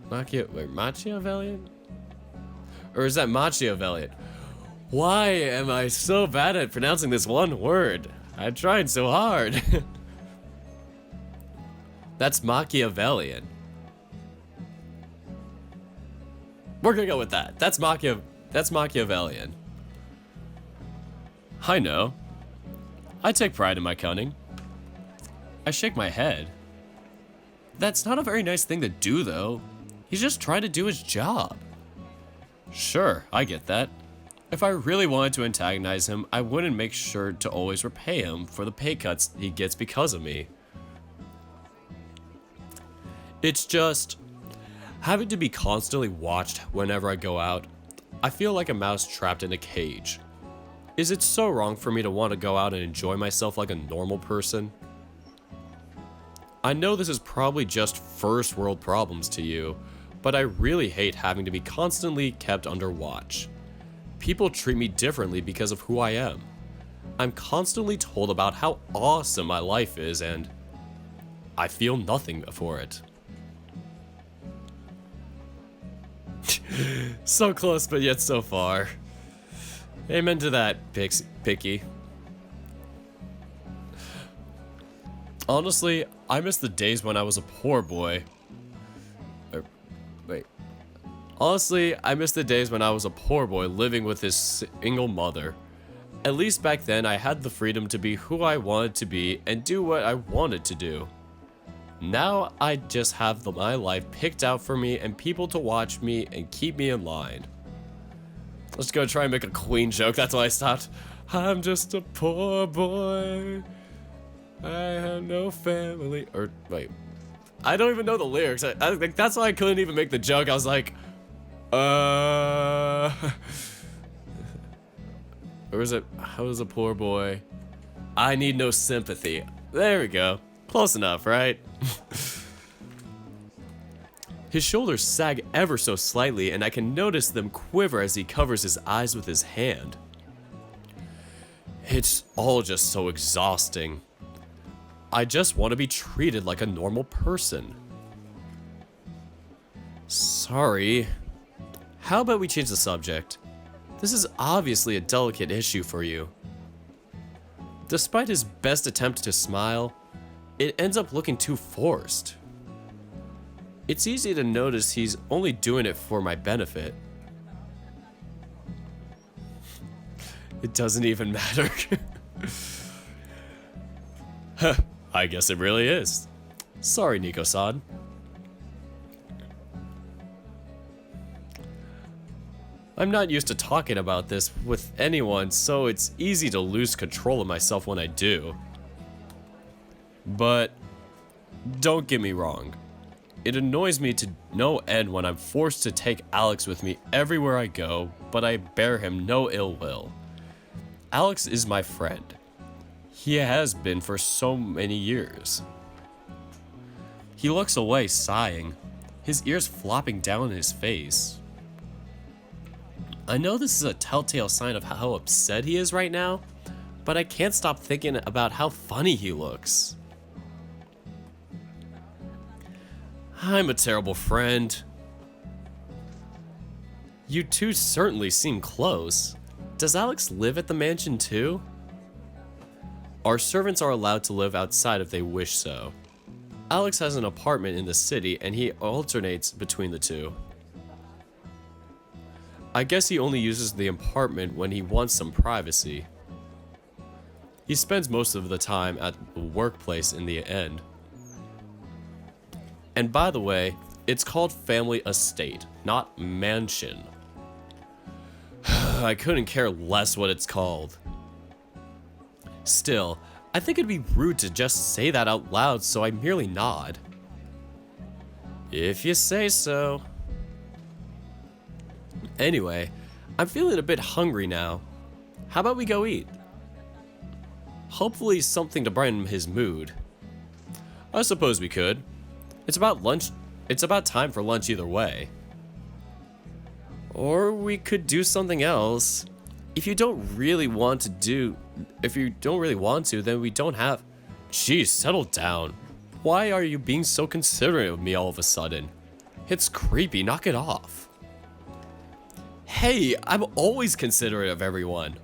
Machiavellian? Or is that Machiavellian? Why am I so bad at pronouncing this one word? I tried so hard. That's Machiavellian. We're gonna go with that. That's Machiavellian. I know. I take pride in my cunning. I shake my head. That's not a very nice thing to do, though. He's just trying to do his job. Sure, I get that. If I really wanted to antagonize him, I wouldn't make sure to always repay him for the pay cuts he gets because of me. It's just... having to be constantly watched whenever I go out, I feel like a mouse trapped in a cage. Is it so wrong for me to want to go out and enjoy myself like a normal person? I know this is probably just first world problems to you, but I really hate having to be constantly kept under watch. People treat me differently because of who I am. I'm constantly told about how awesome my life is, and I feel nothing for it. So close, but yet so far. Amen to that, Picky. Honestly, I miss the days when I was a poor boy. Honestly, I miss the days when I was a poor boy living with his single mother. At least back then, I had the freedom to be who I wanted to be and do what I wanted to do. Now, I just have my life picked out for me and people to watch me and keep me in line. Let's go try and make a Queen joke. That's why I stopped. I'm just a poor boy. I have no family. Or, wait. I don't even know the lyrics. I think that's why I couldn't even make the joke. I was like, or is it, I was a poor boy. I need no sympathy. There we go. Close enough, right? His shoulders sag ever so slightly, and I can notice them quiver as he covers his eyes with his hand. It's all just so exhausting. I just want to be treated like a normal person. Sorry. How about we change the subject? This is obviously a delicate issue for you. Despite his best attempt to smile, it ends up looking too forced. It's easy to notice he's only doing it for my benefit. It doesn't even matter. Huh, I guess it really is. Sorry, Nico-san. I'm not used to talking about this with anyone, so it's easy to lose control of myself when I do. But don't get me wrong. It annoys me to no end when I'm forced to take Alex with me everywhere I go, but I bear him no ill will. Alex is my friend. He has been for so many years. He looks away, sighing, his ears flopping down his face. I know this is a telltale sign of how upset he is right now, but I can't stop thinking about how funny he looks. I'm a terrible friend. You two certainly seem close. Does Alex live at the mansion too? Our servants are allowed to live outside if they wish so. Alex has an apartment in the city and he alternates between the two. I guess he only uses the apartment when he wants some privacy. He spends most of the time at the workplace in the end. And by the way, it's called family estate, not mansion. I couldn't care less what it's called. Still, I think it'd be rude to just say that out loud, so I merely nod. If you say so. Anyway, I'm feeling a bit hungry now. How about we go eat? Hopefully something to brighten his mood. I suppose we could. It's about lunch. It's about time for lunch either way. Or we could do something else. If you don't really want to, then we don't have. Jeez, settle down. Why are you being so considerate of me all of a sudden? It's creepy, knock it off. Hey, I'm always considerate of everyone.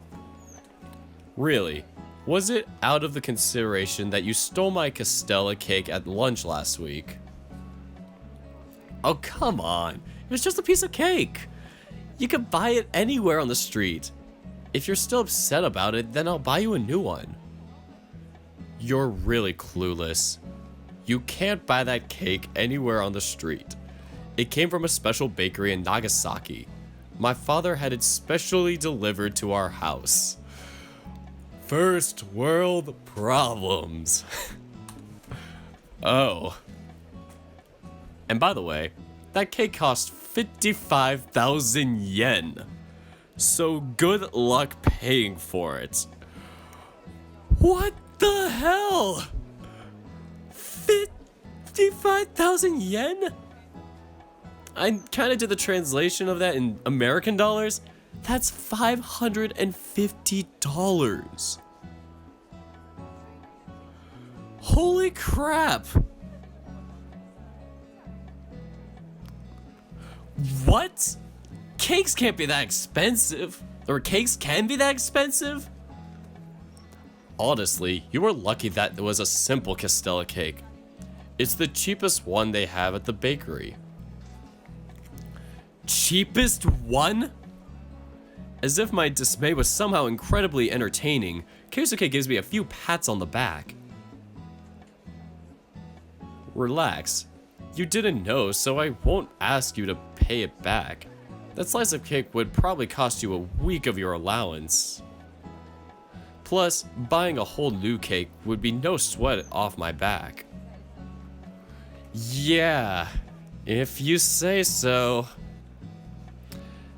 Really, was it out of the consideration that you stole my Castella cake at lunch last week? Oh, come on. It was just a piece of cake. You could buy it anywhere on the street. If you're still upset about it, then I'll buy you a new one. You're really clueless. You can't buy that cake anywhere on the street. It came from a special bakery in Nagasaki. My father had it specially delivered to our house. First world problems. Oh. And by the way, that cake cost 55,000 yen. So good luck paying for it. What the hell? 55,000 yen? I kind of did the translation of that in American dollars. That's $550. Holy crap. What? Cakes can't be that expensive. Or cakes can be that expensive? Honestly, you were lucky that it was a simple Castella cake. It's the cheapest one they have at the bakery. Cheapest one? As if my dismay was somehow incredibly entertaining, Keisuke gives me a few pats on the back. Relax. You didn't know, so I won't ask you to pay it back. That slice of cake would probably cost you a week of your allowance. Plus, buying a whole new cake would be no sweat off my back. Yeah, if you say so.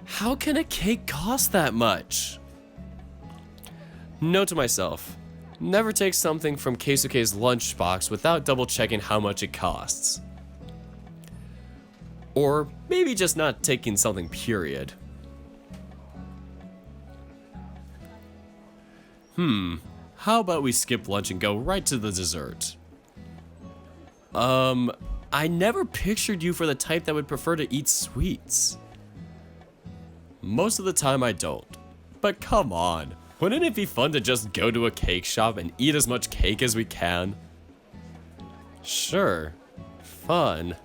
How can a cake cost that much? Note to myself, never take something from Keisuke's lunchbox without double checking how much it costs. Or maybe just not taking something, period. How about we skip lunch and go right to the dessert? I never pictured you for the type that would prefer to eat sweets. Most of the time I don't. But come on, wouldn't it be fun to just go to a cake shop and eat as much cake as we can? Sure, fun.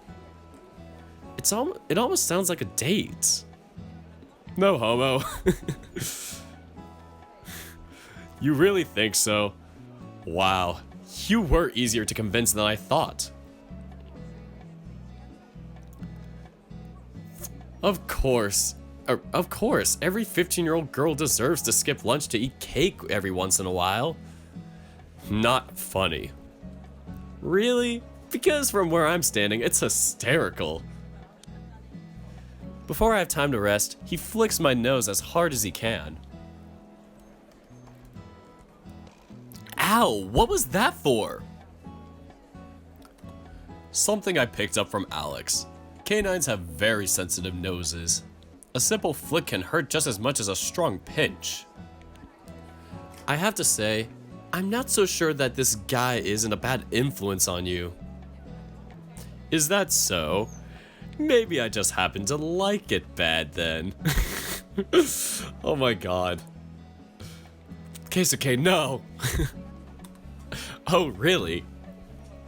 It almost sounds like a date. No homo. You really think so? Wow, you were easier to convince than I thought. Of course, every 15-year-old girl deserves to skip lunch to eat cake every once in a while. Not funny. Really? Because from where I'm standing, it's hysterical. Before I have time to rest, he flicks my nose as hard as he can. Ow, what was that for? Something I picked up from Alex. Canines have very sensitive noses. A simple flick can hurt just as much as a strong pinch. I have to say, I'm not so sure that this guy isn't a bad influence on you. Is that so? Maybe I just happen to like it bad then. Oh my god. Keisuke, no! Oh really?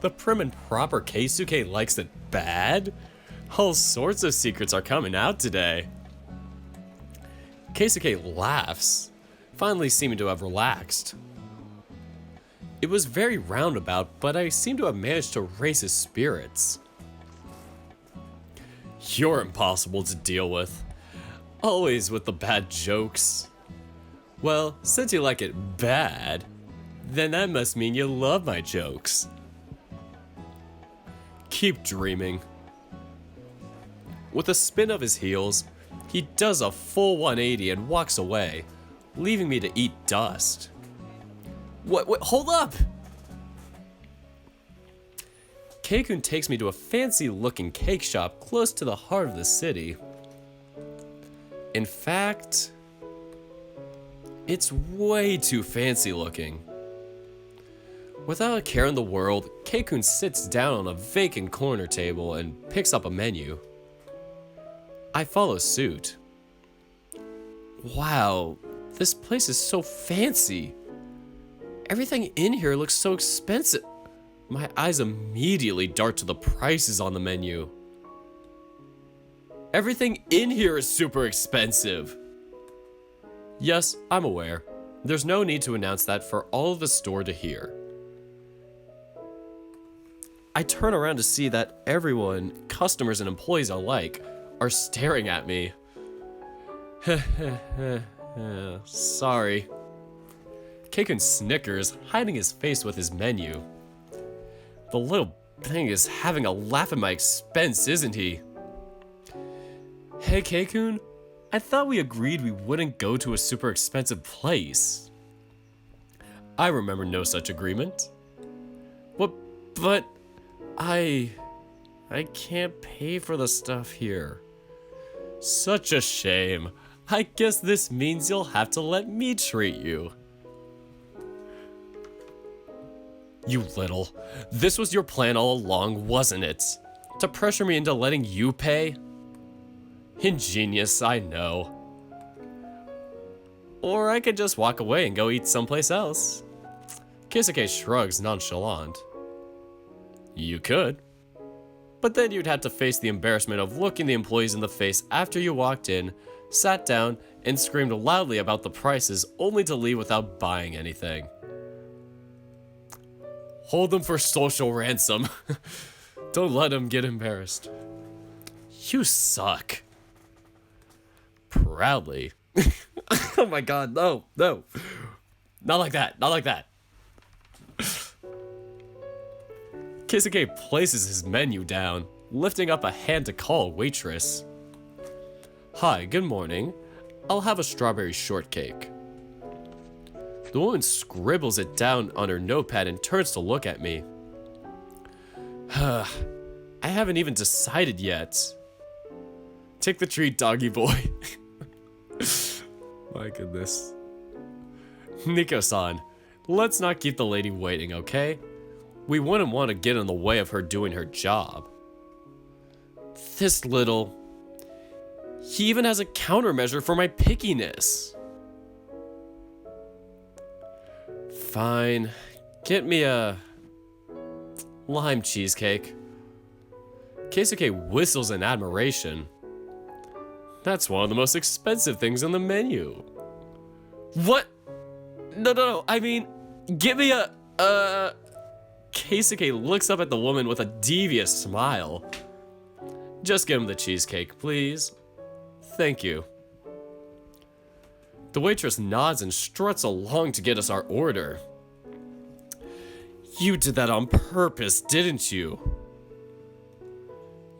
The prim and proper Keisuke likes it bad? All sorts of secrets are coming out today. Keisuke laughs, finally seeming to have relaxed. It was very roundabout, but I seem to have managed to raise his spirits. You're impossible to deal with. Always with the bad jokes. Well, since you like it bad, then that must mean you love my jokes. Keep dreaming. With a spin of his heels, he does a full 180 and walks away, leaving me to eat dust. What, hold up! Keikun takes me to a fancy-looking cake shop close to the heart of the city. In fact, it's way too fancy-looking. Without a care in the world, Keikun sits down on a vacant corner table and picks up a menu. I follow suit. Wow, this place is so fancy. Everything in here looks so expensive. My eyes immediately dart to the prices on the menu. Everything in here is super expensive. Yes, I'm aware. There's no need to announce that for all of the store to hear. I turn around to see that everyone, customers and employees alike, are staring at me. Sorry. Keikun snickers, hiding his face with his menu. The little thing is having a laugh at my expense, isn't he? Hey Keikun, I thought we agreed we wouldn't go to a super expensive place. I remember no such agreement. What? But I can't pay for the stuff here. Such a shame. I guess this means you'll have to let me treat you. You little. This was your plan all along, wasn't it? To pressure me into letting you pay? Ingenious, I know. Or I could just walk away and go eat someplace else. Keisuke shrugs nonchalant. You could. But then you'd have to face the embarrassment of looking the employees in the face after you walked in, sat down, and screamed loudly about the prices only to leave without buying anything. Hold them for social ransom. Don't let them get embarrassed. You suck. Proudly. Oh my god, no. Not like that, not like that. Keisuke places his menu down, lifting up a hand to call a waitress. Hi, good morning. I'll have a strawberry shortcake. The woman scribbles it down on her notepad and turns to look at me. I haven't even decided yet. Take the treat, doggy boy. My goodness. Nico-san, let's not keep the lady waiting, okay? We wouldn't want to get in the way of her doing her job. This little... He even has a countermeasure for my pickiness. Fine. Get me a... lime cheesecake. Keisuke whistles in admiration. That's one of the most expensive things on the menu. What? No. I mean, give me a... Keisuke looks up at the woman with a devious smile. Just give him the cheesecake, please. Thank you. The waitress nods and struts along to get us our order. You did that on purpose, didn't you?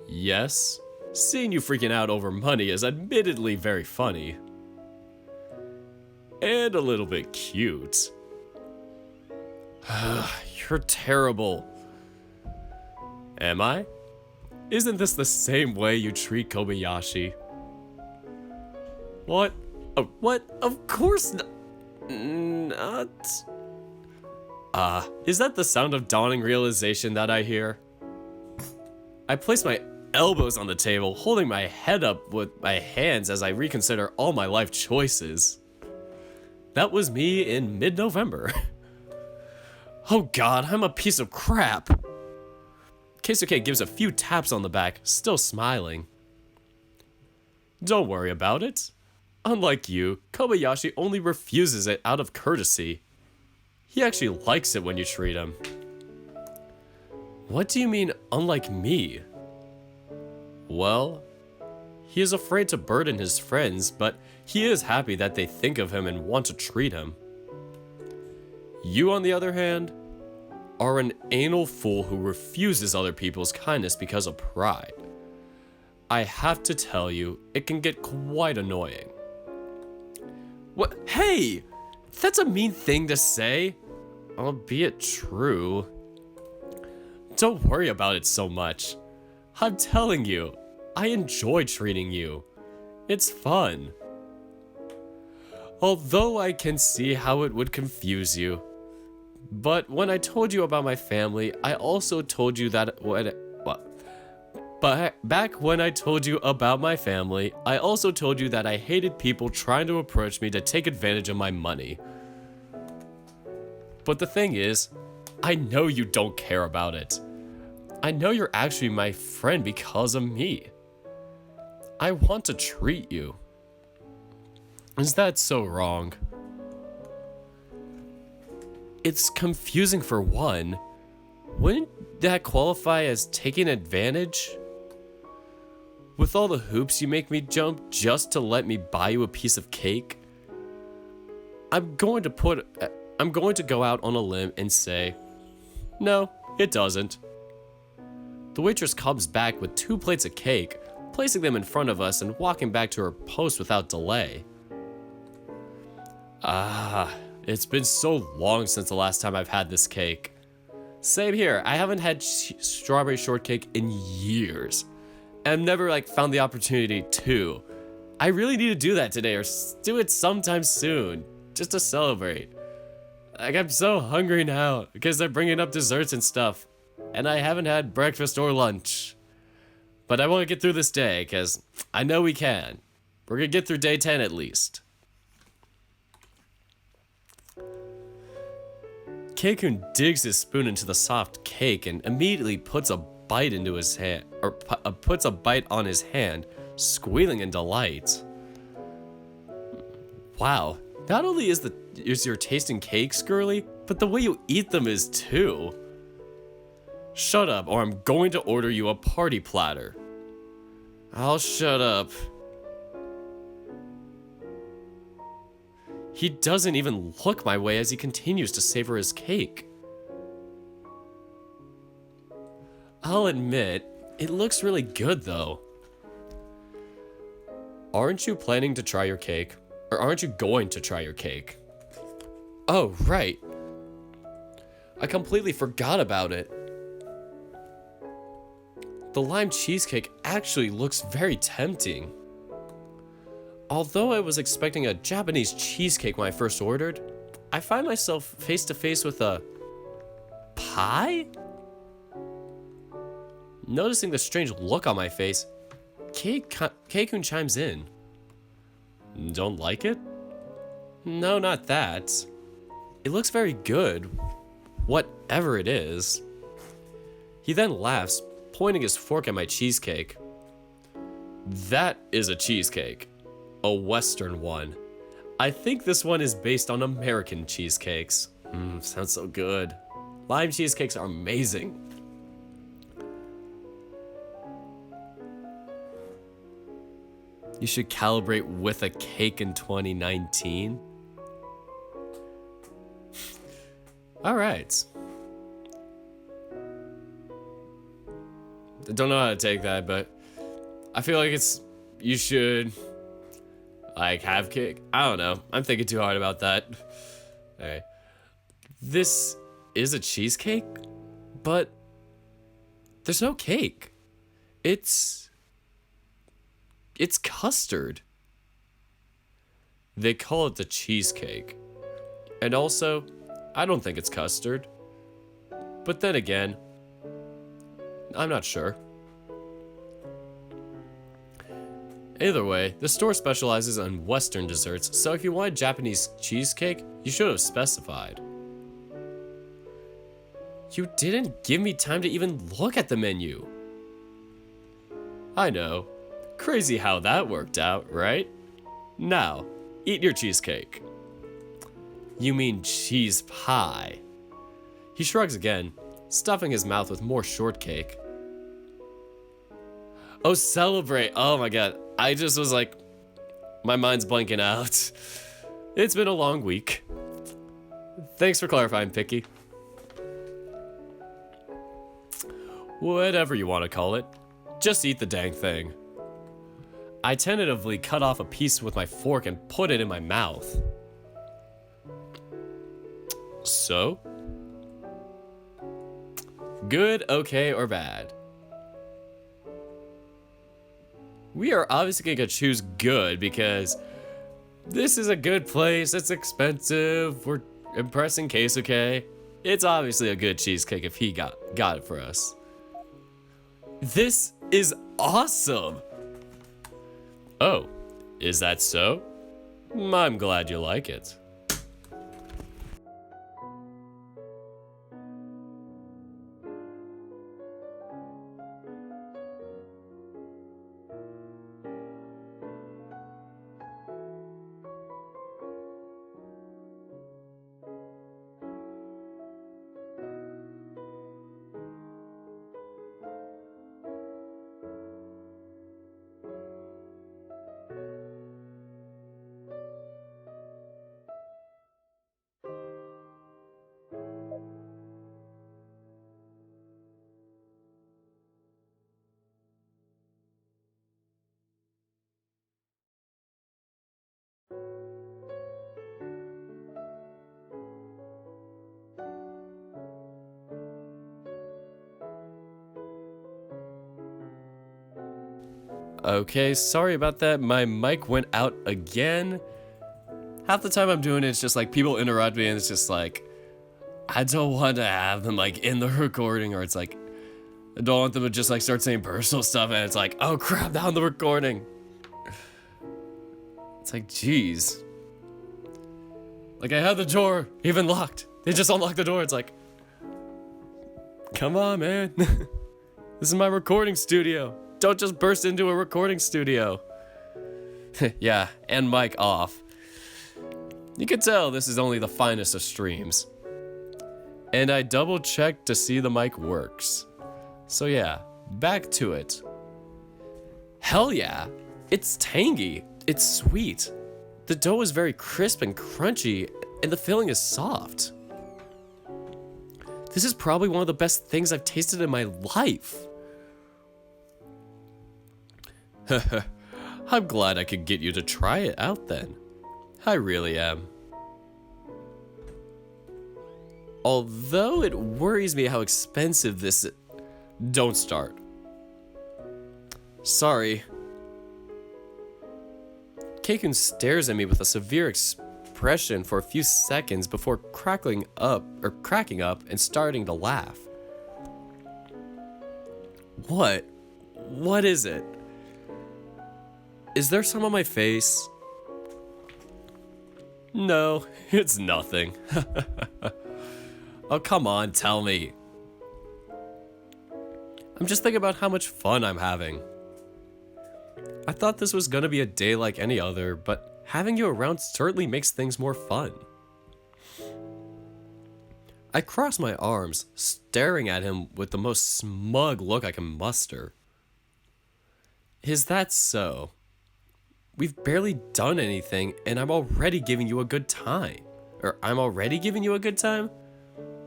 Yes. Seeing you freaking out over money is admittedly very funny. And a little bit cute. You're terrible. Am I? Isn't this the same way you treat Kobayashi? What? What? Of course not. Is that the sound of dawning realization that I hear? I place my elbows on the table, holding my head up with my hands as I reconsider all my life choices. That was me in mid-November. Oh god, I'm a piece of crap. Keisuke gives a few taps on the back, still smiling. Don't worry about it. Unlike you, Kobayashi only refuses it out of courtesy. He actually likes it when you treat him. What do you mean, unlike me? Well, he is afraid to burden his friends, but he is happy that they think of him and want to treat him. You, on the other hand, are an anal fool who refuses other people's kindness because of pride. I have to tell you, it can get quite annoying. What? Hey! That's a mean thing to say. Albeit true. Don't worry about it so much. I'm telling you, I enjoy treating you. It's fun. Although I can see how it would confuse you. But when I told you about my family, I also told you that back when I told you about my family, I also told you that I hated people trying to approach me to take advantage of my money. But the thing is, I know you don't care about it. I know you're actually my friend because of me. I want to treat you. Is that so wrong? It's confusing for one. Wouldn't that qualify as taking advantage? With all the hoops you make me jump just to let me buy you a piece of cake? I'm going to go out on a limb and say, no, it doesn't. The waitress comes back with 2 plates of cake, placing them in front of us and walking back to her post without delay. It's been so long since the last time I've had this cake. Same here, I haven't had strawberry shortcake in years. And I've never found the opportunity to. I really need to do that today or do it sometime soon, just to celebrate. I'm so hungry now because they're bringing up desserts and stuff. And I haven't had breakfast or lunch. But I want to get through this day because I know we can. We're going to get through day 10 at least. Keikun digs his spoon into the soft cake and immediately puts a bite into his hand, or puts a bite on his hand, squealing in delight. Wow, not only is your tasting cakes girly, but the way you eat them is too. Shut up, or I'm going to order you a party platter. I'll shut up. He doesn't even look my way as he continues to savor his cake. I'll admit, it looks really good though. Aren't you planning to try your cake? Or aren't you going to try your cake? Oh, right. I completely forgot about it. The lime cheesecake actually looks very tempting. Although I was expecting a Japanese cheesecake when I first ordered, I find myself face to face with a pie? Noticing the strange look on my face, Keikun chimes in. Don't like it? No, not that. It looks very good, whatever it is. He then laughs, pointing his fork at my cheesecake. That is a cheesecake. A Western one. I think this one is based on American cheesecakes. Sounds so good. Lime cheesecakes are amazing. You should calibrate with a cake in 2019. All right. I don't know how to take that, but I feel like you should have cake. I don't know. I'm thinking too hard about that. Alright. This is a cheesecake, but there's no cake. It's custard. They call it the cheesecake. And also, I don't think it's custard. But then again, I'm not sure. Either way, the store specializes in Western desserts, so if you wanted Japanese cheesecake, you should have specified. You didn't give me time to even look at the menu. I know. Crazy how that worked out, right? Now, eat your cheesecake. You mean cheese pie. He shrugs again, stuffing his mouth with more shortcake. Oh, celebrate. Oh my god. I just was like, my mind's blanking out. It's been a long week. Thanks for clarifying, Picky. Whatever you want to call it. Just eat the dang thing. I tentatively cut off a piece with my fork and put it in my mouth. So? Good, okay, or bad? We are obviously gonna choose good because this is a good place, it's expensive, we're impressing Keisuke. It's obviously a good cheesecake if he got it for us. This is awesome! Oh, is that so? I'm glad you like it. Okay, sorry about that. My mic went out again. Half the time I'm doing it, it's just like people interrupt me and it's just like, I don't want to have them like in the recording, or it's like, I don't want them to just like start saying personal stuff and it's like, oh crap, now on the recording. It's like, geez. Like I had the door even locked. They just unlocked the door. It's like, come on, man. This is my recording studio. Don't just burst into a recording studio. Yeah, and mic off. You can tell this is only the finest of streams. And I double checked to see the mic works. So yeah, back to it. Hell yeah, it's tangy, it's sweet. The dough is very crisp and crunchy, and the filling is soft. This is probably one of the best things I've tasted in my life. I'm glad I could get you to try it out then. I really am. Although it worries me how expensive this is. Don't start. Sorry. Keikun stares at me with a severe expression for a few seconds before cracking up and starting to laugh. What? What is it? Is there some on my face? No, it's nothing. Oh, come on, tell me. I'm just thinking about how much fun I'm having. I thought this was gonna be a day like any other, but having you around certainly makes things more fun. I cross my arms, staring at him with the most smug look I can muster. Is that so? We've barely done anything, and I'm already giving you a good time. Or I'm already giving you a good time?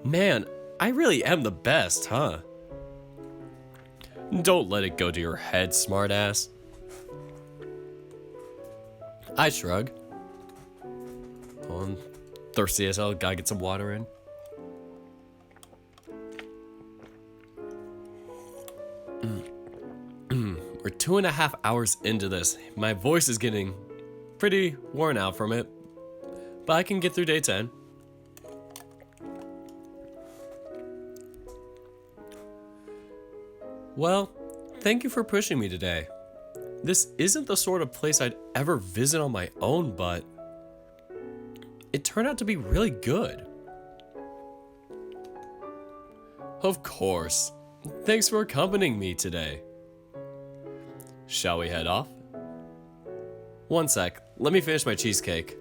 Man, I really am the best, huh? Don't let it go to your head, smartass. I shrug. Oh, I'm thirsty as hell, gotta get some water in. We're 2.5 hours into this. My voice is getting pretty worn out from it, but I can get through day 10. Well, thank you for pushing me today. This isn't the sort of place I'd ever visit on my own, but it turned out to be really good. Of course. Thanks for accompanying me today. Shall we head off? One sec, let me finish my cheesecake.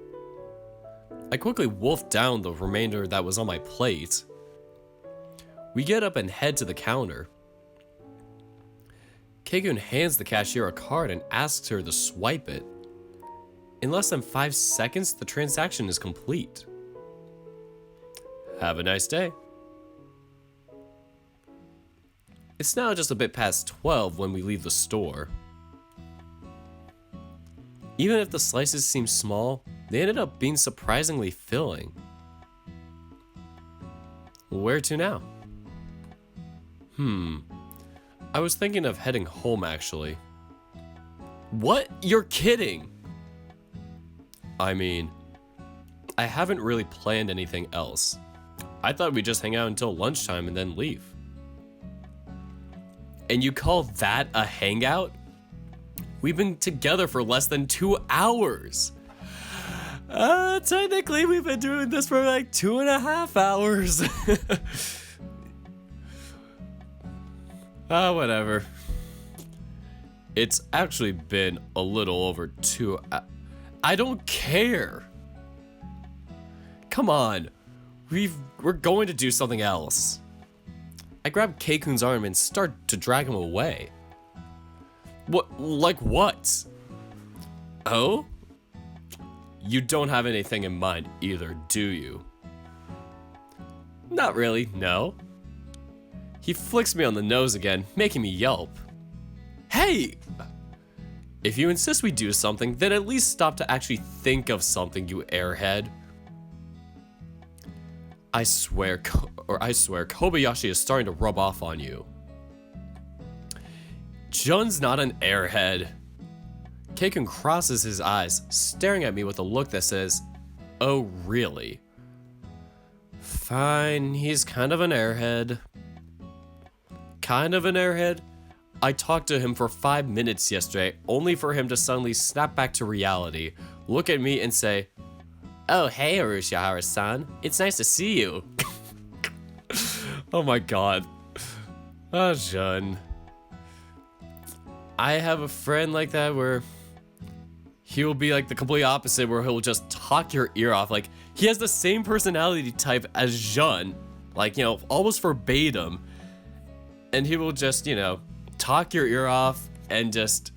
I quickly wolfed down the remainder that was on my plate. We get up and head to the counter. Keikun hands the cashier a card and asks her to swipe it. In less than 5 seconds, the transaction is complete. Have a nice day. It's now just a bit past 12 when we leave the store. Even if the slices seem small, they ended up being surprisingly filling. Where to now? I was thinking of heading home actually. What? You're kidding! I mean, I haven't really planned anything else. I thought we'd just hang out until lunchtime and then leave. And you call that a hangout? We've been together for less than 2 hours. Technically we've been doing this for like 2.5 hours. Whatever. It's actually been a little over 2 I don't care. Come on. We're going to do something else. I grab Keikun's arm and start to drag him away. What? Like what? Oh? You don't have anything in mind either, do you? Not really, no. He flicks me on the nose again, making me yelp. Hey! If you insist we do something, then at least stop to actually think of something, you airhead. I swear Kobayashi is starting to rub off on you. Jun's not an airhead. Keikun crosses his eyes, staring at me with a look that says, oh really? Fine, he's kind of an airhead. Kind of an airhead? I talked to him for 5 minutes yesterday, only for him to suddenly snap back to reality, look at me and say, oh hey Urushihara-san, it's nice to see you. Oh my god. Oh, Jun. I have a friend like that where he will be like the complete opposite, where he'll just talk your ear off. Like, he has the same personality type as Jun, like, you know, almost verbatim. And he will just, you know, talk your ear off and just,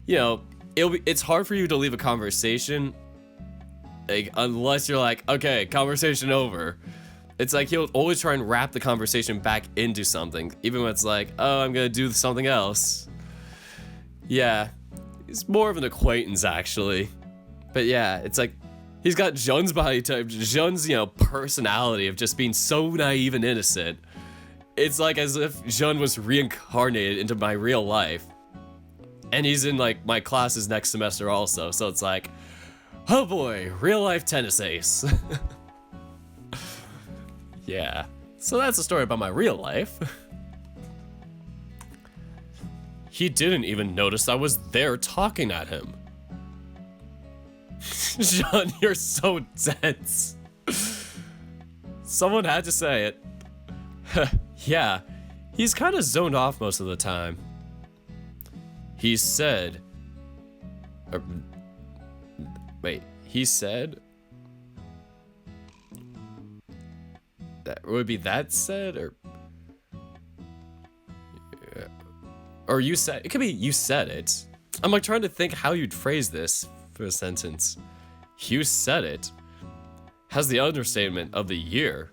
you know, it's hard for you to leave a conversation, like, unless you're like, okay, conversation over. It's like he'll always try and wrap the conversation back into something, even when it's like, oh, I'm gonna do something else. Yeah, he's more of an acquaintance actually. But yeah, it's like he's got Jun's body type, Jun's, you know, personality of just being so naive and innocent. It's like as if Jun was reincarnated into my real life. And he's in like my classes next semester also, so it's like, oh boy, real life tennis ace. Yeah, so that's a story about my real life. He didn't even notice I was there talking at him. Jun, you're so dense. Someone had to say it. Yeah, he's kind of zoned off most of the time. He said... he said... That would be that said, or... Yeah. Or you said... It could be you said it. I'm like trying to think how you'd phrase this for a sentence. You said it. Has the understatement of the year.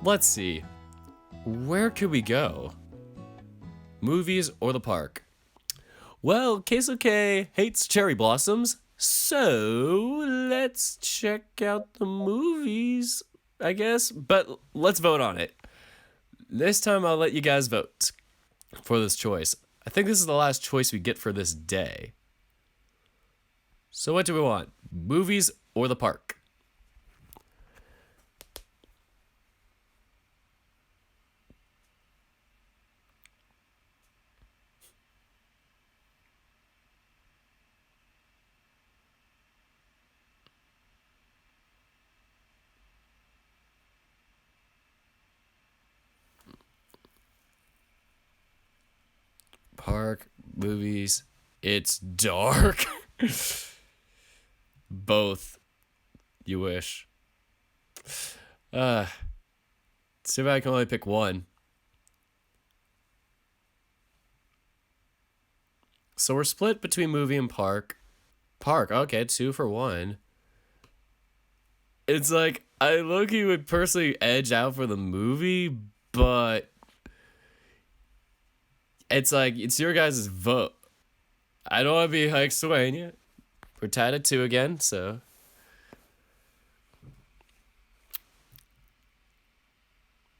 Let's see. Where could we go? Movies or the park? Well, Keisuke hates cherry blossoms, so let's check out the movies, I guess. But let's vote on it. This time I'll let you guys vote. for this choice. I think this is the last choice we get for this day. So what do we want? Movies or the park? Park, movies. It's dark. Both. You wish. See if I can only pick one. So we're split between movie and park. Park, okay, 2 for 1. It's like, I low-key would personally edge out for the movie, but it's like, it's your guys' vote. I don't want to be like swaying yet. We're tied at 2 again, so.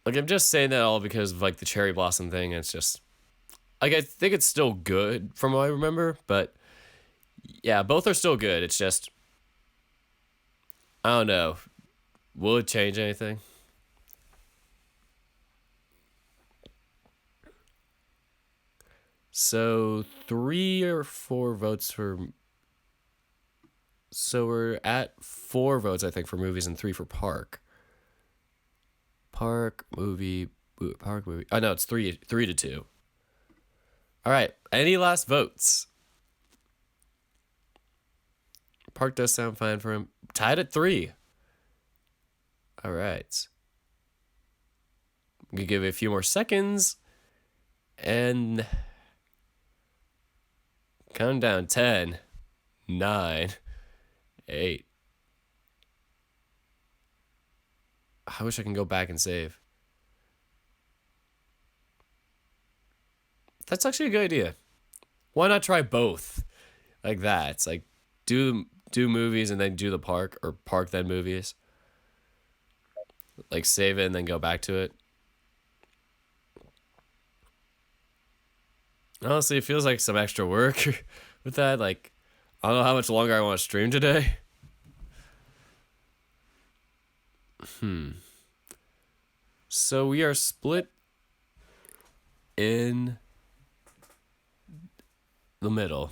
Like, I'm just saying that all because of, like, the cherry blossom thing. It's just, like, I think it's still good from what I remember, but yeah, both are still good. It's just, I don't know. Will it change anything? So 3 or 4 votes for. So we're at 4 votes, I think, for movies and 3 for park. Park, movie. Oh, no, it's 3 to 2. All right. Any last votes? Park does sound fine for him. Tied at 3. All right. We give it a few more seconds. And count down 10, 9, 8. I wish I can go back and save. That's actually a good idea. Why not try both? Like that. It's like do movies and then do the park, or park then movies. Like save it and then go back to it. Honestly, it feels like some extra work with that. Like, I don't know how much longer I want to stream today. So we are split in the middle.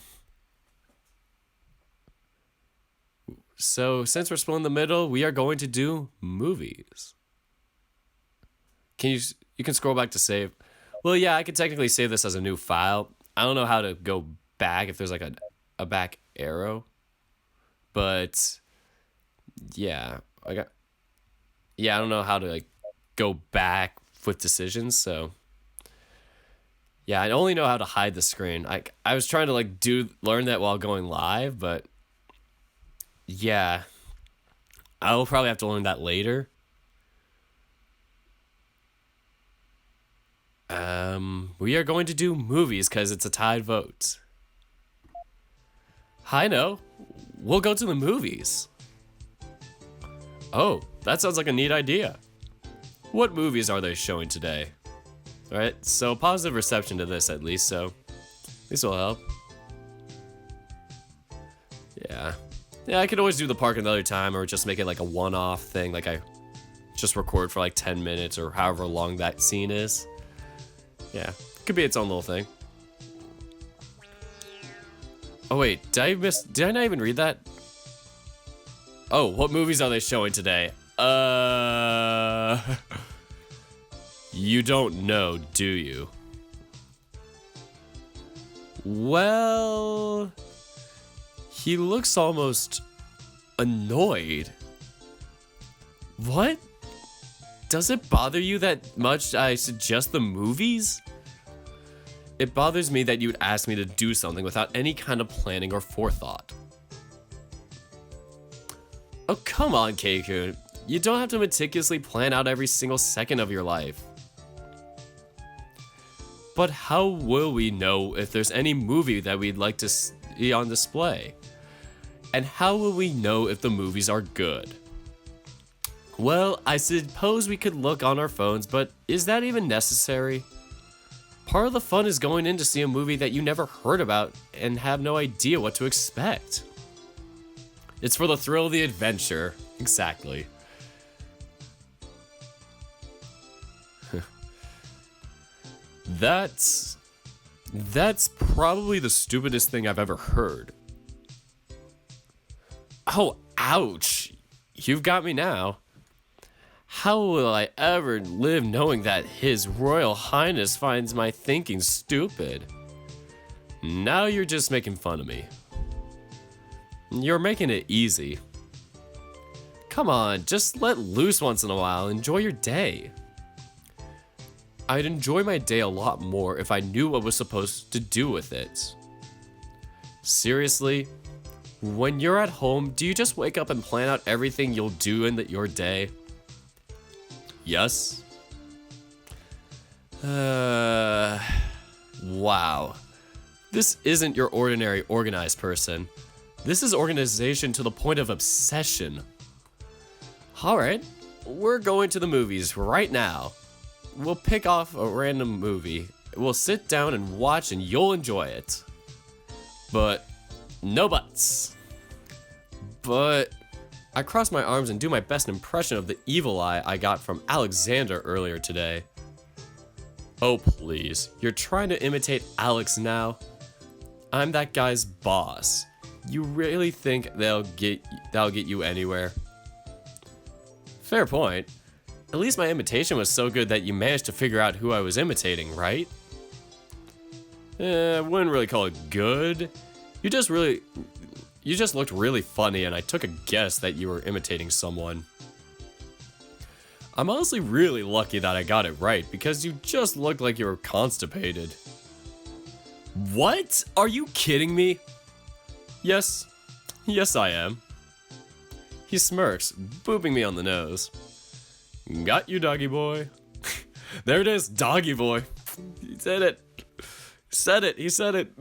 So since we're split in the middle, we are going to do movies. You can scroll back to save. Well, yeah, I could technically save this as a new file. I don't know how to go back if there's like a back arrow. But yeah, I don't know how to like go back with decisions, so yeah, I only know how to hide the screen. I was trying to like learn that while going live, but yeah, I'll probably have to learn that later. We are going to do movies because it's a tied vote. I know. We'll go to the movies. Oh, that sounds like a neat idea. What movies are they showing today? Alright, so positive reception to this at least, so this will help. Yeah. Yeah, I could always do the park another time or just make it like a one-off thing, like I just record for like 10 minutes or however long that scene is. Yeah, could be its own little thing. Oh wait, did I not even read that? Oh, what movies are they showing today? You don't know, do you? Well, he looks almost annoyed. What? Does it bother you that much I suggest the movies? It bothers me that you'd ask me to do something without any kind of planning or forethought. Oh, come on, Keisuke. You don't have to meticulously plan out every single second of your life. But how will we know if there's any movie that we'd like to see on display? And how will we know if the movies are good? Well, I suppose we could look on our phones, but is that even necessary? Part of the fun is going in to see a movie that you never heard about and have no idea what to expect. It's for the thrill of the adventure. Exactly. That's probably the stupidest thing I've ever heard. Oh, ouch. You've got me now. How will I ever live knowing that His Royal Highness finds my thinking stupid? Now you're just making fun of me. You're making it easy. Come on, just let loose once in a while. Enjoy your day. I'd enjoy my day a lot more if I knew what I was supposed to do with it. Seriously? When you're at home, do you just wake up and plan out everything you'll do in your day? Yes? Wow. This isn't your ordinary organized person. This is organization to the point of obsession. Alright, we're going to the movies right now. We'll pick off a random movie. We'll sit down and watch and you'll enjoy it. But no buts. But I cross my arms and do my best impression of the evil eye I got from Alexander earlier today. Oh please, you're trying to imitate Alex now? I'm that guy's boss. You really think that'll get you anywhere? Fair point. At least my imitation was so good that you managed to figure out who I was imitating, right? I wouldn't really call it good. You just looked really funny and I took a guess that you were imitating someone. I'm honestly really lucky that I got it right because you just looked like you were constipated. What? Are you kidding me? Yes I am. He smirks, booping me on the nose. Got you, doggy boy. There it is, doggy boy. He said it. He said it.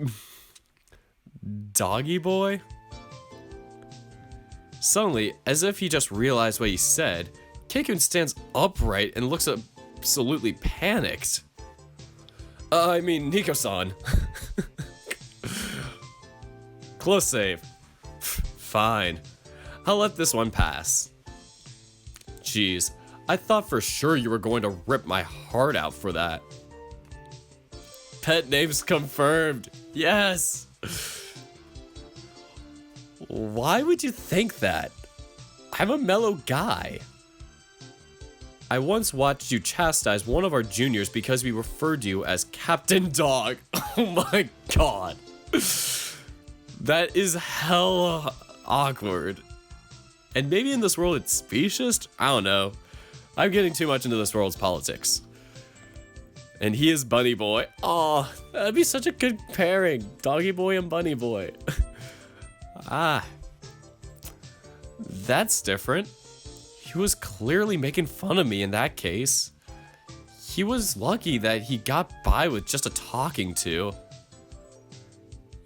Doggy boy? Suddenly, as if he just realized what he said, Keikun stands upright and looks absolutely panicked. I mean, Nico-san. Close save. Fine. I'll let this one pass. Jeez, I thought for sure you were going to rip my heart out for that. Pet names confirmed. Yes. Why would you think that? I'm a mellow guy. I once watched you chastise one of our juniors because we referred to you as Captain Dog. Oh my god. That is hella awkward. And maybe in this world it's speciest? I don't know. I'm getting too much into this world's politics. And he is Bunny Boy. Aw, that'd be such a good pairing. Doggy Boy and Bunny Boy. Ah. That's different. He was clearly making fun of me in that case. He was lucky that he got by with just a talking to.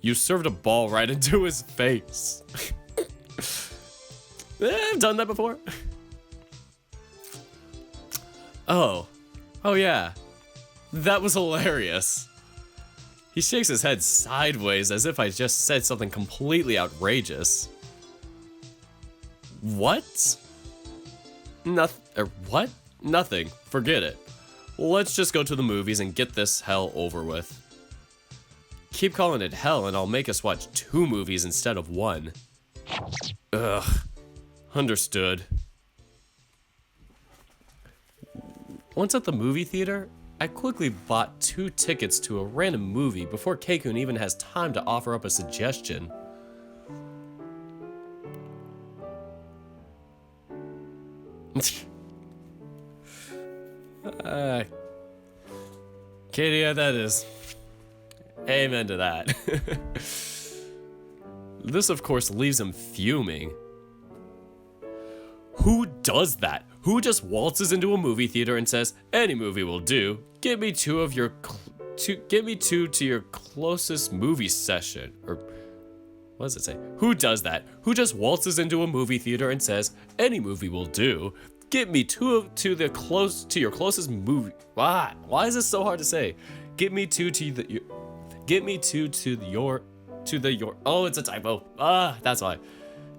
You served a ball right into his face. I've done that before. Oh yeah. That was hilarious. He shakes his head sideways as if I just said something completely outrageous. What? What? Nothing. Forget it. Let's just go to the movies and get this hell over with. Keep calling it hell and I'll make us watch 2 movies instead of 1. Ugh. Understood. Once at the movie theater, I quickly bought 2 tickets to a random movie before Keikun even has time to offer up a suggestion. Katie, yeah, that is. Amen to that. This, of course, leaves him fuming. Who does that? Who just waltzes into a movie theater and says, "Any movie will do. Get me 2 of your get me 2 to your closest movie session." Or what does it say? Who does that? Who just waltzes into a movie theater and says, "Any movie will do. Get me 2 to your closest movie." Why is this so hard to say? Get me oh, it's a typo. That's why.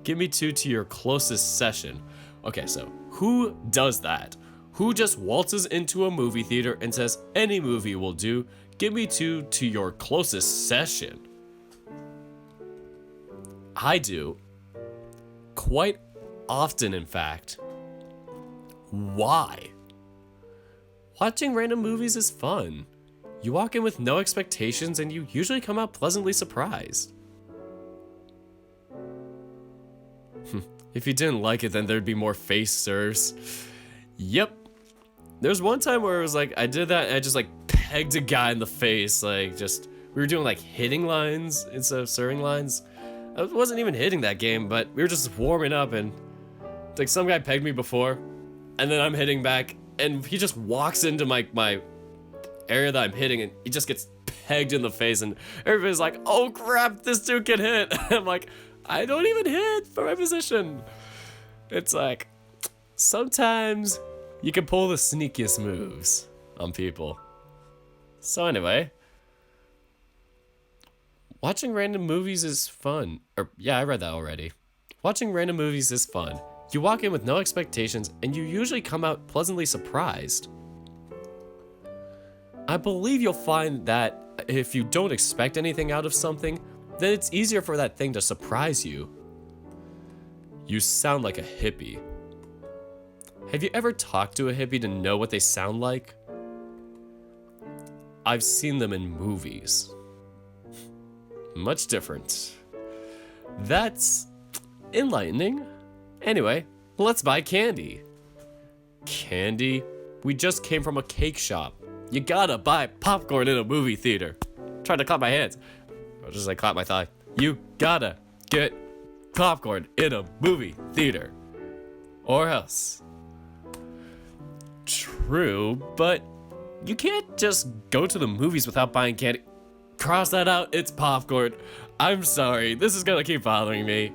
Get me to your closest session. Okay, so who does that? Who just waltzes into a movie theater and says any movie will do? Get me to your closest session. I do. Quite often, in fact. Why? Watching random movies is fun. You walk in with no expectations and you usually come out pleasantly surprised. If you didn't like it, then there'd be more face serves. Yep. There's one time where it was like, I did that and I just like pegged a guy in the face. Like we were doing like hitting lines instead of serving lines. I wasn't even hitting that game, but we were just warming up and like some guy pegged me before and then I'm hitting back and he just walks into my area that I'm hitting and he just gets pegged in the face and everybody's like, oh crap, this dude can hit. I'm like, I don't even hit for my position. It's like, sometimes you can pull the sneakiest moves on people. So anyway, watching random movies is fun. Yeah, I read that already. Watching random movies is fun. You walk in with no expectations and you usually come out pleasantly surprised. I believe you'll find that if you don't expect anything out of something, then it's easier for that thing to surprise you. You sound like a hippie. Have you ever talked to a hippie to know what they sound like? I've seen them in movies. Much different. That's enlightening. Anyway, let's buy candy. Candy? We just came from a cake shop. You gotta buy popcorn in a movie theater. Trying to clap my hands. I'll just like clap my thigh. You gotta get popcorn in a movie theater. Or else. True, but you can't just go to the movies without buying candy. Cross that out, it's popcorn. I'm sorry, this is gonna keep bothering me.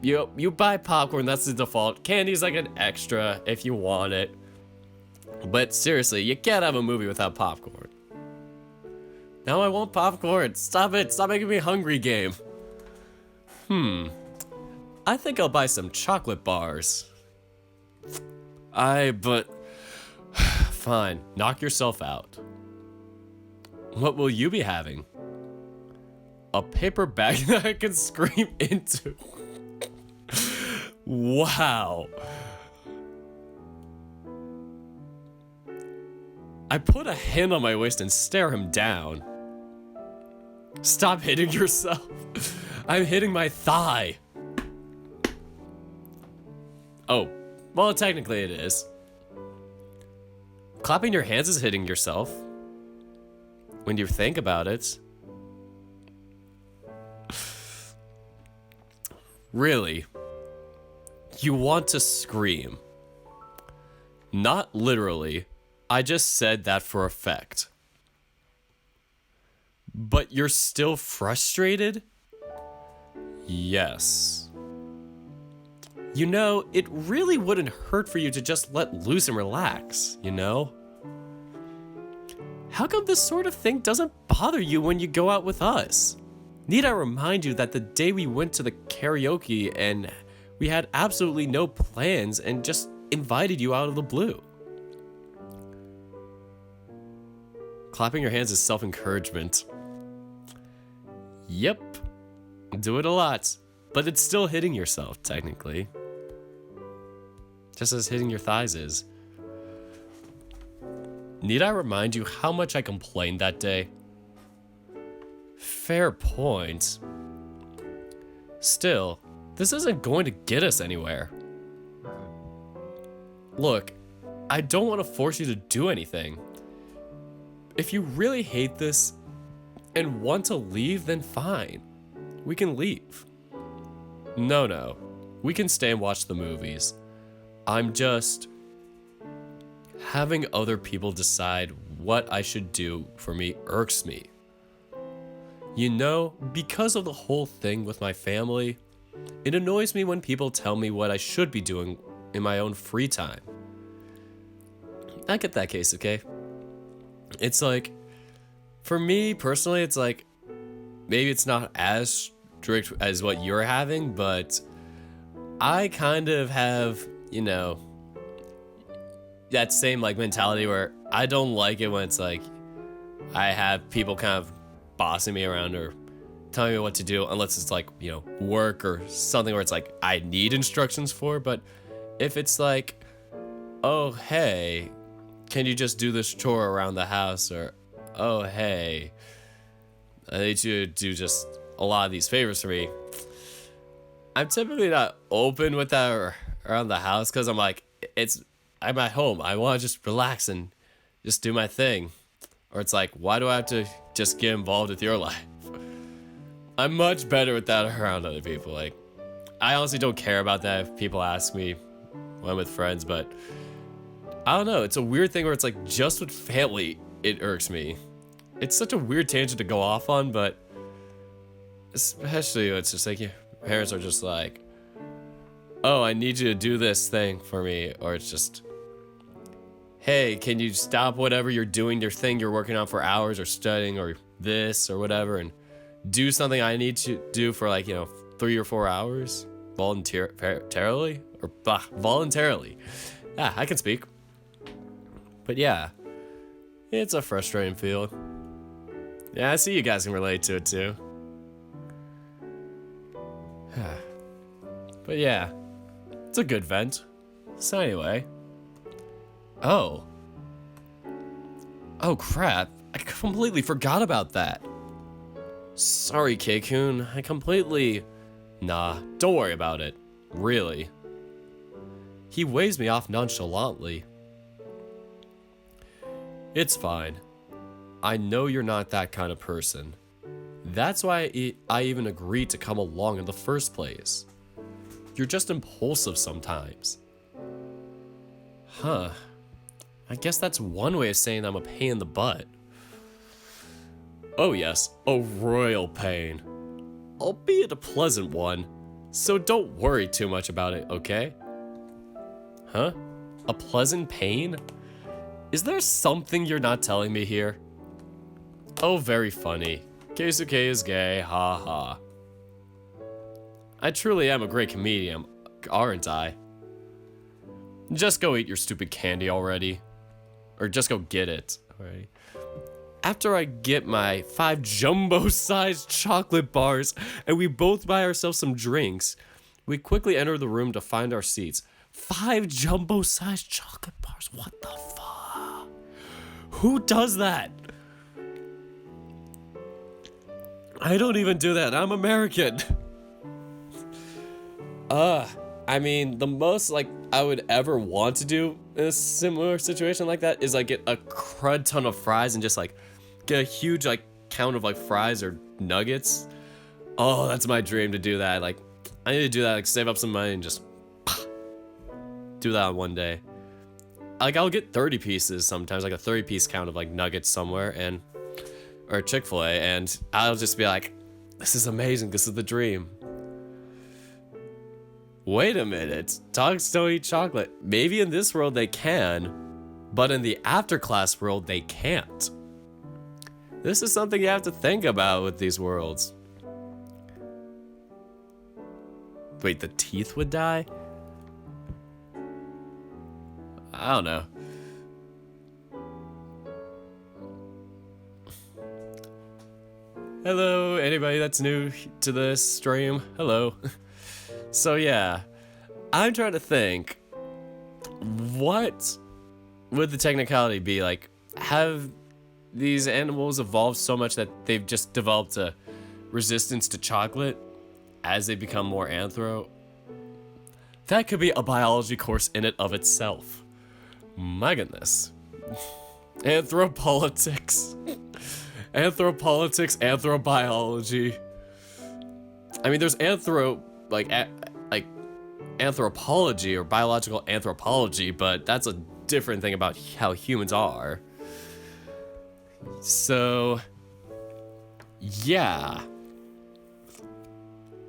You buy popcorn, that's the default. Candy's like an extra if you want it. But seriously, you can't have a movie without popcorn. Now I want popcorn. Stop it. Stop making me hungry, game. I think I'll buy some chocolate bars. But... Fine. Knock yourself out. What will you be having? A paper bag that I can scream into. Wow. I put a hand on my waist and stare him down. Stop hitting yourself. I'm hitting my thigh. Oh, well, technically it is. Clapping your hands is hitting yourself. When you think about it. Really? You want to scream. Not literally. I just said that for effect. But you're still frustrated? Yes. You know, it really wouldn't hurt for you to just let loose and relax, you know? How come this sort of thing doesn't bother you when you go out with us? Need I remind you that the day we went to the karaoke and we had absolutely no plans and just invited you out of the blue? Clapping your hands is self-encouragement. Yep. Do it a lot. But it's still hitting yourself, technically. Just as hitting your thighs is. Need I remind you how much I complained that day? Fair point. Still, this isn't going to get us anywhere. Look, I don't want to force you to do anything. If you really hate this and want to leave, then fine. We can leave. No. We can stay and watch the movies. I'm just... having other people decide what I should do for me irks me. You know, because of the whole thing with my family, it annoys me when people tell me what I should be doing in my own free time. I get that, Keisuke. It's like, For me personally, it's like maybe it's not as strict as what you're having, but I kind of have, that same like mentality where I don't like it when it's like I have people kind of bossing me around or telling me what to do, unless it's like, work or something where it's like I need instructions for. But if it's like, oh, hey, can you just do this chore around the house? Or, oh, hey, I need you to do just a lot of these favors for me. I'm typically not open with that around the house because I'm like, I'm at home. I want to just relax and just do my thing. Or it's like, why do I have to just get involved with your life? I'm much better with that around other people. Like, I honestly don't care about that if people ask me when I'm with friends, but I don't know. It's a weird thing where it's like just with family, it irks me. It's such a weird tangent to go off on, but especially it's just like your parents are just like, oh, I need you to do this thing for me. Or it's just, hey, can you stop whatever you're doing, your thing you're working on for hours or studying or this or whatever and do something I need to do for like, 3 or 4 hours voluntarily or voluntarily. Yeah, I can speak. But yeah, it's a frustrating feeling. Yeah, I see you guys can relate to it too. But yeah, it's a good vent. So anyway. Oh crap, I completely forgot about that. Sorry, Keikun, Nah, don't worry about it. Really. He waves me off nonchalantly. It's fine. I know you're not that kind of person. That's why I even agreed to come along in the first place. You're just impulsive sometimes. Huh. I guess that's one way of saying I'm a pain in the butt. Oh yes, a royal pain. Albeit a pleasant one. So don't worry too much about it, okay? Huh? A pleasant pain? Is there something you're not telling me here? Oh, very funny. Keisuke is gay, ha ha. I truly am a great comedian, aren't I? Just go eat your stupid candy already. Or just go get it already. After I get my 5 jumbo-sized chocolate bars and we both buy ourselves some drinks, we quickly enter the room to find our seats. 5 jumbo-sized chocolate bars, what the fuck? Who does that? I don't even do that, I'm American. I mean, the most like I would ever want to do in a similar situation like that is like get a crud ton of fries and just like get a huge like count of like fries or nuggets. Oh, that's my dream to do that. Like, I need to do that, like save up some money and just do that on one day. Like, I'll get 30 pieces sometimes, like a 30-piece count of like nuggets somewhere and or Chick-fil-A, and I'll just be like, this is amazing, this is the dream. Wait a minute, dogs don't eat chocolate. Maybe in this world they can, but in the AfterClass world they can't. This is something you have to think about with these worlds. Wait, the teeth would die? I don't know. Hello, anybody that's new to this stream, hello. So yeah, I'm trying to think, what would the technicality be? Like, have these animals evolved so much that they've just developed a resistance to chocolate as they become more anthro? That could be a biology course in and of itself. My goodness. Anthropolitics. Anthropolitics, anthrobiology. I mean, there's anthropology or biological anthropology, but that's a different thing about how humans are. So, yeah.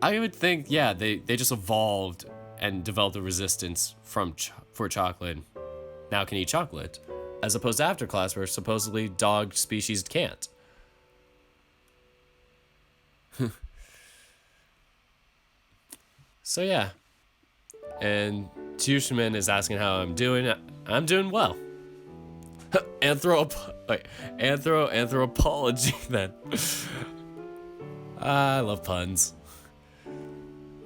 I would think, yeah, they just evolved and developed a resistance for chocolate. Now can eat chocolate. As opposed to AfterClass, where supposedly dog species can't. So yeah. And Tushiman is asking how I'm doing. I'm doing well. Anthropology then. I love puns.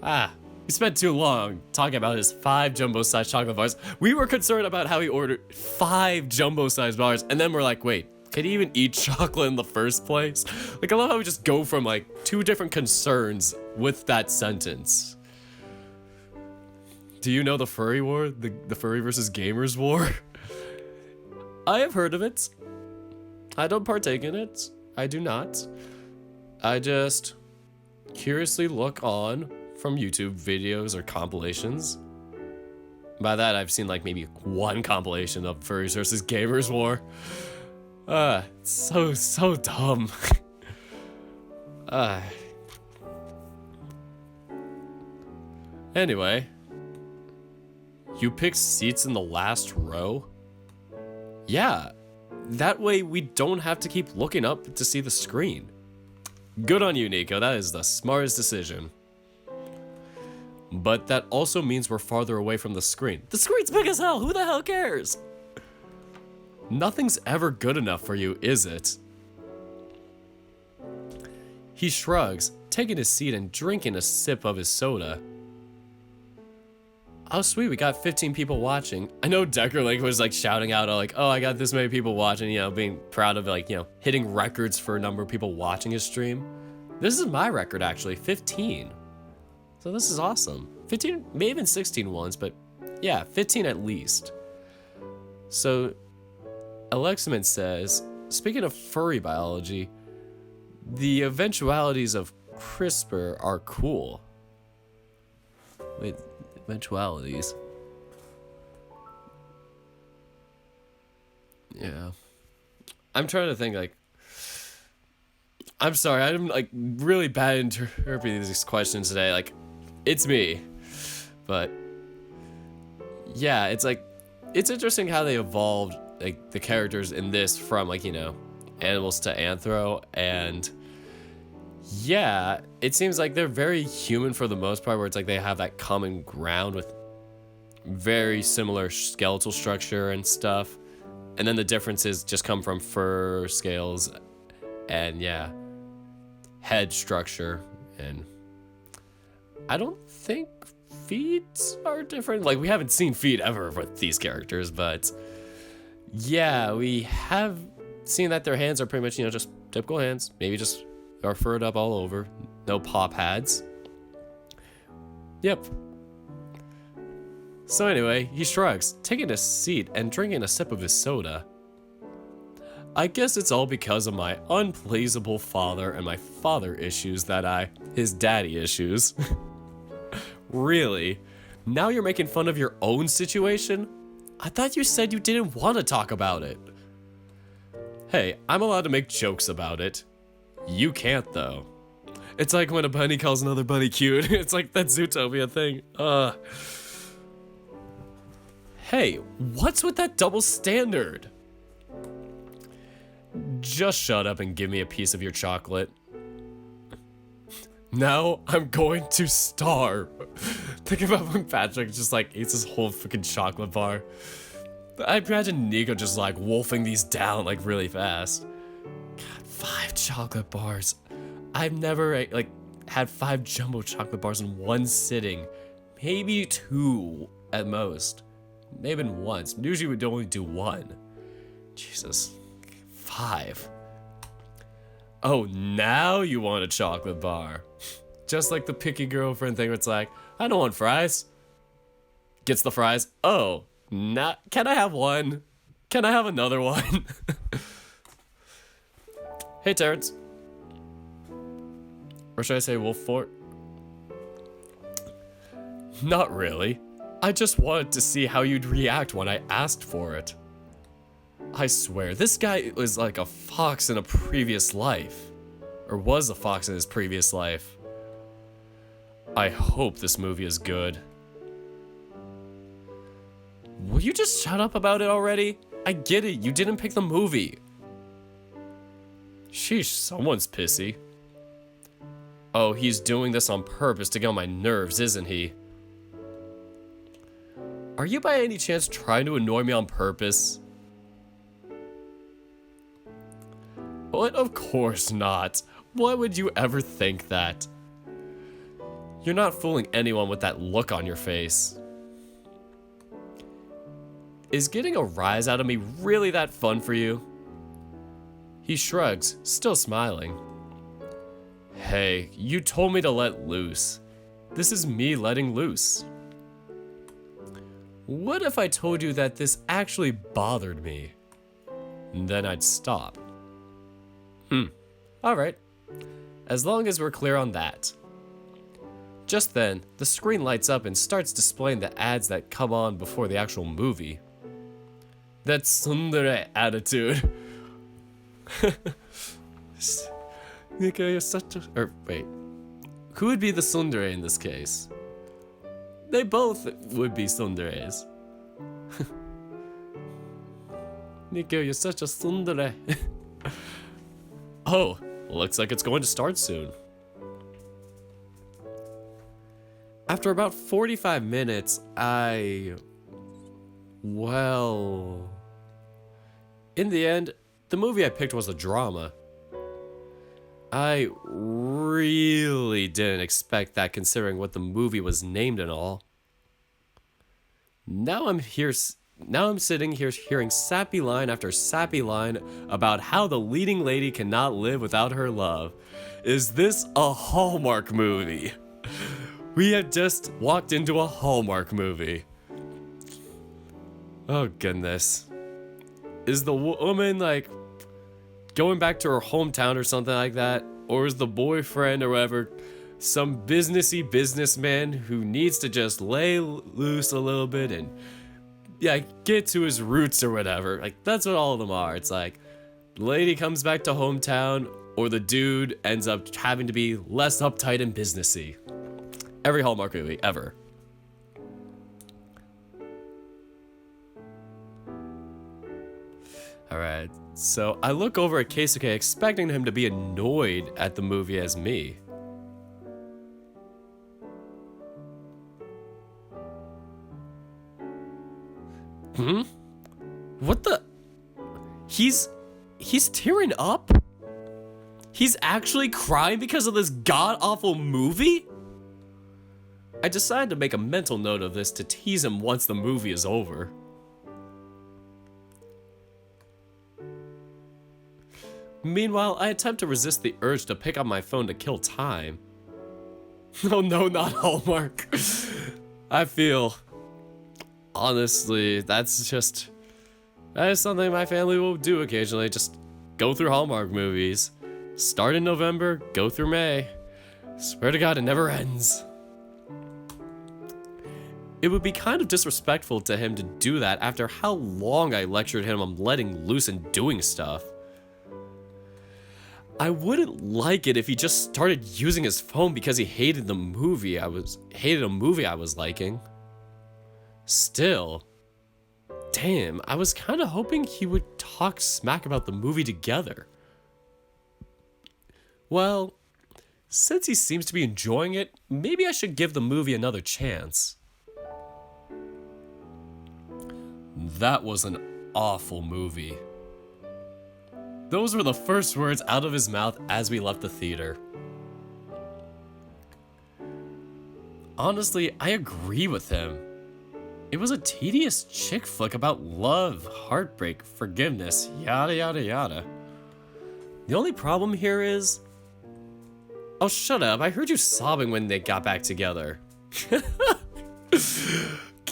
He spent too long talking about his 5 jumbo-sized chocolate bars. We were concerned about how he ordered 5 jumbo-sized bars, and then we're like, wait, can he even eat chocolate in the first place? Like, I love how we just go from, like, 2 different concerns with that sentence. Do you know the furry war? The furry versus gamers war? I have heard of it. I don't partake in it. I do not. I just curiously look on from YouTube videos or compilations. By that, I've seen like maybe 1 compilation of furries versus gamers war. It's so dumb. Anyway, you pick seats in the last row? Yeah, that way we don't have to keep looking up to see the screen. Good on you, Nico. That is the smartest decision. But that also means we're farther away from the screen. The screen's big as hell. Who the hell cares? Nothing's ever good enough for you, is it? He shrugs, taking his seat and drinking a sip of his soda. Oh, sweet, we got 15 people watching. I know Decker like was like shouting out like, oh, I got this many people watching, you know, being proud of like, you know, hitting records for a number of people watching his stream. This is my record actually, 15. So this is awesome. 15, maybe even 16 once, but yeah, 15 at least. So Alexaman says, speaking of furry biology, the eventualities of CRISPR are cool. Wait, eventualities. Yeah. I'm trying to think like, I'm sorry, I'm like really bad at interpreting these questions today. Like, it's me. But yeah, it's like, it's interesting how they evolved like the characters in this from like, you know, animals to anthro, and yeah, it seems like they're very human for the most part, where it's like they have that common ground with very similar skeletal structure and stuff, and then the differences just come from fur, scales, and yeah, head structure. And I don't think feet are different. Like, we haven't seen feet ever with these characters, but yeah, we have seen that their hands are pretty much, you know, just typical hands, maybe just are furred up all over, no paw pads. Yep. So anyway, he shrugs, taking a seat and drinking a sip of his soda. I guess it's all because of my unpleasable father and my father issues that his daddy issues. Really? Now you're making fun of your own situation? I thought you said you didn't want to talk about it. Hey, I'm allowed to make jokes about it. You can't, though. It's like when a bunny calls another bunny cute. It's like that Zootopia thing. Hey, what's with that double standard? Just shut up and give me a piece of your chocolate. Now I'm going to starve. Think about when Patrick just like eats his whole freaking chocolate bar. I imagine Nico just like wolfing these down like really fast. God, 5 chocolate bars. I've never like had 5 jumbo chocolate bars in one sitting. Maybe 2 at most. Maybe once. Usually we'd only do 1. Jesus. 5. Oh, now you want a chocolate bar. Just like the picky girlfriend thing where it's like, I don't want fries. Gets the fries. Oh, can I have one? Can I have another one? Hey, Terrence. Or should I say Wolf Fort? Not really. I just wanted to see how you'd react when I asked for it. I swear, this guy was like a fox in a previous life. Or was a fox in his previous life. I hope this movie is good. Will you just shut up about it already? I get it, you didn't pick the movie. Sheesh, someone's pissy. Oh, he's doing this on purpose to get on my nerves, isn't he? Are you by any chance trying to annoy me on purpose? What? Of course not. Why would you ever think that? You're not fooling anyone with that look on your face. Is getting a rise out of me really that fun for you? He shrugs, still smiling. Hey, you told me to let loose. This is me letting loose. What if I told you that this actually bothered me? Then I'd stop. Alright. As long as we're clear on that. Just then, the screen lights up and starts displaying the ads that come on before the actual movie. That tsundere attitude. Nika, you're such a... Or, wait. Who would be the tsundere in this case? They both would be tsunderes. Nika, you're such a tsundere. Oh, looks like it's going to start soon. After about 45 minutes, well... In the end, the movie I picked was a drama. I really didn't expect that considering what the movie was named and all. Now I'm sitting here hearing sappy line after sappy line about how the leading lady cannot live without her love. Is this a Hallmark movie? We have just walked into a Hallmark movie. Oh goodness. Is the woman like going back to her hometown or something like that? Or is the boyfriend or whatever some businessy businessman who needs to just lay loose a little bit and get to his roots or whatever? Like, that's what all of them are. It's like, the lady comes back to hometown, or the dude ends up having to be less uptight and businessy. Every Hallmark movie, ever. Alright, so I look over at Keisuke expecting him to be annoyed at the movie as me. What the? He's tearing up? He's actually crying because of this god-awful movie? I decided to make a mental note of this to tease him once the movie is over. Meanwhile, I attempt to resist the urge to pick up my phone to kill time. Oh no, not Hallmark. I feel... Honestly, that is something my family will do occasionally. Just go through Hallmark movies. Start in November, go through May. Swear to God, it never ends. It would be kind of disrespectful to him to do that after how long I lectured him on letting loose and doing stuff. I wouldn't like it if he just started using his phone because he hated a movie I was liking. Still, damn, I was kind of hoping he would talk smack about the movie together. Well, since he seems to be enjoying it, maybe I should give the movie another chance. That was an awful movie. Those were the first words out of his mouth as we left the theater. Honestly, I agree with him. It was a tedious chick flick about love, heartbreak, forgiveness, yada yada yada. The only problem here is... Oh, shut up, I heard you sobbing when they got back together.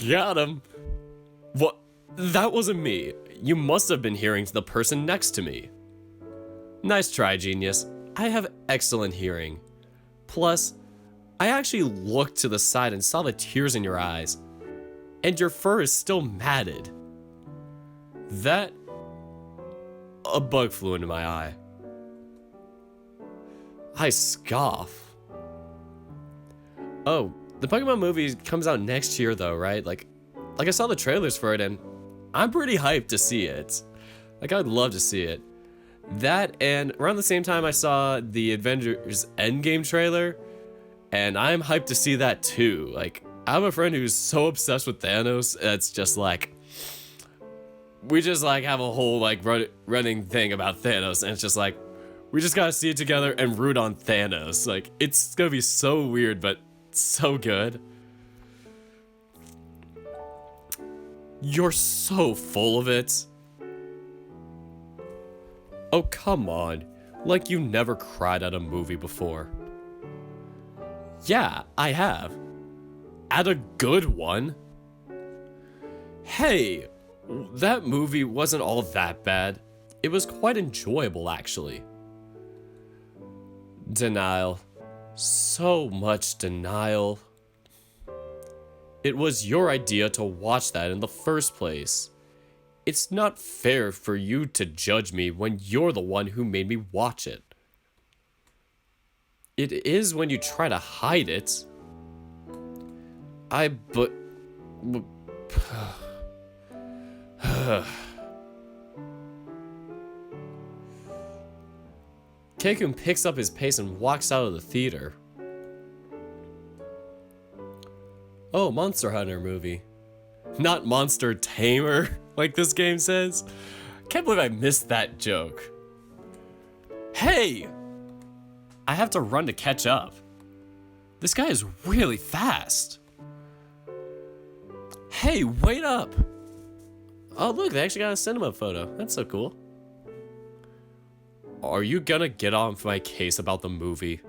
Got him. What? That wasn't me. You must have been hearing the person next to me. Nice try, genius. I have excellent hearing. Plus, I actually looked to the side and saw the tears in your eyes. And your fur is still matted. That... A bug flew into my eye. I scoff. Oh, the Pokemon movie comes out next year though, right? Like I saw the trailers for it and I'm pretty hyped to see it. Like, I'd love to see it. That, and around the same time I saw the Avengers Endgame trailer, and I'm hyped to see that too. Like, I have a friend who's so obsessed with Thanos, it's just like, we just like have a whole like running thing about Thanos, and it's just like, we just gotta see it together and root on Thanos. Like, it's gonna be so weird, but so good. You're so full of it. Oh, come on. Like you never cried at a movie before. Yeah, I have. At a good one. Hey, that movie wasn't all that bad. It was quite enjoyable, actually. Denial. So much denial. It was your idea to watch that in the first place. It's not fair for you to judge me when you're the one who made me watch it. It is when you try to hide it. Keikun picks up his pace and walks out of the theater. Oh, Monster Hunter movie. Not Monster Tamer, like this game says. Can't believe I missed that joke. Hey! I have to run to catch up. This guy is really fast. Hey, wait up! Oh look, they actually got a cinema photo. That's so cool. Are you gonna get off my case about the movie?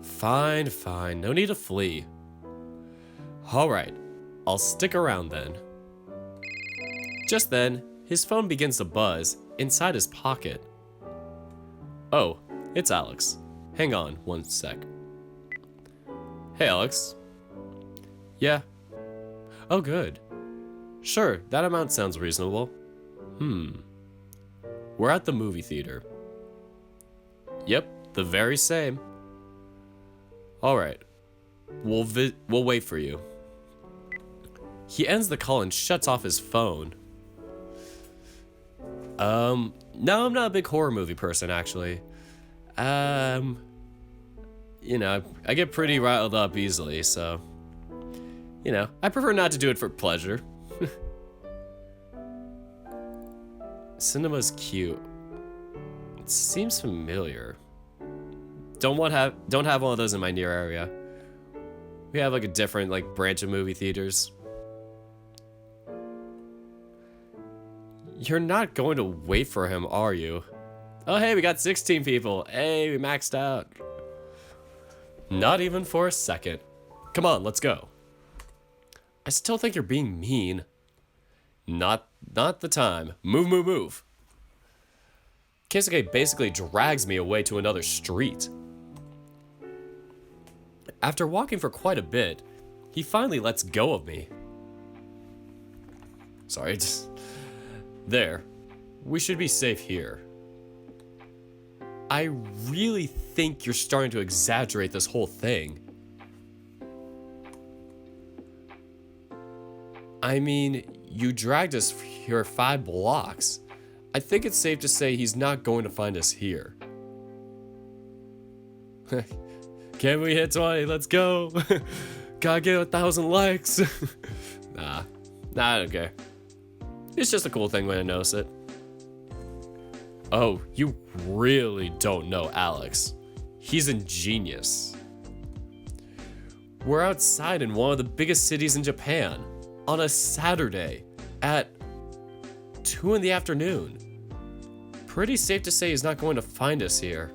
Fine, fine. No need to flee. Alright, I'll stick around then. Just then, his phone begins to buzz inside his pocket. Oh, it's Alex. Hang on one sec. Hey, Alex. Yeah. Oh, good. Sure, that amount sounds reasonable. We're at the movie theater. Yep, the very same. Alright. We'll wait for you. He ends the call and shuts off his phone. No, I'm not a big horror movie person, actually. You know, I get pretty riled up easily, so... You know, I prefer not to do it for pleasure. Cinema's cute. It seems familiar. Don't have one of those in my near area. We have like a different like branch of movie theaters. You're not going to wait for him, are you? Oh hey, we got 16 people. Hey, we maxed out. Not even for a second. Come on, let's go. I still think you're being mean. Not the time. Move. Keisuke basically drags me away to another street. After walking for quite a bit, he finally lets go of me. Sorry, just... There. We should be safe here. I really think you're starting to exaggerate this whole thing. I mean, you dragged us here 5 blocks. I think it's safe to say he's not going to find us here. Can we hit 20? Let's go. Gotta get 1,000 likes. Nah, I don't care. It's just a cool thing when I notice it. Oh, you really don't know Alex. He's ingenious. We're outside in one of the biggest cities in Japan on a Saturday at 2 in the afternoon. Pretty safe to say he's not going to find us here.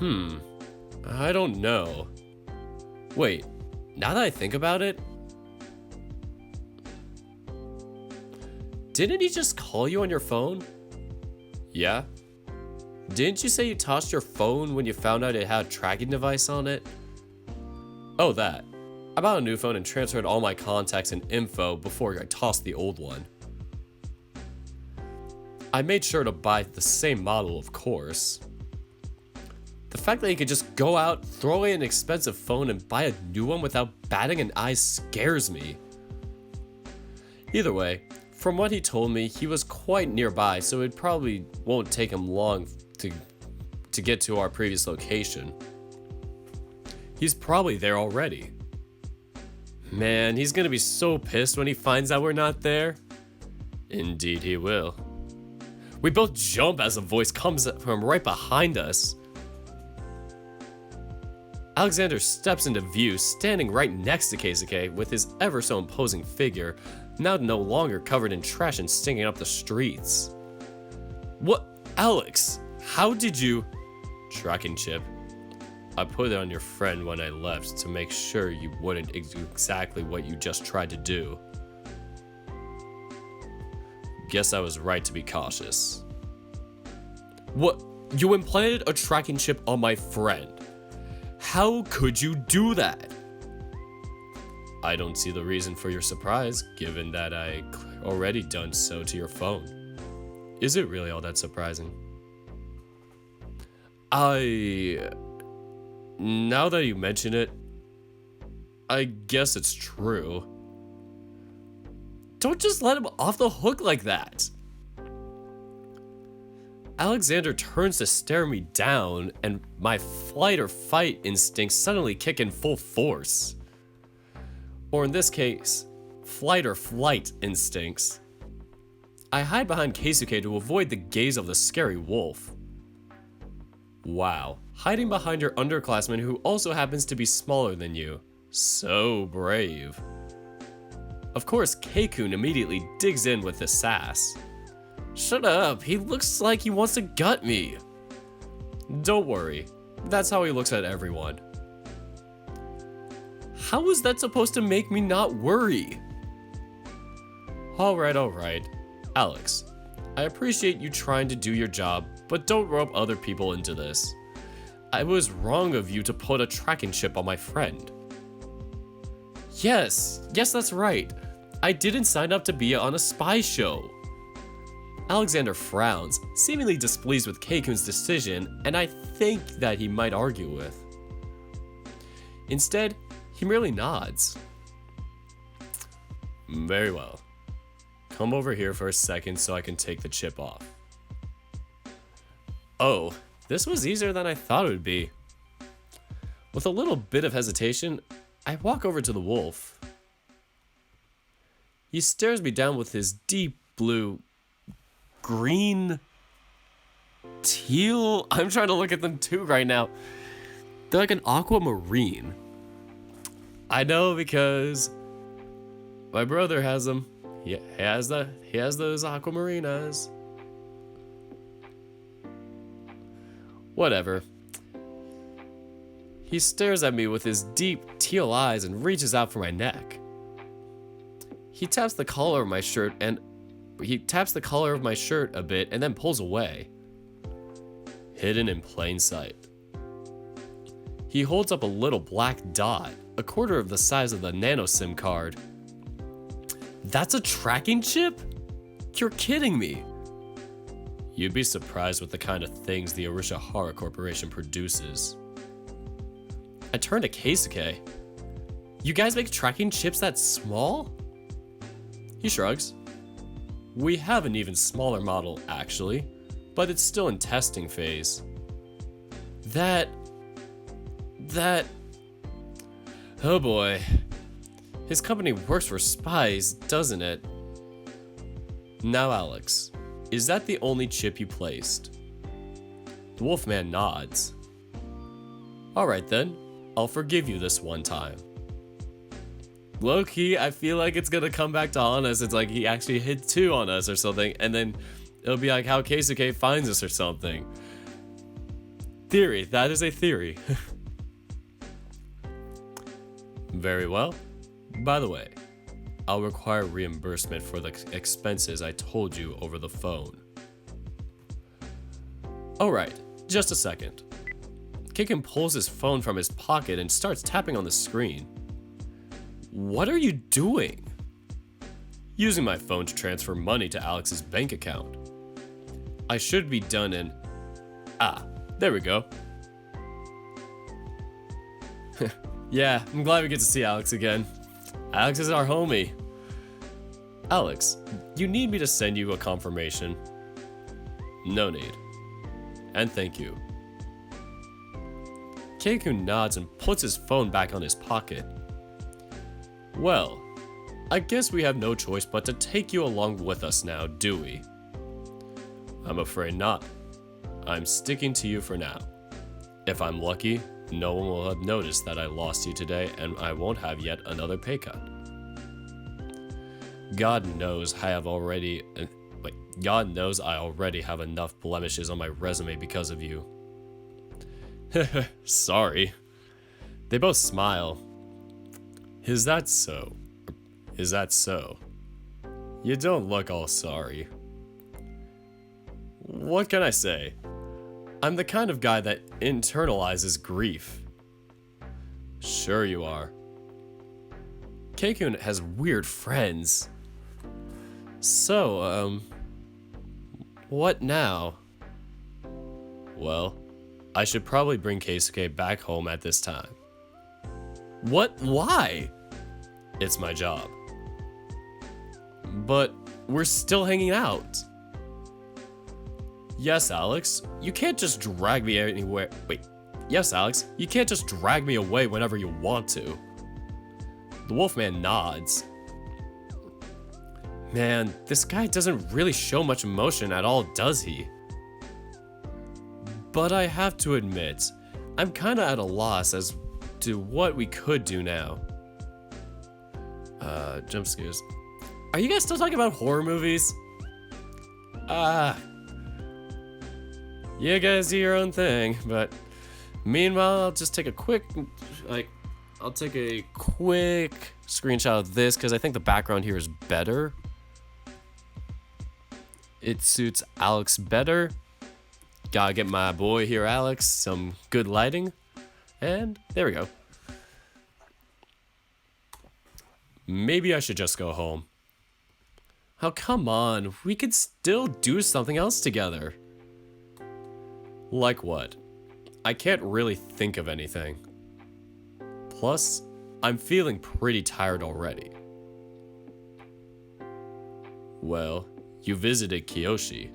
I don't know. Wait, now that I think about it, didn't he just call you on your phone? Yeah? Didn't you say you tossed your phone when you found out it had a tracking device on it? Oh, that. I bought a new phone and transferred all my contacts and info before I tossed the old one. I made sure to buy the same model, of course. The fact that you could just go out, throw away an expensive phone and buy a new one without batting an eye scares me. Either way, From what he told me, he was quite nearby, so it probably won't take him long to get to our previous location. He's probably there already. Man, he's gonna be so pissed when he finds out we're not there. Indeed he will. We both jump as a voice comes from right behind us. Alexander steps into view, standing right next to Keisuke with his ever so imposing figure, now no longer covered in trash and stinking up the streets. What? Alex, how did you... Tracking chip. I put it on your friend when I left to make sure you wouldn't do exactly what you just tried to do. Guess I was right to be cautious. What? You implanted a tracking chip on my friend? How could you do that? I don't see the reason for your surprise, given that I already done so to your phone. Is it really all that surprising? Now that you mention it, I guess it's true. Don't just let him off the hook like that. Alexander turns to stare me down, and my flight or fight instincts suddenly kick in full force. Or in this case, flight or flight instincts. I hide behind Keisuke to avoid the gaze of the scary wolf. Wow, hiding behind your underclassman who also happens to be smaller than you. So brave. Of course, Keikun immediately digs in with the sass. Shut up, he looks like he wants to gut me. Don't worry, that's how he looks at everyone. How is that supposed to make me not worry? Alright. Alex, I appreciate you trying to do your job, but don't rope other people into this. I was wrong of you to put a tracking chip on my friend. Yes, that's right. I didn't sign up to be on a spy show. Alexander frowns, seemingly displeased with Keikun's decision, and I think that he might argue with. Instead, he merely nods. Very well. Come over here for a second so I can take the chip off. Oh, this was easier than I thought it would be. With a little bit of hesitation, I walk over to the wolf. He stares me down with his deep blue, green, teal. I'm trying to look at them too right now. They're like an aquamarine. I know because my brother has them. He has those aquamarine eyes. Whatever. He stares at me with his deep teal eyes and reaches out for my neck. He taps the collar of my shirt a bit and then pulls away. Hidden in plain sight. He holds up a little black dot, a quarter of the size of the nano SIM card. That's a tracking chip? You're kidding me. You'd be surprised with the kind of things the Arishihara Corporation produces. I turn to Keisuke. You guys make tracking chips that small? He shrugs. We have an even smaller model, actually, but it's still in testing phase. Oh boy. His company works for spies, doesn't it? Now, Alex, is that the only chip you placed? The Wolfman nods. Alright then, I'll forgive you this one time. Low-key, I feel like it's gonna come back to haunt us. It's like he actually hit 2 on us or something, and then it'll be like how Keisuke finds us or something. Theory, that is a theory. Very well. By the way, I'll require reimbursement for the expenses I told you over the phone. Alright, just a second. Keikun pulls his phone from his pocket and starts tapping on the screen. What are you doing? Using my phone to transfer money to Alex's bank account. I should be done in... there we go. Yeah, I'm glad we get to see Alex again. Alex is our homie. Alex, you need me to send you a confirmation? No need. And thank you. Keiko nods and puts his phone back on his pocket. Well, I guess we have no choice but to take you along with us now, do we? I'm afraid not. I'm sticking to you for now. If I'm lucky, no one will have noticed that I lost you today and I won't have yet another pay cut. God knows I already have enough blemishes on my resume because of you. Sorry. They both smile. Is that so? Is that so? You don't look all sorry. What can I say? I'm the kind of guy that internalizes grief. Sure you are. Keikun has weird friends. So, what now? Well, I should probably bring Keisuke back home at this time. What? Why? It's my job. But we're still hanging out. Yes, Alex, you can't just drag me anywhere. Wait, yes, Alex, you can't just drag me away whenever you want to. The Wolfman nods. Man, this guy doesn't really show much emotion at all, does he? But I have to admit, I'm kinda at a loss as to what we could do now. Jump scares. Are you guys still talking about horror movies? You guys do your own thing, but meanwhile, I'll just take a quick, I'll take a quick screenshot of this because I think the background here is better. It suits Alex better. Gotta get my boy here, Alex, some good lighting. And there we go. Maybe I should just go home. Oh, come on. We could still do something else together. Like what? I can't really think of anything. Plus, I'm feeling pretty tired already. Well, you visited Kiyoshi.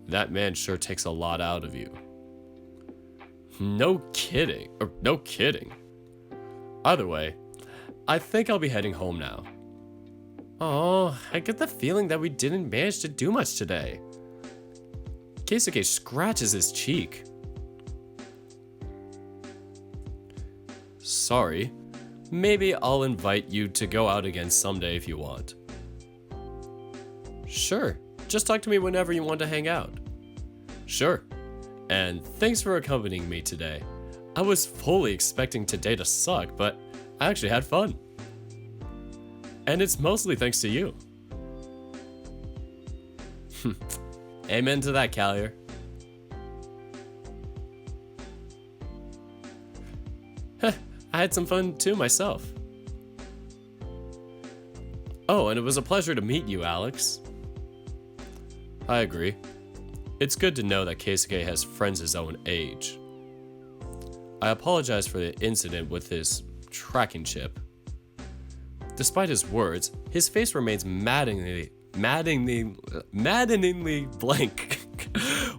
That man sure takes a lot out of you. No kidding. No kidding. Either way, I think I'll be heading home now. Oh, I get the feeling that we didn't manage to do much today. Keisuke scratches his cheek. Sorry. Maybe I'll invite you to go out again someday if you want. Sure. Just talk to me whenever you want to hang out. Sure. And thanks for accompanying me today. I was fully expecting today to suck, but I actually had fun. And it's mostly thanks to you. Amen to that, Callier. I had some fun too myself. Oh, and it was a pleasure to meet you, Alex. I agree. It's good to know that Keisuke has friends his own age. I apologize for the incident with his tracking chip. Despite his words, his face remains maddeningly blank.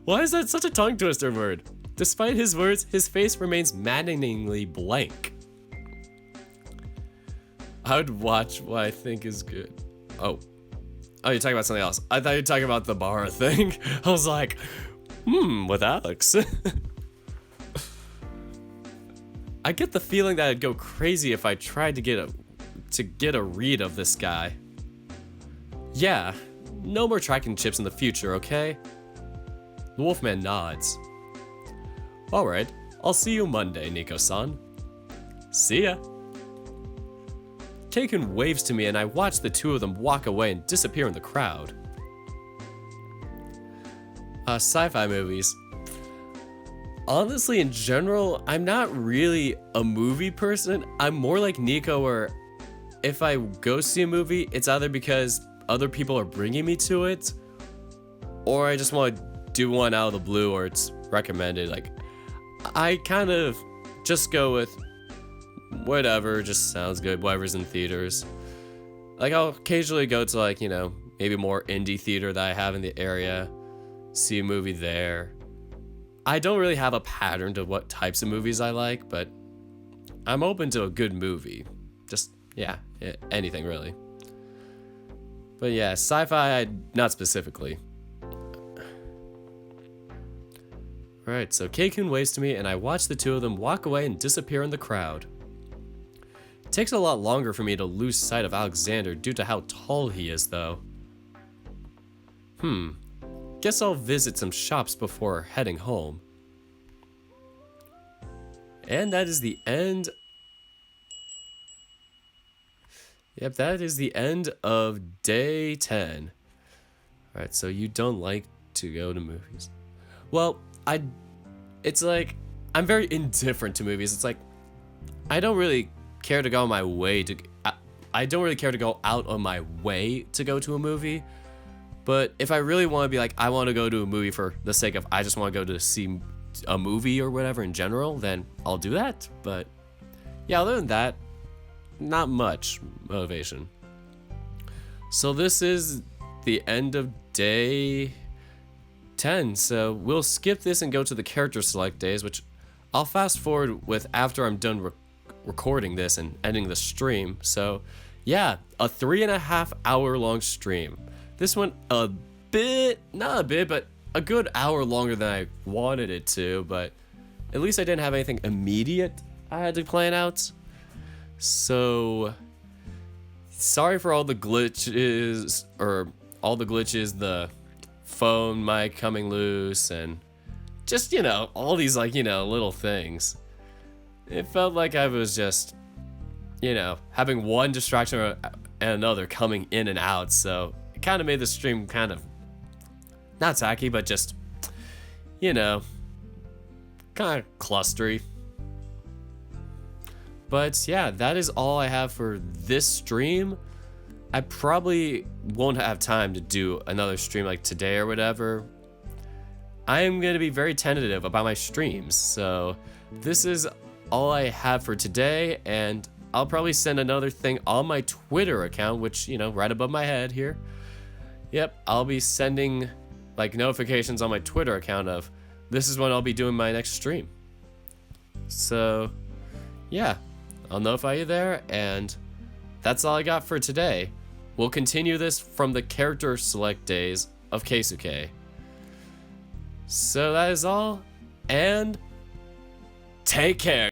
Why is that such a tongue twister word? Despite his words, his face remains maddeningly blank. I would watch what I think is good. Oh, you're talking about something else. I thought you were talking about the bar thing. I was like, with Alex. I get the feeling that I'd go crazy if I tried to get a read of this guy. Yeah, no more tracking chips in the future, okay? The Wolfman nods. Alright, I'll see you Monday, Nico-san. See ya. Keikun waves to me and I watch the two of them walk away and disappear in the crowd. Sci-fi movies. Honestly, in general, I'm not really a movie person. I'm more like Nico where if I go see a movie, it's either because other people are bringing me to it, or I just want to do one out of the blue, or it's recommended. Like, I kind of just go with whatever just sounds good, whatever's in theaters. Like, I'll occasionally go to, like, you know, maybe more indie theater that I have in the area, see a movie there. I don't really have a pattern to what types of movies I like, but I'm open to a good movie. Just, yeah, anything really. But yeah, sci-fi, not specifically. Alright, so Keikun waves to me, and I watch the two of them walk away and disappear in the crowd. It takes a lot longer for me to lose sight of Alexander due to how tall he is, though. Guess I'll visit some shops before heading home. And that is the end. Yep, that is the end of day 10. Alright, so you don't like to go to movies. Well, it's like, I'm very indifferent to movies. It's like, I don't really care to go on my way to, I don't really care to go out on my way to go to a movie. But if I really want to be like, I want to go to a movie for the sake of, I just want to go to see a movie or whatever in general, then I'll do that. But yeah, other than that, not much motivation. So this is the end of day 10. So we'll skip this and go to the character select days, which I'll fast forward with after I'm done recording this and ending the stream. So yeah, a 3.5 hour long stream. This went a bit, not a bit, but a good hour longer than I wanted it to, but at least I didn't have anything immediate I had to plan out. So, sorry for all the glitches, the phone mic coming loose, and just, you know, all these, like, you know, little things. It felt like I was just, you know, having one distraction and another coming in and out, so it kind of made the stream kind of, not tacky, but just, you know, kind of clustery. But yeah, that is all I have for this stream. I probably won't have time to do another stream like today or whatever. I am going to be very tentative about my streams, so this is all I have for today, and I'll probably send another thing on my Twitter account, which, you know, right above my head here. Yep, I'll be sending like notifications on my Twitter account of this is when I'll be doing my next stream. So yeah, I'll notify you there, and that's all I got for today. We'll continue this from the character select days of Keisuke. So that is all, and take care.